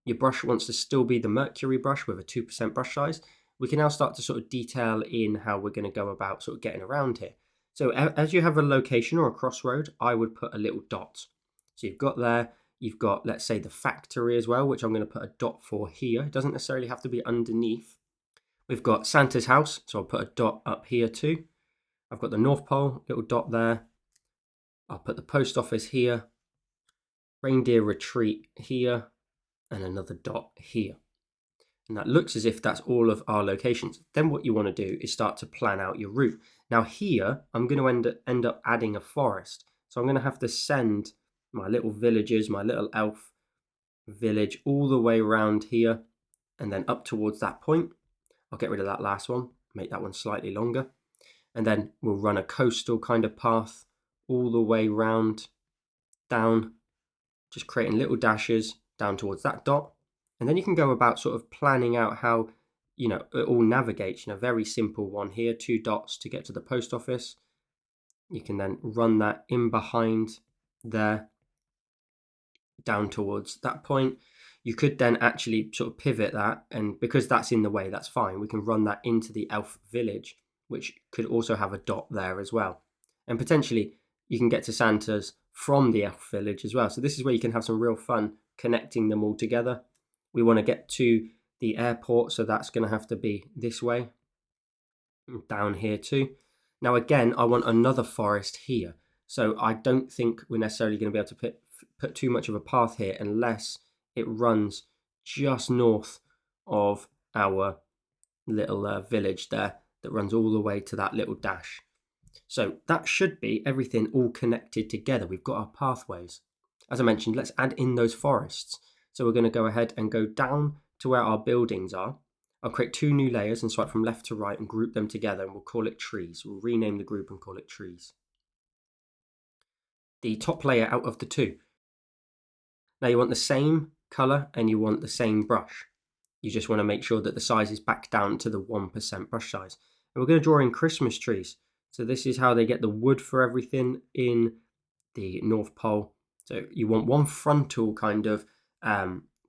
Your brush wants to still be the Mercury brush with a 2% brush size. We can now start to sort of detail in how we're going to go about sort of getting around here. So as you have a location or a crossroad, I would put a little dot. So you've got there, you've got, let's say, the factory as well, which I'm going to put a dot for here. It doesn't necessarily have to be underneath. We've got Santa's house, so I'll put a dot up here too. I've got the North Pole, little dot there. I'll put the post office here, reindeer retreat here, and another dot here. And that looks as if that's all of our locations. Then what you want to do is start to plan out your route. Now here, I'm going to end up adding a forest. So I'm going to have to send my little villages, my little elf village all the way around here and then up towards that point. I'll get rid of that last one, make that one slightly longer. And then we'll run a coastal kind of path all the way round, down, just creating little dashes down towards that dot. And then you can go about sort of planning out how, it all navigates. Very simple one here, 2 dots to get to the post office. You can then run that in behind there, down towards that point. You could then actually sort of pivot that, and because that's in the way, that's fine. We can run that into the elf village, which could also have a dot there as well. And potentially you can get to Santa's from the elf village as well. So this is where you can have some real fun connecting them all together. We want to get to the airport, so that's going to have to be this way, down here too. Now again, I want another forest here. So I don't think we're necessarily going to be able to put too much of a path here unless it runs just north of our little village there that runs all the way to that little dash. So that should be everything all connected together. We've got our pathways. As I mentioned, let's add in those forests. So we're going to go ahead and go down to where our buildings are. I'll create 2 new layers and swipe from left to right and group them together, and we'll call it trees. We'll rename the group and call it trees. The top layer out of the 2. Now you want the same color and you want the same brush. You just want to make sure that the size is back down to the 1% brush size. And we're going to draw in Christmas trees. So this is how they get the wood for everything in the North Pole. So you want one frontal kind of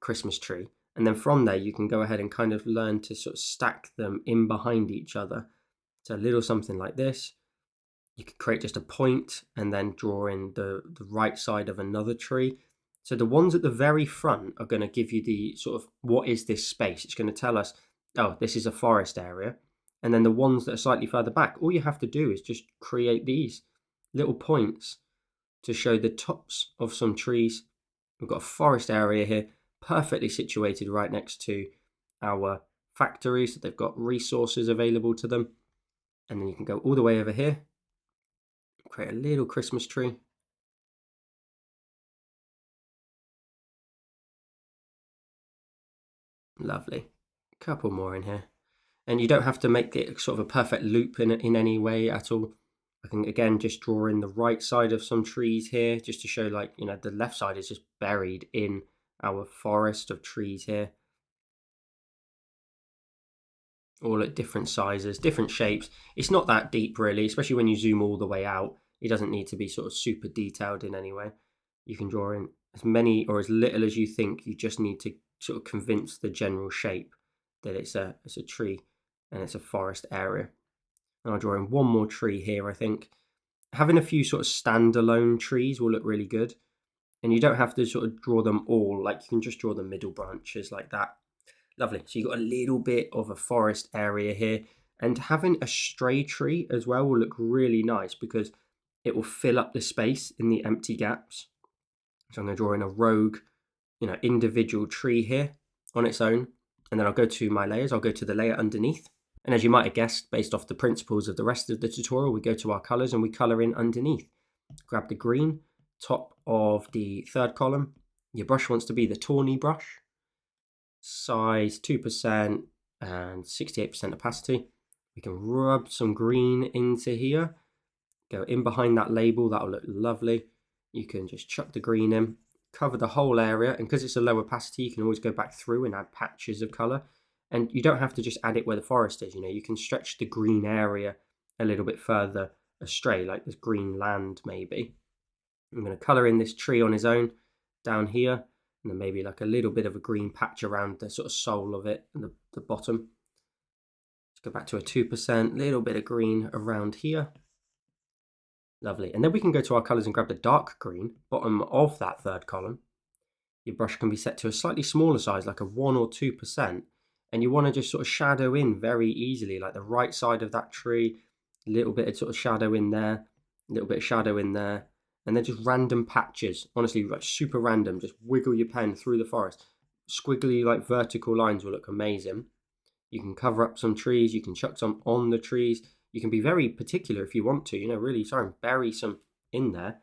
Christmas tree. And then from there, you can go ahead and kind of learn to sort of stack them in behind each other. So a little something like this. You could create just a point and then draw in the right side of another tree. So the ones at the very front are going to give you the sort of, what is this space? It's going to tell us, oh, this is a forest area. And then the ones that are slightly further back, all you have to do is just create these little points to show the tops of some trees. We've got a forest area here, perfectly situated right next to our factories. So they've got resources available to them. And then you can go all the way over here, create a little Christmas tree. Lovely. Couple more in here. And you don't have to make it sort of a perfect loop in any way at all. I can again just draw in the right side of some trees here, just to show the left side is just buried in our forest of trees here. All at different sizes, different shapes. It's not that deep really, especially when you zoom all the way out. It doesn't need to be sort of super detailed in any way. You can draw in as many or as little as you think. You just need to sort of convince the general shape that it's a tree and it's a forest area. And I'll draw in one more tree here, I think. Having a few sort of standalone trees will look really good. And you don't have to sort of draw them all, like you can just draw the middle branches like that. Lovely. So you've got a little bit of a forest area here. And having a stray tree as well will look really nice because it will fill up the space in the empty gaps. So I'm going to draw in a rogue, individual tree here on its own. And then I'll go to my layers. I'll go to the layer underneath. And as you might have guessed, based off the principles of the rest of the tutorial, we go to our colors and we color in underneath. Grab the green, top of the 3rd column. Your brush wants to be the tawny brush. Size 2% and 68% opacity. We can rub some green into here. Go in behind that label, that'll look lovely. You can just chuck the green in, cover the whole area, and because it's a low opacity, you can always go back through and add patches of colour. And you don't have to just add it where the forest is, you can stretch the green area a little bit further astray, like this green land maybe. I'm going to colour in this tree on his own down here, and then maybe like a little bit of a green patch around the sort of sole of it and the bottom. Let's go back to a 2%, little bit of green around here. Lovely. And then we can go to our colours and grab the dark green, bottom of that third column. Your brush can be set to a slightly smaller size, like a 1 or 2%. And you want to just sort of shadow in very easily, like the right side of that tree, a little bit of sort of shadow in there, a little bit of shadow in there, and then just random patches. Honestly, like super random. Just wiggle your pen through the forest. Squiggly, like vertical lines will look amazing. You can cover up some trees. You can chuck some on the trees. You can be very particular if you want to, really try and bury some in there.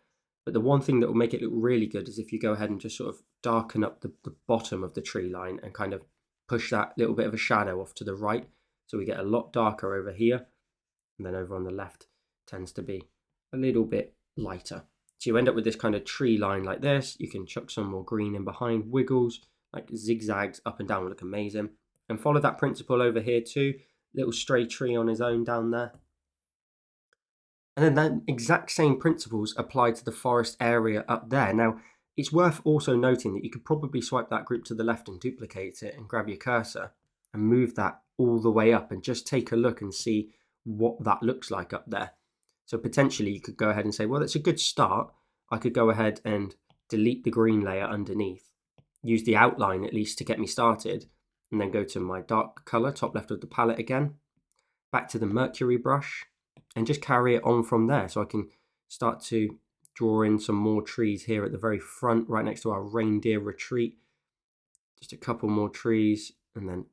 But the one thing that will make it look really good is if you go ahead and just sort of darken up the bottom of the tree line and kind of push that little bit of a shadow off to the right. So we get a lot darker over here. And then over on the left tends to be a little bit lighter. So you end up with this kind of tree line like this. You can chuck some more green in behind, wiggles, like zigzags up and down will look amazing. And follow that principle over here too. Little stray tree on his own down there. And then that exact same principles apply to the forest area up there. Now, it's worth also noting that you could probably swipe that group to the left and duplicate it and grab your cursor and move that all the way up and just take a look and see what that looks like up there. So potentially you could go ahead and say, well, that's a good start. I could go ahead and delete the green layer underneath, use the outline at least to get me started, and then go to my dark color, top left of the palette again, back to the Mercury brush, and just carry it on from there. So I can start to draw in some more trees here at the very front, right next to our reindeer retreat. Just a couple more trees, and then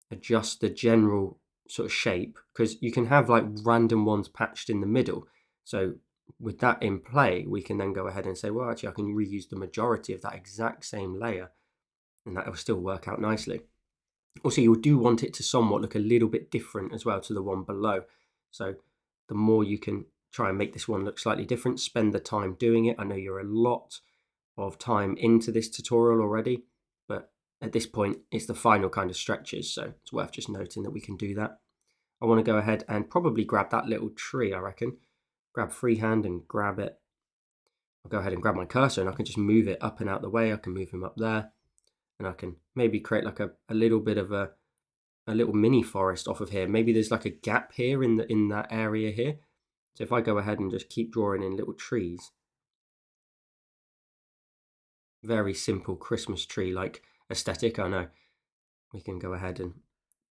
adjust the general sort of shape, because you can have like random ones patched in the middle. So with that in play, we can then go ahead and say, well, actually I can reuse the majority of that exact same layer, and that will still work out nicely. Also, you do want it to somewhat look a little bit different as well to the one below. So the more you can try and make this one look slightly different, spend the time doing it. I know you're a lot of time into this tutorial already, but at this point, it's the final kind of stretches. So it's worth just noting that we can do that. I want to go ahead and probably grab that little tree, I reckon. Grab freehand and grab it. I'll go ahead and grab my cursor and I can just move it up and out the way. I can move him up there. And I can maybe create like a little bit of a little mini forest off of here. Maybe there's like a gap here in that area here. So if I go ahead and just keep drawing in little trees, very simple Christmas tree like aesthetic, I know. We can go ahead and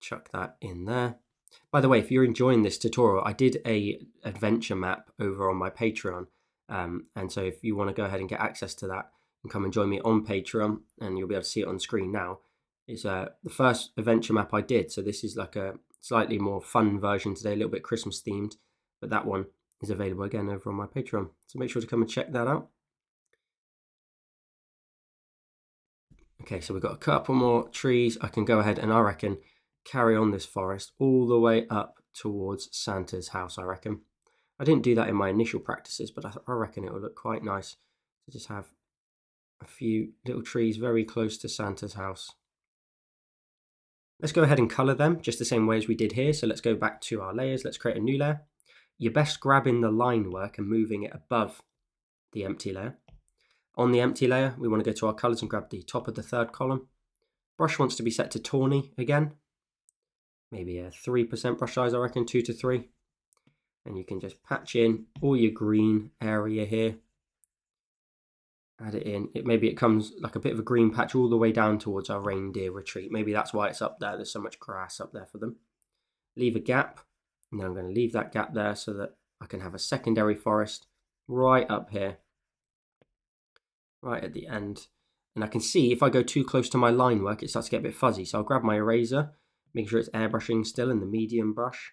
chuck that in there. By the way, if you're enjoying this tutorial, I did a adventure map over on my Patreon. And so if you want to go ahead and get access to that, and come and join me on Patreon, and you'll be able to see it on screen now. It's the first adventure map I did, so this is like a slightly more fun version today, a little bit Christmas themed, but that one is available again over on my Patreon, so make sure to come and check that out. Okay, so we've got a couple more trees. I can go ahead and I reckon carry on this forest all the way up towards Santa's house, I reckon. I didn't do that in my initial practices, but I reckon it will look quite nice to just have a few little trees very close to Santa's house. Let's go ahead and colour them just the same way as we did here. So let's go back to our layers. Let's create a new layer. You're best grabbing the line work and moving it above the empty layer. On the empty layer, we want to go to our colours and grab the top of the third column. Brush wants to be set to tawny again. Maybe a 3% brush size, I reckon, 2 to 3. And you can just patch in all your green area here. Add it in. Maybe it comes like a bit of a green patch all the way down towards our reindeer retreat. Maybe that's why it's up there. There's so much grass up there for them. Leave a gap. Now I'm going to leave that gap there so that I can have a secondary forest right up here, right at the end. And I can see if I go too close to my line work, it starts to get a bit fuzzy. So I'll grab my eraser, make sure it's airbrushing still in the medium brush,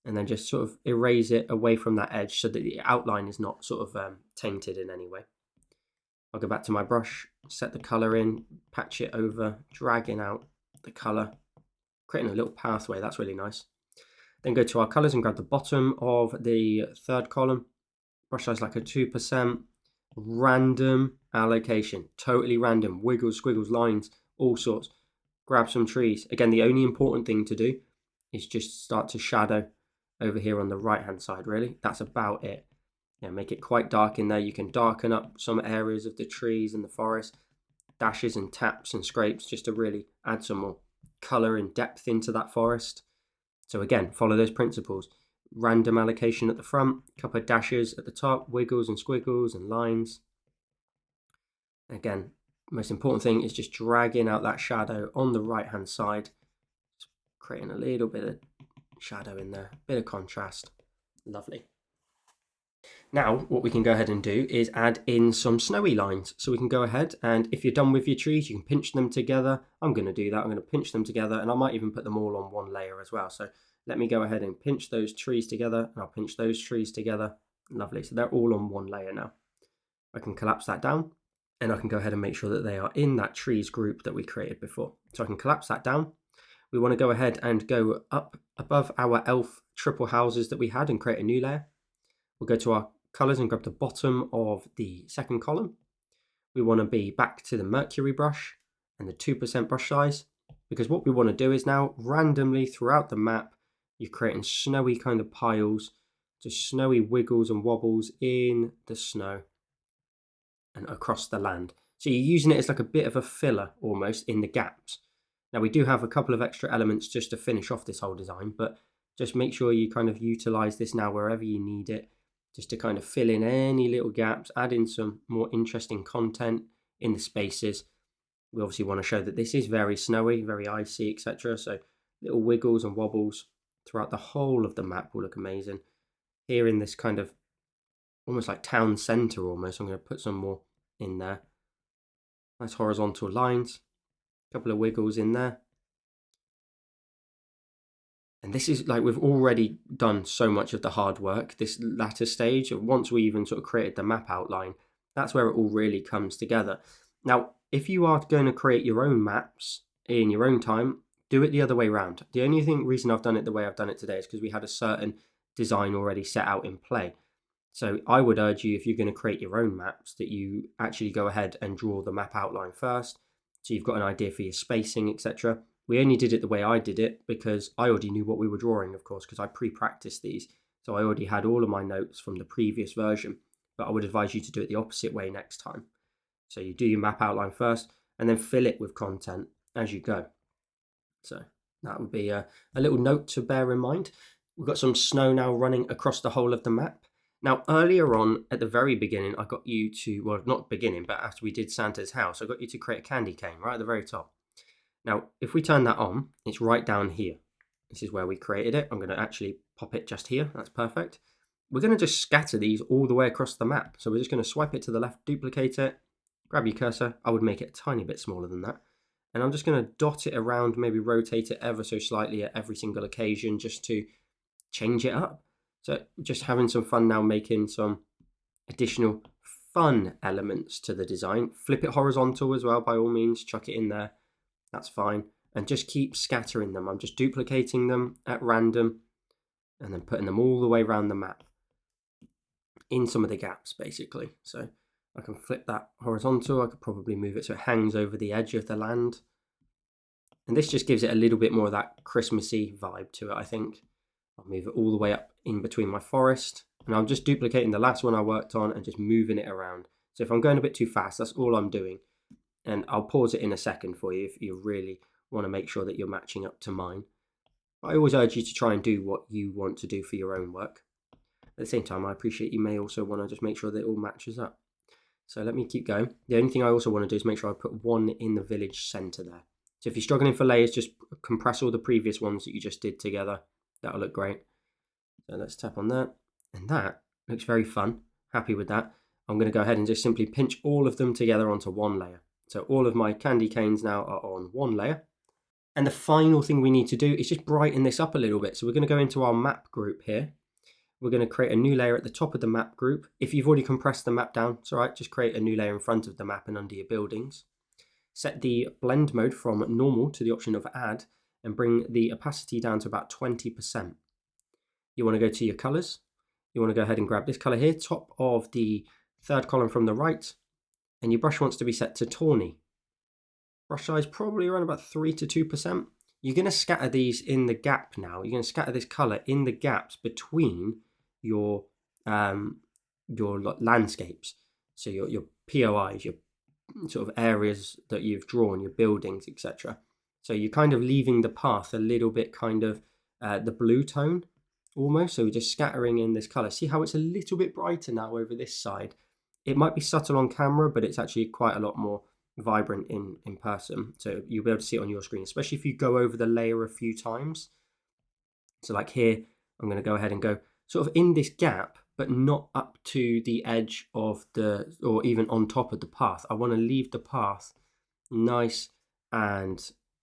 and then just sort of erase it away from that edge so that the outline is not sort of tainted in any way. I'll go back to my brush, set the colour in, patch it over, dragging out the colour, creating a little pathway. That's really nice. Then go to our colours and grab the bottom of the third column. brush size like a 2%, random allocation, totally random, wiggles, squiggles, lines, all sorts. Grab some trees. Again, the only important thing to do is just start to shadow over here on the right hand side, really. That's about it. Yeah, make it quite dark in there. You can darken up some areas of the trees and the forest, dashes and taps and scrapes just to really add some more color and depth into that forest. So again, follow those principles. Random allocation at the front, a couple of dashes at the top, wiggles and squiggles and lines. Again, most important thing is just dragging out that shadow on the right hand side, just creating a little bit of shadow in there, bit of contrast. Lovely. Now what we can go ahead and do is add in some snowy lines. So we can go ahead, and if you're done with your trees, you can pinch them together. I'm going to do that. I'm going to pinch them together, and I might even put them all on one layer as well. So let me go ahead and pinch those trees together, and I'll pinch those trees together. Lovely. So they're all on one layer now. I can collapse that down, and I can go ahead and make sure that they are in that trees group that we created before. So I can collapse that down. We want to go ahead and go up above our elf triple houses that we had and create a new layer. We'll go to our colors and grab the bottom of the second column. We want to be back to the Mercury brush and the 2% brush size, because what we want to do is now randomly throughout the map, you're creating snowy kind of piles, just snowy wiggles and wobbles in the snow and across the land. So you're using it as like a bit of a filler almost in the gaps. Now we do have a couple of extra elements just to finish off this whole design, but just make sure you kind of utilize this now wherever you need it, just to kind of fill in any little gaps, add in some more interesting content in the spaces. We obviously want to show that this is very snowy, very icy, etc. So little wiggles and wobbles throughout the whole of the map will look amazing. Here in this kind of almost like town center almost, I'm going to put some more in there. Nice horizontal lines, a couple of wiggles in there. And this is like, we've already done so much of the hard work, this latter stage. Once we even sort of created the map outline, that's where it all really comes together. Now, if you are going to create your own maps in your own time, do it the other way around. The only reason I've done it the way I've done it today is because we had a certain design already set out in play. So I would urge you, if you're going to create your own maps, that you actually go ahead and draw the map outline first. So you've got an idea for your spacing, etc. We only did it the way I did it because I already knew what we were drawing, of course, because I pre-practiced these. So I already had all of my notes from the previous version, but I would advise you to do it the opposite way next time. So you do your map outline first and then fill it with content as you go. So that would be a little note to bear in mind. We've got some snow now running across the whole of the map. Now, earlier on at the very beginning, I got you to, well, not beginning, but after we did Santa's house, I got you to create a candy cane right at the very top. Now, if we turn that on, it's right down here. This is where we created it. I'm going to actually pop it just here. That's perfect. We're going to just scatter these all the way across the map. So we're just going to swipe it to the left, duplicate it, grab your cursor. I would make it a tiny bit smaller than that. And I'm just going to dot it around, maybe rotate it ever so slightly at every single occasion just to change it up. So just having some fun now, making some additional fun elements to the design. Flip it horizontal as well, by all means, chuck it in there. That's fine. And just keep scattering them. I'm just duplicating them at random and then putting them all the way around the map in some of the gaps, basically. So I can flip that horizontal. I could probably move it so it hangs over the edge of the land. And this just gives it a little bit more of that Christmassy vibe to it, I think. I'll move it all the way up in between my forest. And I'm just duplicating the last one I worked on and just moving it around. So if I'm going a bit too fast, that's all I'm doing. And I'll pause it in a second for you if you really want to make sure that you're matching up to mine. I always urge you to try and do what you want to do for your own work. At the same time, I appreciate you may also want to just make sure that it all matches up. So let me keep going. The only thing I also want to do is make sure I put one in the village center there. So if you're struggling for layers, just compress all the previous ones that you just did together. That'll look great. So let's tap on that. And that looks very fun. Happy with that. I'm going to go ahead and just simply pinch all of them together onto one layer. So all of my candy canes now are on one layer. And the final thing we need to do is just brighten this up a little bit. So we're going to go into our map group here. We're going to create a new layer at the top of the map group. If you've already compressed the map down, it's all right. Just create a new layer in front of the map and under your buildings. Set the blend mode from normal to the option of add and bring the opacity down to about 20%. You want to go to your colors. you want to go ahead and grab this color here, top of the third column from the right, and your brush wants to be set to tawny. Brush size probably around about 3 to 2%. You're going to scatter these in the gap now. You're going to scatter this color in the gaps between your landscapes. So your POIs, your sort of areas that you've drawn, your buildings, etc. So you're kind of leaving the path a little bit kind of the blue tone almost. So we're just scattering in this color. See how it's a little bit brighter now over this side. It might be subtle on camera, but it's actually quite a lot more vibrant in person. So you'll be able to see it on your screen, especially if you go over the layer a few times. So like here, I'm going to go ahead and go sort of in this gap, but not up to the edge of the, or even on top of the path. I want to leave the path nice and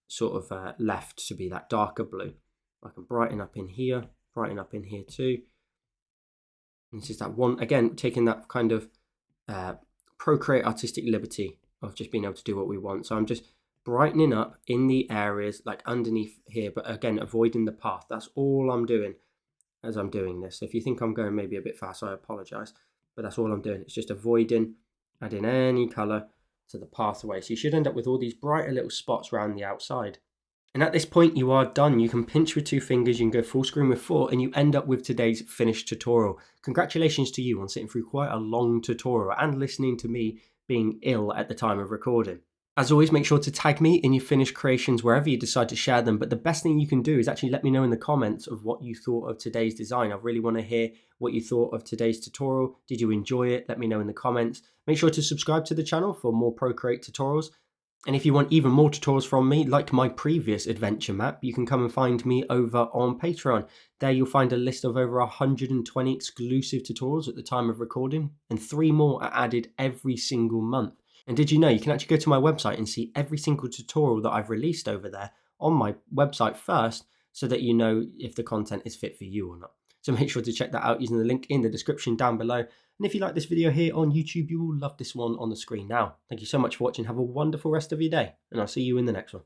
sort of left to be that darker blue. I can brighten up in here too. And this is that one, again, taking that kind of Procreate artistic liberty of just being able to do what we want. So I'm just brightening up in the areas like underneath here, but again, avoiding the path. That's all I'm doing as I'm doing this. So if you think I'm going maybe a bit fast, I apologize, but that's all I'm doing. It's just avoiding adding any color to the pathway. So you should end up with all these brighter little spots around the outside. And at this point, you are done. You can pinch with 2 fingers, you can go full screen with 4, and you end up with today's finished tutorial. Congratulations to you on sitting through quite a long tutorial and listening to me being ill at the time of recording. As always, make sure to tag me in your finished creations wherever you decide to share them. But the best thing you can do is actually let me know in the comments of what you thought of today's design. I really want to hear what you thought of today's tutorial. Did you enjoy it? Let me know in the comments. Make sure to subscribe to the channel for more Procreate tutorials. And if you want even more tutorials from me, like my previous adventure map, you can come and find me over on Patreon. There you'll find a list of over 120 exclusive tutorials at the time of recording, and 3 more are added every single month. And did you know you can actually go to my website and see every single tutorial that I've released over there on my website first, so that you know if the content is fit for you or not. So make sure to check that out using the link in the description down below. And if you like this video here on YouTube, you will love this one on the screen now. Thank you so much for watching. Have a wonderful rest of your day, and I'll see you in the next one.